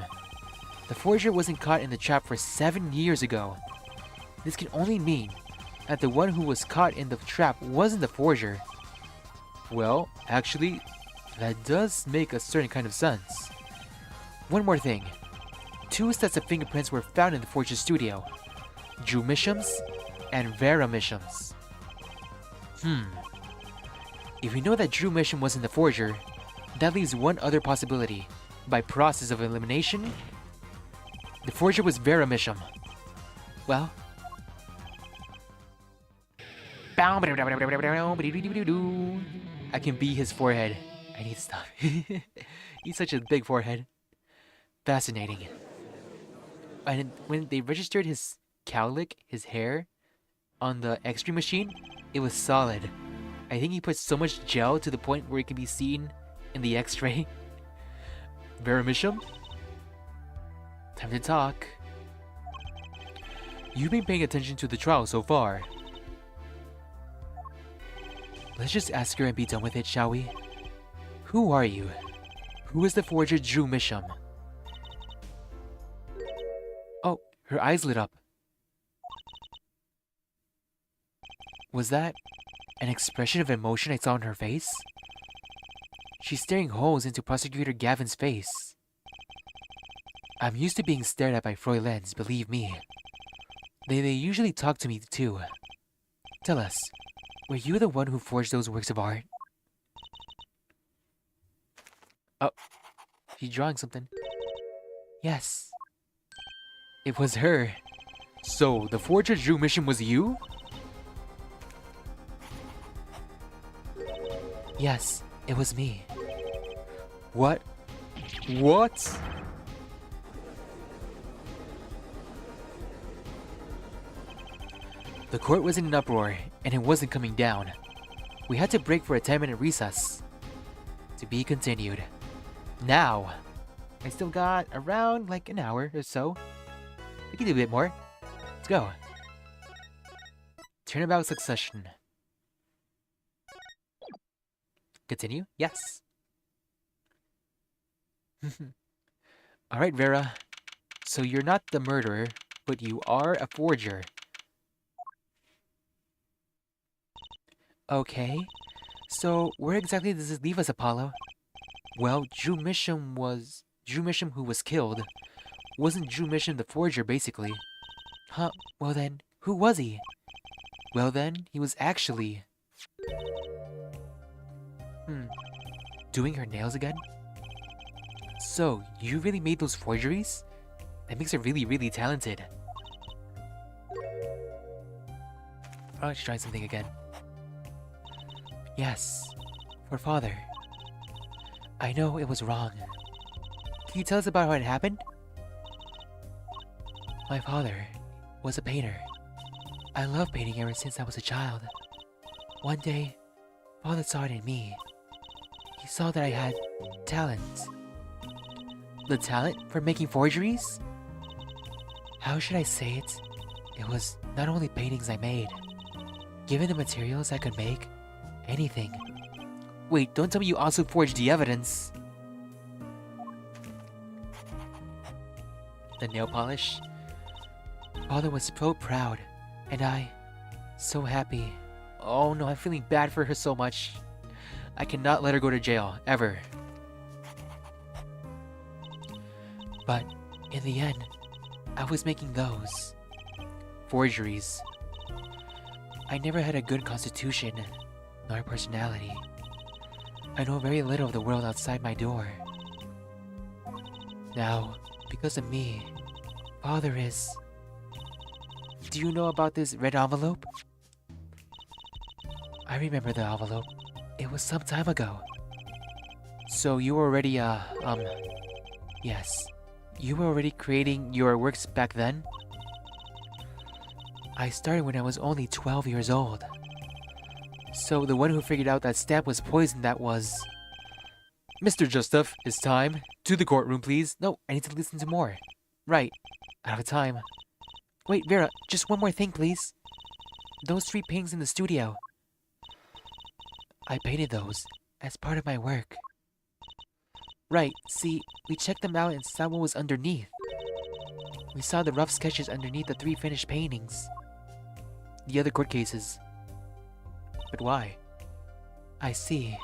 The forger wasn't caught in the trap for 7 years ago. This can only mean that the one who was caught in the trap wasn't the forger. Well, actually, that does make a certain kind of sense. One more thing. 2 sets of fingerprints were found in the forger's studio. Drew Misham's and Vera Misham's. If we know that Drew Misham wasn't the forger, that leaves one other possibility. By process of elimination, the forger was Vera Misham. Well... I can be his forehead. I need to stop. He's such a big forehead. Fascinating. And when they registered his cowlick, his hair, on the X-ray machine, it was solid. I think he put so much gel to the point where it can be seen in the X-ray. Vera Misham? Time to talk. You've been paying attention to the trial so far. Let's just ask her and be done with it, shall we? Who are you? Who is the forger Drew Misham? Oh, her eyes lit up. Was that an expression of emotion I saw on her face? She's staring holes into Prosecutor Gavin's face. I'm used to being stared at by Fräuleins, believe me. They usually talk to me too. Tell us, were you the one who forged those works of art? Oh, she's drawing something. Yes. It was her. So, the forger Drew Misham was you? Yes, it was me. What? What? The court was in an uproar, and it wasn't coming down. We had to break for a 10-minute recess. To be continued. Now! I still got around like an hour or so. We can do a bit more. Let's go. Turnabout succession. Continue? Yes. Alright, Vera. So you're not the murderer, but you are a forger. Okay. So where exactly does this leave us, Apollo? Well, Drew Misham who was killed. Wasn't Drew Misham the forger, basically. Huh, well then, who was he? Well then, he was actually... Doing her nails again? So, you really made those forgeries? That makes her really, really talented. Oh, she's trying something again. Yes, for father. I know it was wrong. Can you tell us about how it happened? My father was a painter. I loved painting ever since I was a child. One day, father saw it in me. He saw that I had talent. The talent for making forgeries? How should I say it? It was not only paintings I made. Given the materials I could make, anything. Wait, don't tell me you also forged the evidence. The nail polish? Father was so proud, and I, so happy. Oh no, I'm feeling bad for her so much. I cannot let her go to jail, ever. But In the end, I was making those. Forgeries. I never had a good constitution, nor personality. I know very little of the world outside my door. Now, because of me, Father is... Do you know about this red envelope? I remember the envelope. It was some time ago. So you were already, Yes. you were already creating your works back then? I started when I was only 12 years old. So the one who figured out that stamp was poison, that was... Mr. Justuf, it's time. To the courtroom, please. No, I need to listen to more. Right. Out of time. Wait, Vera, just one more thing, please. Those 3 paintings in the studio. I painted those as part of my work. Right, see, we checked them out and saw what was underneath. We saw the rough sketches underneath the 3 finished paintings. The other court cases. But why? I see.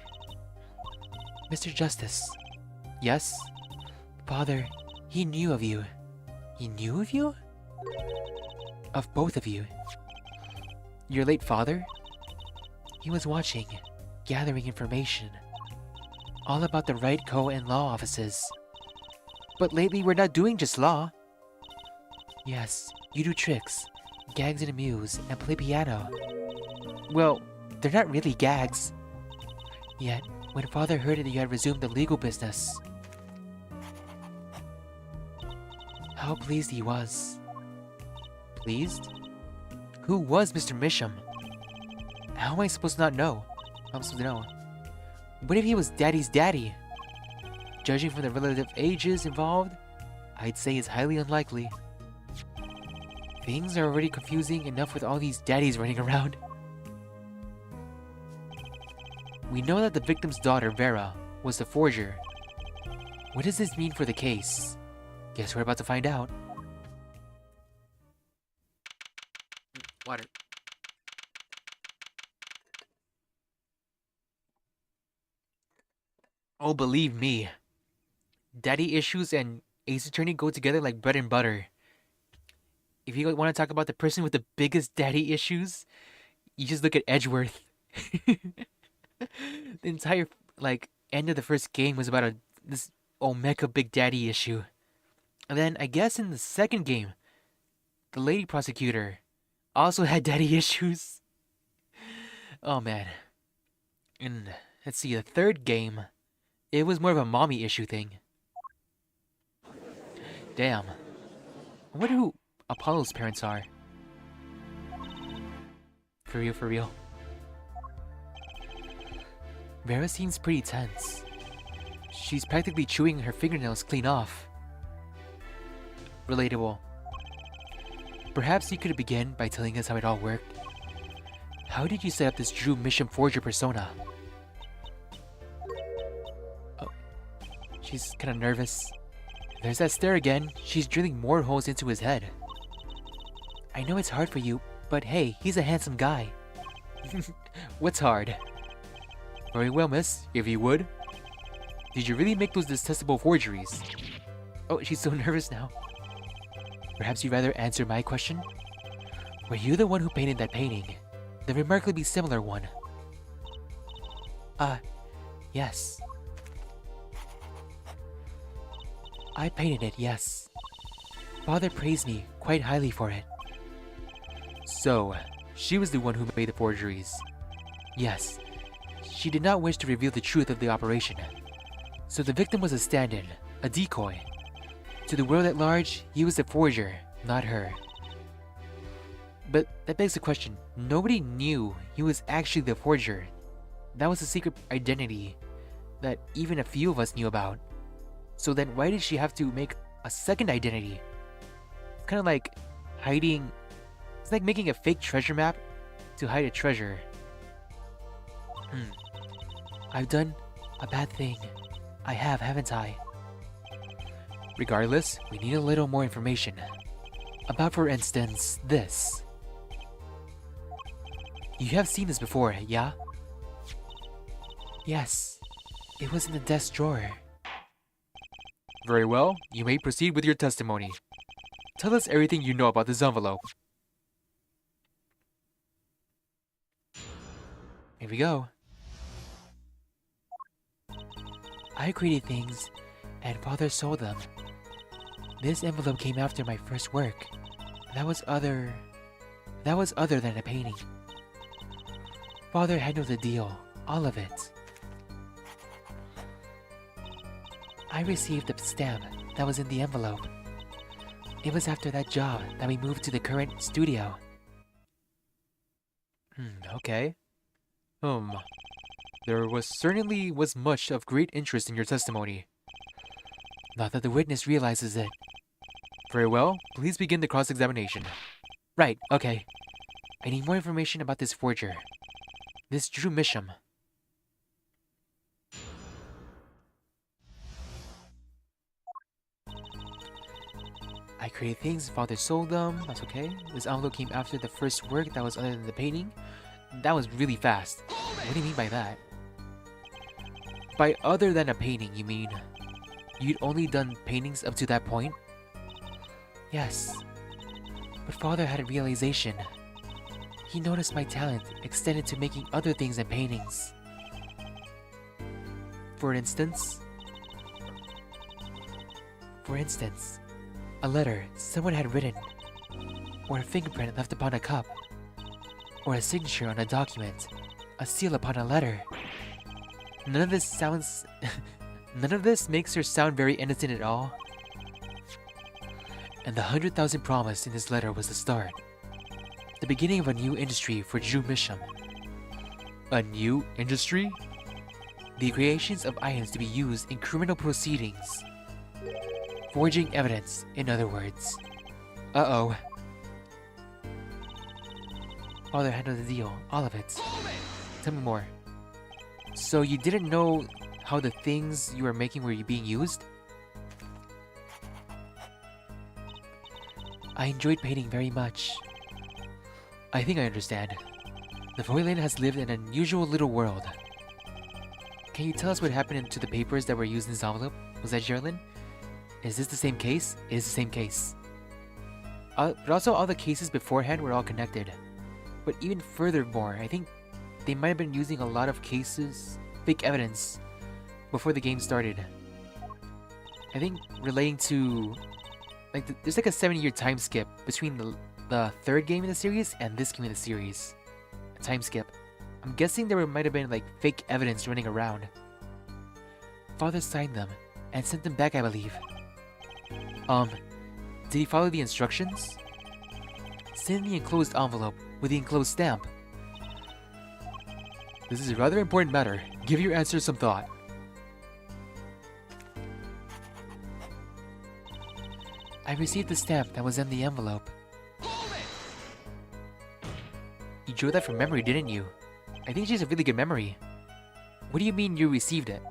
Mr. Justice. Yes? Father, he knew of you. He knew of you? Of both of you. Your late father? He was watching, gathering information. All about the Right Co. and law offices. But lately we're not doing just law. Yes, you do tricks, gags and amuse, and play piano. Well, they're not really gags. Yet, when Father heard that you had resumed the legal business, how pleased he was. Pleased? Who was Mr. Misham? How am I supposed to not know? I'm supposed to know. What if he was Daddy's daddy? Judging from the relative ages involved, I'd say it's highly unlikely. Things are already confusing enough with all these daddies running around. We know that the victim's daughter, Vera, was the forger. What does this mean for the case? Guess we're about to find out. Water. Oh, believe me. Daddy issues and Ace Attorney go together like bread and butter. If you want to talk about the person with the biggest daddy issues, you just look at Edgeworth. The entire, end of the first game was about this Omega Big Daddy issue. And then, I guess in the second game, the lady prosecutor also had daddy issues. Oh, man. And, let's see, the third game, it was more of a mommy issue thing. Damn. I wonder who Apollo's parents are. For real, for real. Vera seems pretty tense. She's practically chewing her fingernails clean off. Relatable. Perhaps you could begin by telling us how it all worked. How did you set up this Drew Misham forger persona? Oh, she's kinda nervous. There's that stare again. She's drilling more holes into his head. I know it's hard for you, but hey, he's a handsome guy. What's hard? Very well, miss, if you would. Did you really make those detestable forgeries? Oh, she's so nervous now. Perhaps you'd rather answer my question? Were you the one who painted that painting? The remarkably similar one? Yes. I painted it, yes. Father praised me quite highly for it. So, she was the one who made the forgeries? Yes. She did not wish to reveal the truth of the operation. So the victim was a stand-in, a decoy. To the world at large, he was the forger, not her. But that begs the question, nobody knew he was actually the forger. That was a secret identity that even a few of us knew about. So then why did she have to make a second identity? It's kind of like hiding... It's like making a fake treasure map to hide a treasure. I've done a bad thing. I have, haven't I? Regardless, we need a little more information. About, for instance, this. You have seen this before, yeah? Yes. It was in the desk drawer. Very well, you may proceed with your testimony. Tell us everything you know about this envelope. Here we go. I created things, and Father sold them. This envelope came after my first work. That was other than a painting. Father handled the deal, all of it. I received the stamp that was in the envelope. It was after that job that we moved to the current studio. Okay. There certainly was much of great interest in your testimony. Not that the witness realizes it. Very well, please begin the cross-examination. Right, okay. I need more information about this forger. This Drew Misham. I created things, Father sold them, that's okay. This envelope came after the first work that was other than the painting. That was really fast. What do you mean by that? By other than a painting, you mean you'd only done paintings up to that point? Yes. But Father had a realization. He noticed my talent extended to making other things than paintings. For instance, a letter someone had written, or a fingerprint left upon a cup, or a signature on a document, a seal upon a letter. None of this makes her sound very innocent at all. And the 100,000 promised in this letter was the start. The beginning of a new industry for Drew Misham. A new industry? The creations of items to be used in criminal proceedings. Forging evidence, in other words. Uh-oh. Father handled the deal, all of it. Tell me more. So you didn't know how the things you were making were being used? I enjoyed painting very much. I think I understand. The Voyland has lived in an unusual little world. Can you tell us what happened to the papers that were used in this envelope? Was that Geraldine? Is this the same case? It is the same case. But also all the cases beforehand were all connected. But even furthermore, I think they might have been using a lot of cases, fake evidence, before the game started. I think relating to, there's like a 7-year time skip between the third game in the series and this game in the series. A time skip. I'm guessing there might have been like fake evidence running around. Father signed them and sent them back, I believe. Did he follow the instructions? Send the enclosed envelope with the enclosed stamp. This is a rather important matter. Give your answer some thought. I received the stamp that was in the envelope. You drew that from memory, didn't you? I think she has a really good memory. What do you mean you received it?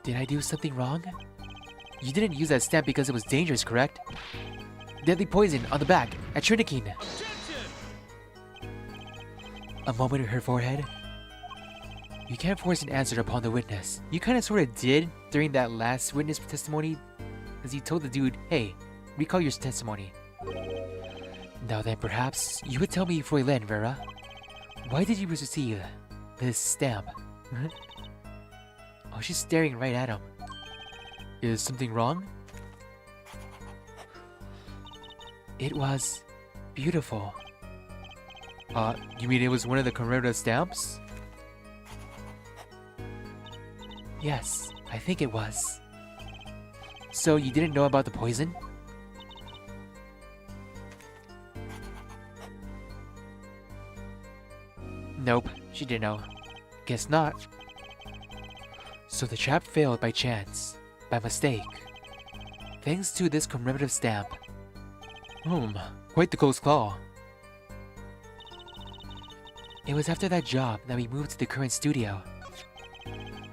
Did I do something wrong? You didn't use that stamp because it was dangerous, correct? Deadly poison on the back at Trinakeen. A moment in her forehead. You can't force an answer upon the witness. You kinda sorta did during that last witness testimony, as you told the dude, hey, recall your testimony. Now then, perhaps you would tell me, Fräulein Vera, why did you receive this stamp? Oh, she's staring right at him. Is something wrong? It was beautiful. You mean it was one of the commemorative stamps? Yes, I think it was. So you didn't know about the poison? Nope, she didn't know. Guess not. So the trap failed by chance, by mistake. Thanks to this commemorative stamp. Quite the close call. It was after that job that we moved to the current studio.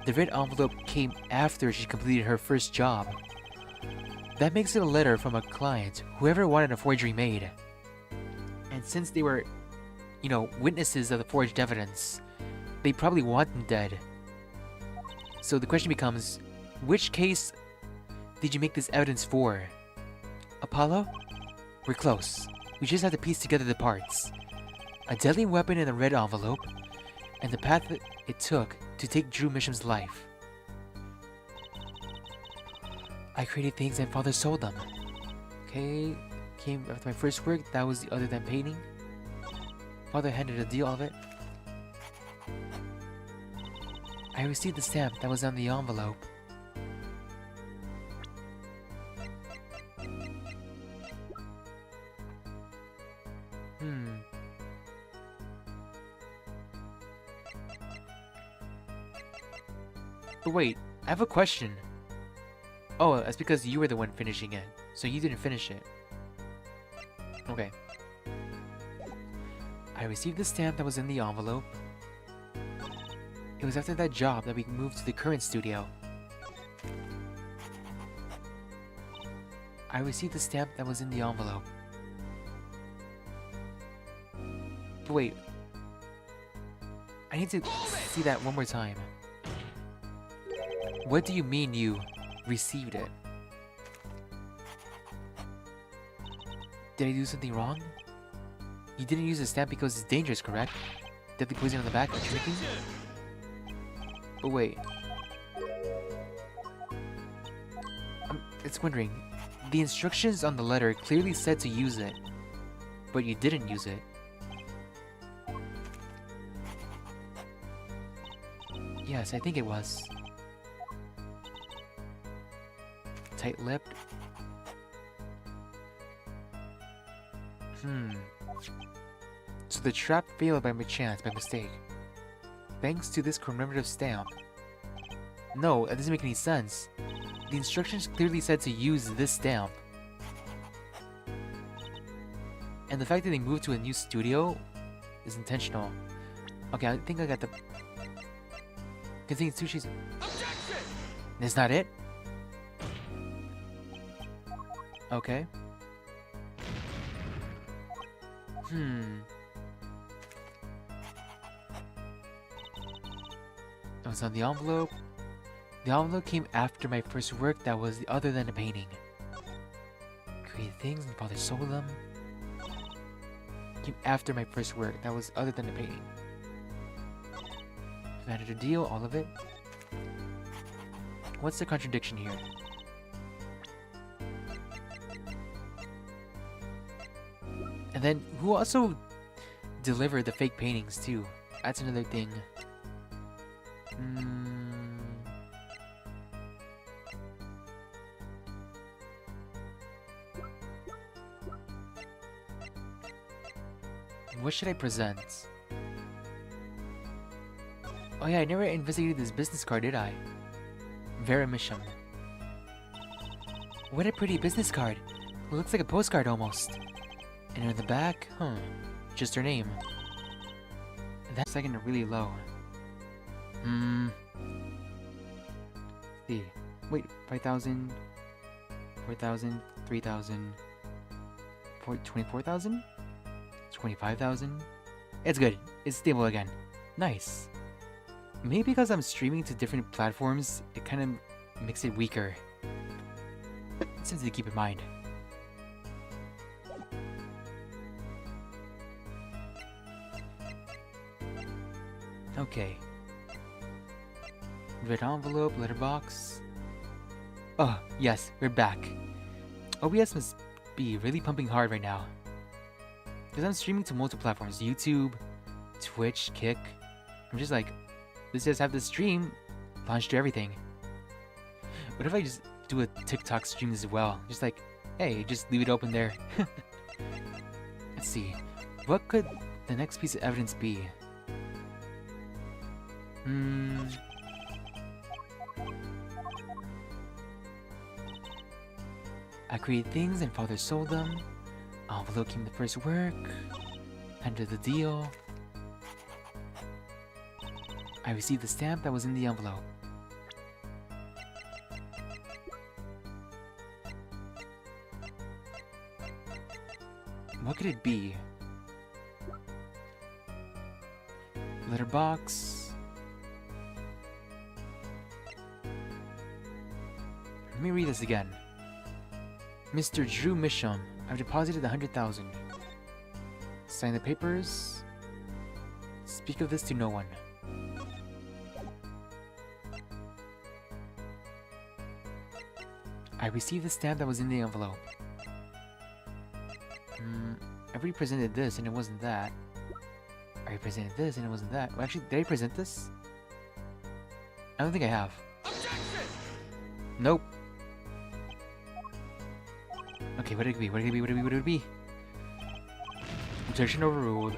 The red envelope came after she completed her first job. That makes it a letter from a client, whoever wanted a forgery made. And since they were, witnesses of the forged evidence, they probably want them dead. So the question becomes, which case did you make this evidence for? Apollo? We're close. We just have to piece together the parts. A deadly weapon in a red envelope, and the path that it took to take Drew Misham's life. I created things and father sold them. Okay, came after my first work, that was the other than painting. Father handed a deal of it. I received the stamp that was on the envelope. But wait, I have a question. Oh, that's because you were the one finishing it, so you didn't finish it. Okay. I received the stamp that was in the envelope. It was after that job that we moved to the current studio. I received the stamp that was in the envelope. But wait. I need to see that one more time. What do you mean you received it? Did I do something wrong? You didn't use the stamp because it's dangerous, correct? Deadly poison on the back or tricking? But wait. It's wondering. The instructions on the letter clearly said to use it, but you didn't use it. Yes, I think it was. Tight-lipped. So the trap failed by chance, by mistake. Thanks to this commemorative stamp. No, that doesn't make any sense. The instructions clearly said to use this stamp. And the fact that they moved to a new studio is intentional. Okay, I think I got the... Containing sushi's... That's not it? Okay. That was on the envelope. The envelope came after my first work that was other than a painting. Created things and father sold them. Came after my first work that was other than a painting. Managed a deal, all of it. What's the contradiction here? And then, who also delivered the fake paintings too? That's another thing. What should I present? Oh yeah, I never investigated this business card, did I? Verimisham. What a pretty business card. It looks like a postcard almost. And in the back, just her name. That second really low. See. Wait, 5,000, 4,000, 3,000, 24,000? 25,000? It's good. It's stable again. Nice. Maybe because I'm streaming to different platforms, it kind of makes it weaker. Something to keep in mind. Okay. Red envelope, letterbox. Oh, yes, we're back. OBS must be really pumping hard right now. Because I'm streaming to multiple platforms. YouTube, Twitch, Kick. I'm just like, let's just have the stream launched to everything. What if I just do a TikTok stream as well? Just like, hey, just leave it open there. Let's see. What could the next piece of evidence be? I created things and father sold them. Envelope came the first work. Handed the deal. I received the stamp that was in the envelope. What could it be? Letterbox. Let me read this again. Mr. Drew Misham, I've deposited 100,000. Sign the papers. Speak of this to no one. I received the stamp that was in the envelope. I already presented this and it wasn't that. I already presented this and it wasn't that. Well, actually, did I present this? I don't think I have. Objection! Nope. Okay, what did it be? What did it be? What did it be? What did it be? Objection overruled.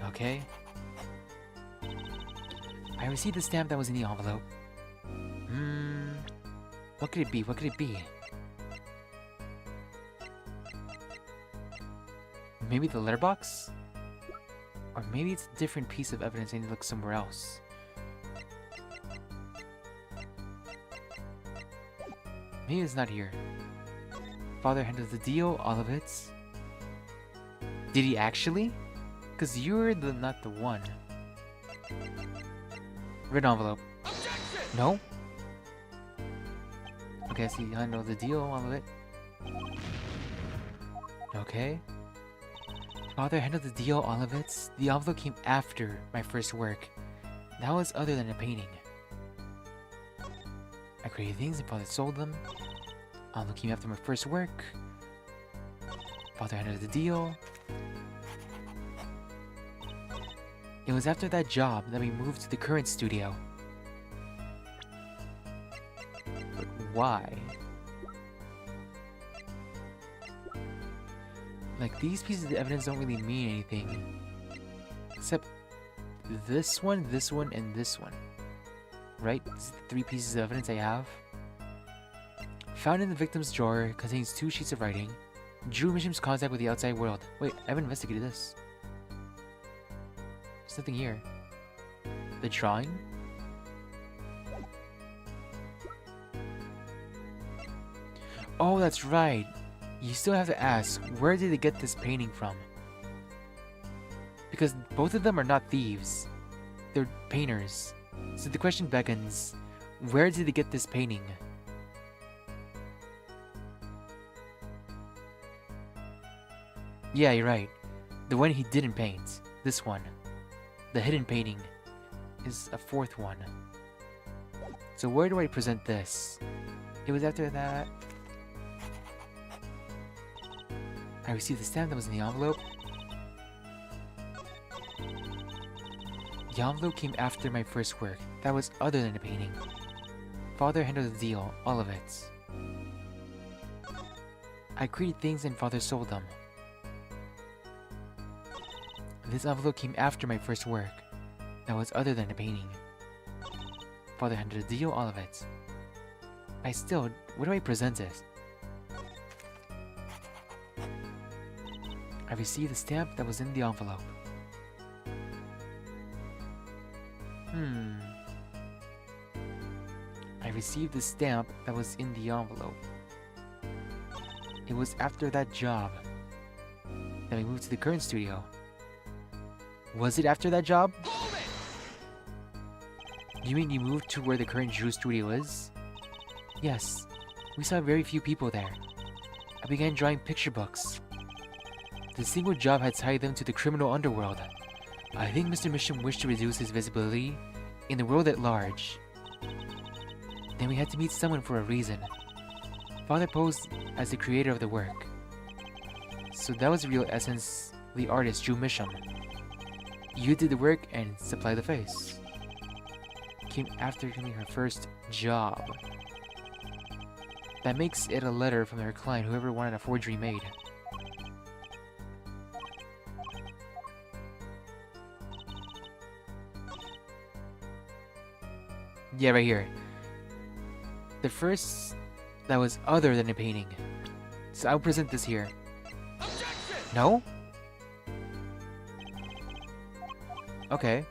Okay. I received the stamp that was in the envelope. What could it be? What could it be? Maybe the letterbox? Or maybe it's a different piece of evidence. I need to look somewhere else. Maybe it's not here. Father handled the deal, all of it. Did he actually? Because you're not the one. Red envelope. Objection! No? Okay, I see. Handled the deal, all of it. Okay. Father handled the deal, all of it. The envelope came after my first work. That was other than a painting. I created things and Father sold them. Envelope came after my first work. Father handled the deal. It was after that job that we moved to the current studio. But why? Like, these pieces of evidence don't really mean anything. Except this one, and this one. Right? These are the 3 pieces of evidence I have. Found in the victim's drawer contains 2 sheets of writing. Drew Misham's contact with the outside world. Wait, I haven't investigated this. There's nothing here. The drawing? Oh, that's right. You still have to ask, where did they get this painting from? Because both of them are not thieves. They're painters. So the question beckons, where did they get this painting? Yeah, you're right. The one he didn't paint. This one. The hidden painting is a 4th one. So where do I present this? It was after that... I received the stamp that was in the envelope. The envelope came after my first work. That was other than a painting. Father handled the deal, all of it. I created things and Father sold them. This envelope came after my first work. That was other than a painting. Father handled the deal, all of it. Where do I present it? I received the stamp that was in the envelope. I received the stamp that was in the envelope. It was after that job that we moved to the current studio. Was it after that job? You mean you moved to where the current Drew studio is? Yes. We saw very few people there. I began drawing picture books. The single job had tied them to the criminal underworld. I think Mr. Misham wished to reduce his visibility in the world at large. Then we had to meet someone for a reason. Father posed as the creator of the work. So that was the real essence, the artist Drew Misham. You did the work and supplied the face. Came after doing her first job. That makes it a letter from her client, whoever wanted a forgery made. Yeah, right here. The first that was other than a painting. So I'll present this here. Objection! No? Okay.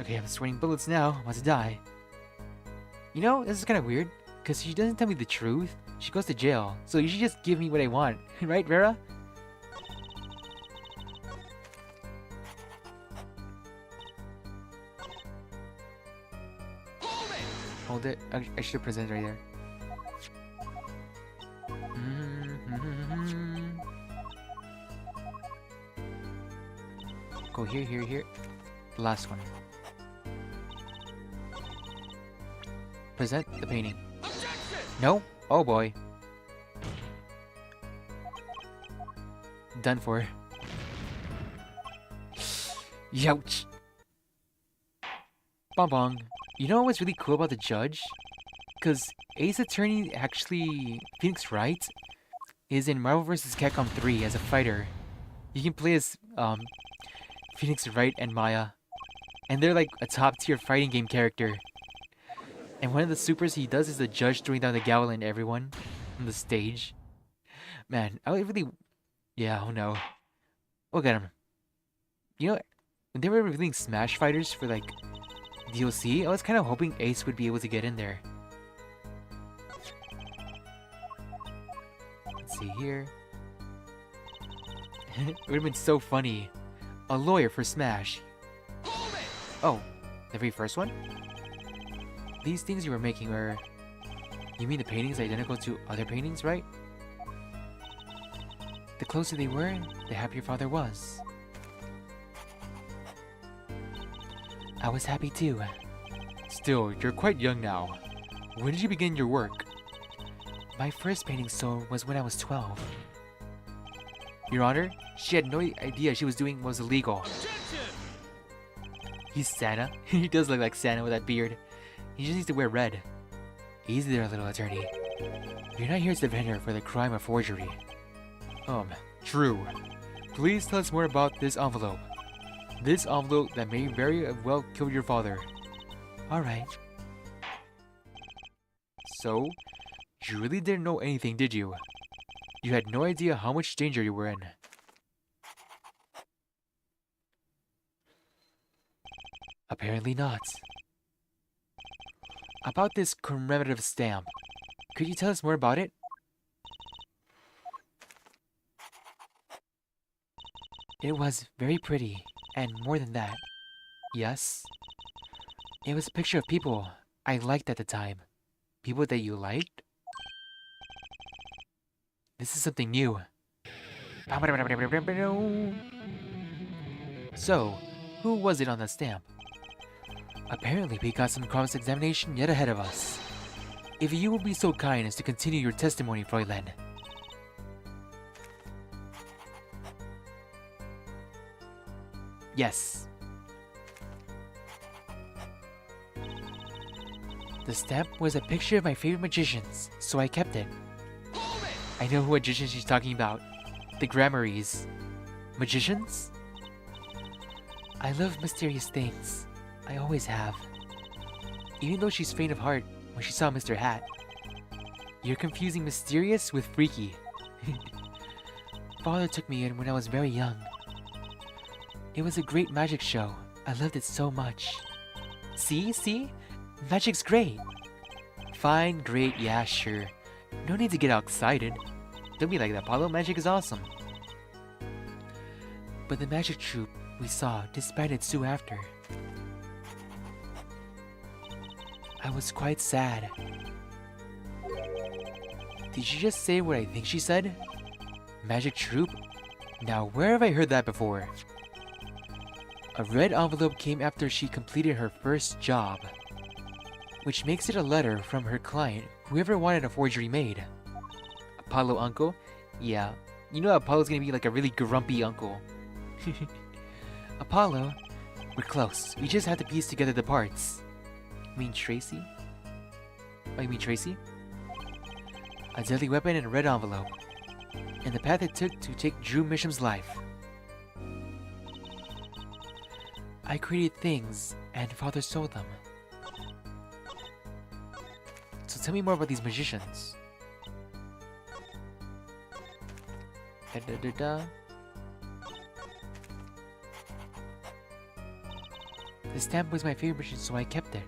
Okay, I'm sweating bullets now. I'm about to die. You know, this is kind of weird. Because she doesn't tell me the truth. She goes to jail. So you should just give me what I want. Right, Vera? Hold it. I should present right there. Go here, here, here. The last one. Present the painting. No? Oh boy. Done for. Youch. Bong bong. You know what's really cool about the judge? Because Ace Attorney, actually, Phoenix Wright, is in Marvel vs. Capcom 3 as a fighter. You can play as Phoenix Wright and Maya. And they're like a top tier fighting game character. And one of the supers he does is the judge throwing down the gavel in everyone on the stage. Man, I would really... Yeah, oh no. Look at him. You know, when they were revealing Smash Fighters for like DLC, I was kind of hoping Ace would be able to get in there. Let's see here. It would have been so funny. A lawyer for Smash. Oh, the very first one? These things you were making were... You mean the paintings identical to other paintings, right? The closer they were, the happier father was. I was happy too. Still, you're quite young now. When did you begin your work? My first painting was when I was 12. Your Honor, she had no idea she was doing what was illegal. He's Santa. He does look like Santa with that beard. He just needs to wear red. Easy there, little attorney. You're not here to defend her for the crime of forgery. True. Please tell us more about this envelope. This envelope that may very well kill your father. Alright. So, you really didn't know anything, did you? You had no idea how much danger you were in. Apparently not. About this commemorative stamp, could you tell us more about it? It was very pretty, and more than that. Yes? It was a picture of people I liked at the time. People that you liked? This is something new. So, who was it on the stamp? Apparently we got some cross-examination yet ahead of us. If you will be so kind as to continue your testimony, Fräulein. Yes. The stamp was a picture of my favorite magicians, so I kept it. I know who magicians she's talking about. The Grammarys. Magicians? I love mysterious things. I always have. Even though she's faint of heart when she saw Mr. Hat. You're confusing mysterious with freaky. Father took me in when I was very young. It was a great magic show. I loved it so much. See? Magic's great. Fine, great, yeah, sure. No need to get all excited. Don't be like that, Apollo. Magic is awesome. But the magic troupe we saw disbanded soon after. I was quite sad. Did she just say what I think she said? Magic troupe? Now where have I heard that before? A red envelope came after she completed her first job, which makes it a letter from her client, whoever wanted a forgery made. Apollo uncle? Yeah, you know Apollo's gonna be like a really grumpy uncle. Apollo? We're close. We just have to piece together the parts. You mean Tracy? Oh, you mean Tracy? A deadly weapon and a red envelope. And the path it took to take Drew Misham's life. I created things, and Father sold them. So tell me more about these magicians. The stamp was my favorite magician, so I kept it.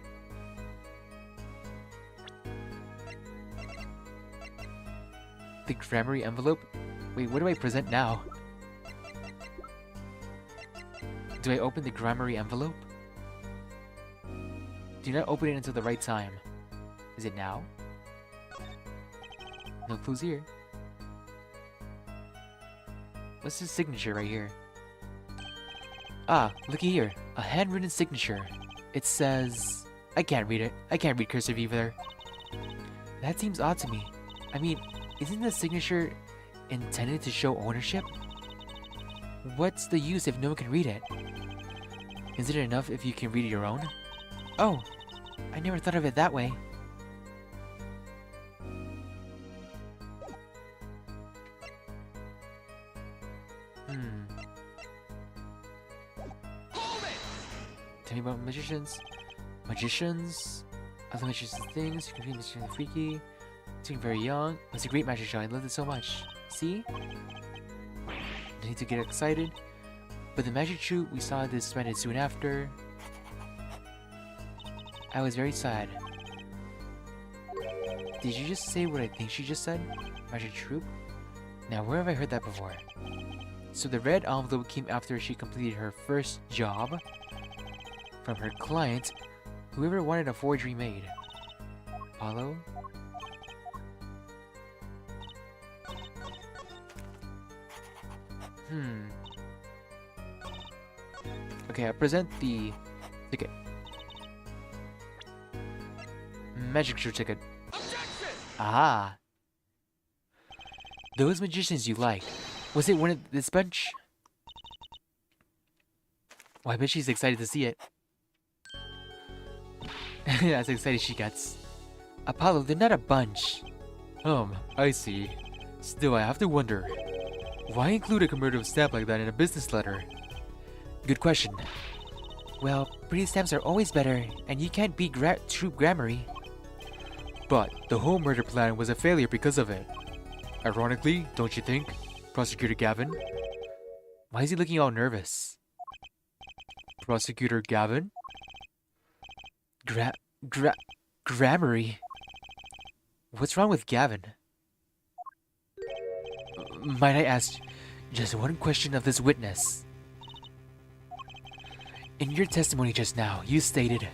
The Grammarly envelope? Wait, what do I present now? Do I open the Grammarly envelope? Do not open it until the right time. Is it now? No clues here. What's his signature right here? Ah, looky here. A handwritten signature. It says... I can't read it. I can't read cursive either. That seems odd to me. I mean, isn't the signature intended to show ownership? What's the use if no one can read it? Is it enough if you can read your own? Oh, I never thought of it that way. Tell me about magicians. Magicians? Other magicians things. You can be magician freaky. Being very young. It was a great magic show. I loved it so much. See? I need to get excited. But the magic shoot we saw disbanded soon after. I was very sad. Did you just say what I think she just said? Magic troupe? Now where have I heard that before? So the red envelope came after she completed her first job from her client, whoever wanted a forgery made. Apollo? Okay, I present the ticket. Magic show ticket. Objection! Ah. Those magicians you like. Was it one of this bunch? Well, I bet she's excited to see it. That's excited she gets. Apollo, they're not a bunch. I see. Still, I have to wonder. Why include a commemorative stamp like that in a business letter? Good question. Well, pretty stamps are always better, and you can't beat true grammarly. But the whole murder plan was a failure because of it. Ironically, don't you think, Prosecutor Gavin? Why is he looking all nervous? Prosecutor Gavin? Grammarly? What's wrong with Gavin? Might I ask just one question of this witness? In your testimony just now, you stated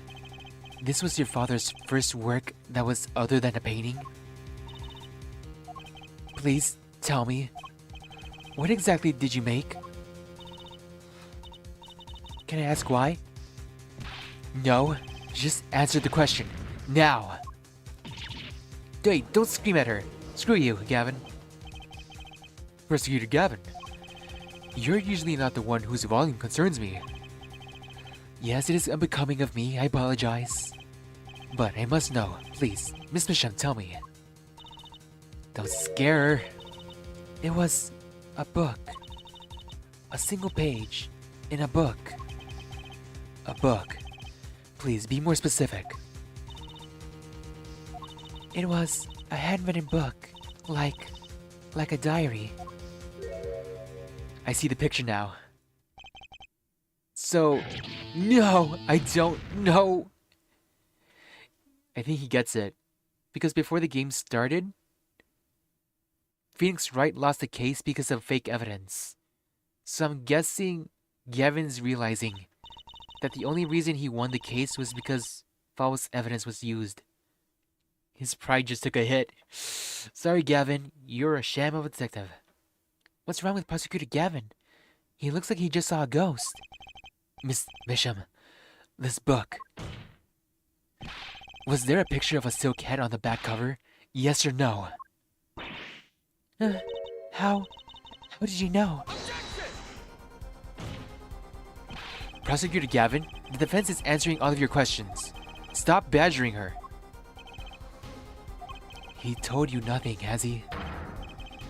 this was your father's first work that was other than a painting. Please tell me, what exactly did you make? Can I ask why? No, just answer the question, now! Wait, don't scream at her. Screw you, Gavin. Prosecutor Gavin, you're usually not the one whose volume concerns me. Yes, it is unbecoming of me, I apologize. But I must know, please, Miss Misham, tell me. Don't scare her. It was a book. A single page in a book. A book. Please, be more specific. It was a handwritten book, like a diary. I see the picture now. So, no, I don't know. I think he gets it. Because before the game started, Phoenix Wright lost the case because of fake evidence. So I'm guessing Gavin's realizing that the only reason he won the case was because false evidence was used. His pride just took a hit. Sorry, Gavin, you're a sham of a detective. What's wrong with Prosecutor Gavin? He looks like he just saw a ghost. Miss Misham, this book. Was there a picture of a silk hat on the back cover? Yes or no? How did you know? Prosecutor Gavin, the defense is answering all of your questions. Stop badgering her. He told you nothing, has he?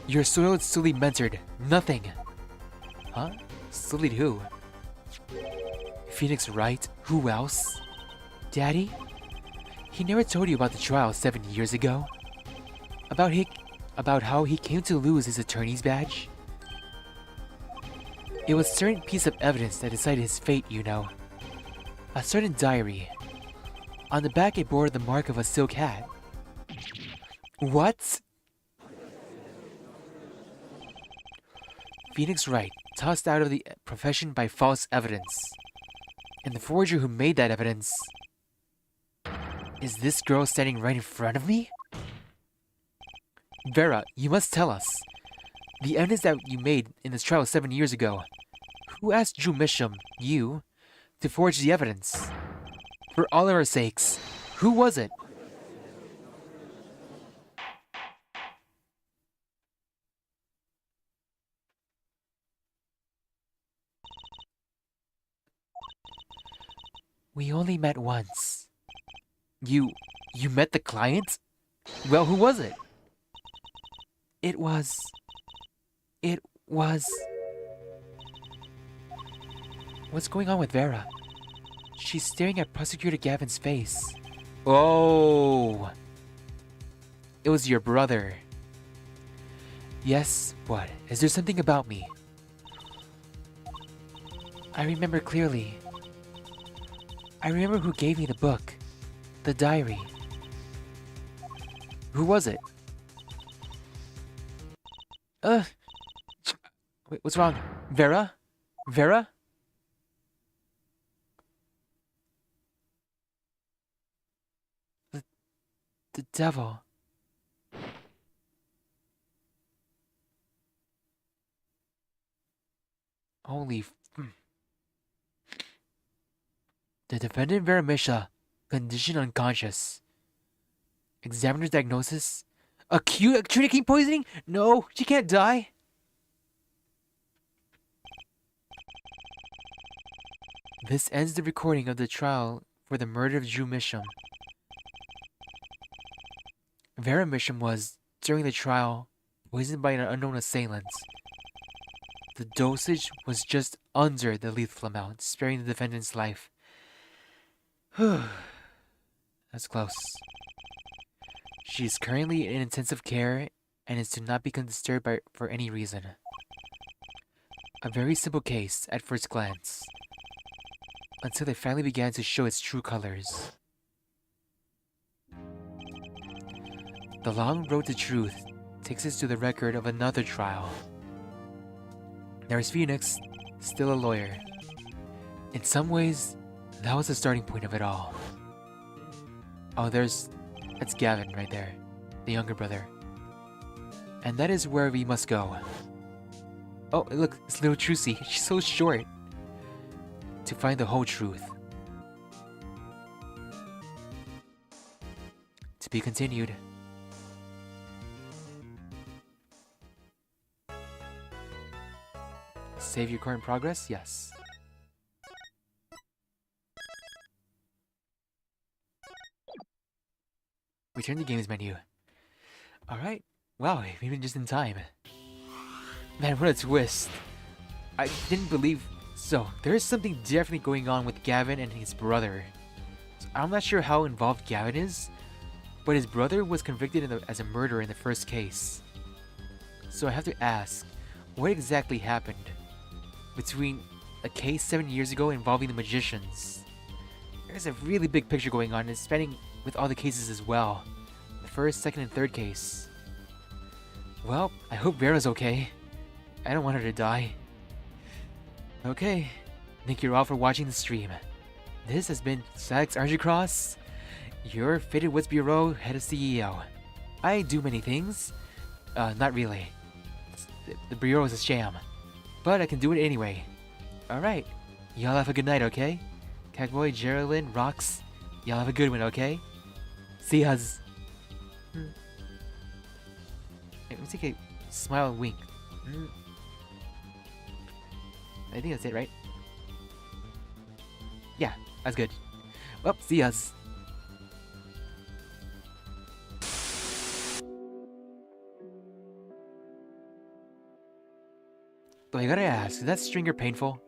You're soiled, silly mentored. Nothing. Huh? Silly who? Phoenix Wright? Who else? Daddy? He never told you about the trial 7 years ago? About how he came to lose his attorney's badge? It was a certain piece of evidence that decided his fate, you know. A certain diary. On the back it bore the mark of a silk hat. What? Phoenix Wright, tossed out of the profession by false evidence. And the forger who made that evidence Is this girl standing right in front of me? Vera, you must tell us. The evidence that you made in this trial 7 years ago. Who asked Drew Misham, you, to forge the evidence? For all of our sakes, who was it? We only met once. You met the client? Well, who was it? It was... What's going on with Vera? She's staring at Prosecutor Gavin's face. Oh! It was your brother. Yes, what? Is there something about me? I remember clearly. I remember who gave me the book. The diary. Who was it? Wait, what's wrong? Vera? Vera? The devil. The defendant Vera Misha, condition unconscious. Examiner's diagnosis? Acute nicotine poisoning? No, she can't die. This ends the recording of the trial for the murder of Drew Misham. Vera Misham was, during the trial, poisoned by an unknown assailant. The dosage was just under the lethal amount, sparing the defendant's life. That's close. She is currently in intensive care and is to not be disturbed for any reason. A very simple case at first glance, until it finally began to show its true colors. The long road to truth takes us to the record of another trial. There is Phoenix, still a lawyer. In some ways, that was the starting point of it all. Oh, that's Gavin right there, the younger brother. And that is where we must go. Oh, look, it's little Trucy. She's so short. To find the whole truth. To be continued. Save your current progress? Yes. Return to games menu. Alright. Wow, even just in time. Man, what a twist. I didn't believe... So, there is something definitely going on with Gavin and his brother. So, I'm not sure how involved Gavin is, but his brother was convicted as a murderer in the first case. So I have to ask, what exactly happened between a case 7 years ago involving the magicians? There's a really big picture going on, and spanning with all the cases as well. The first, second, and third case. Well, I hope Vera's okay. I don't want her to die. Okay, thank you all for watching the stream. This has been Sax Archicross, your Faded Woods Bureau head of CEO. I do many things. Not really. The Bureau is a sham. But I can do it anyway. Alright, y'all have a good night, okay? Cagboy, Geraldine, Rox, y'all have a good one, okay? See yas. Let me take a smile and wink. I think that's it, right? Yeah, that's good. Well, see yas. But I gotta ask, is that stringer painful?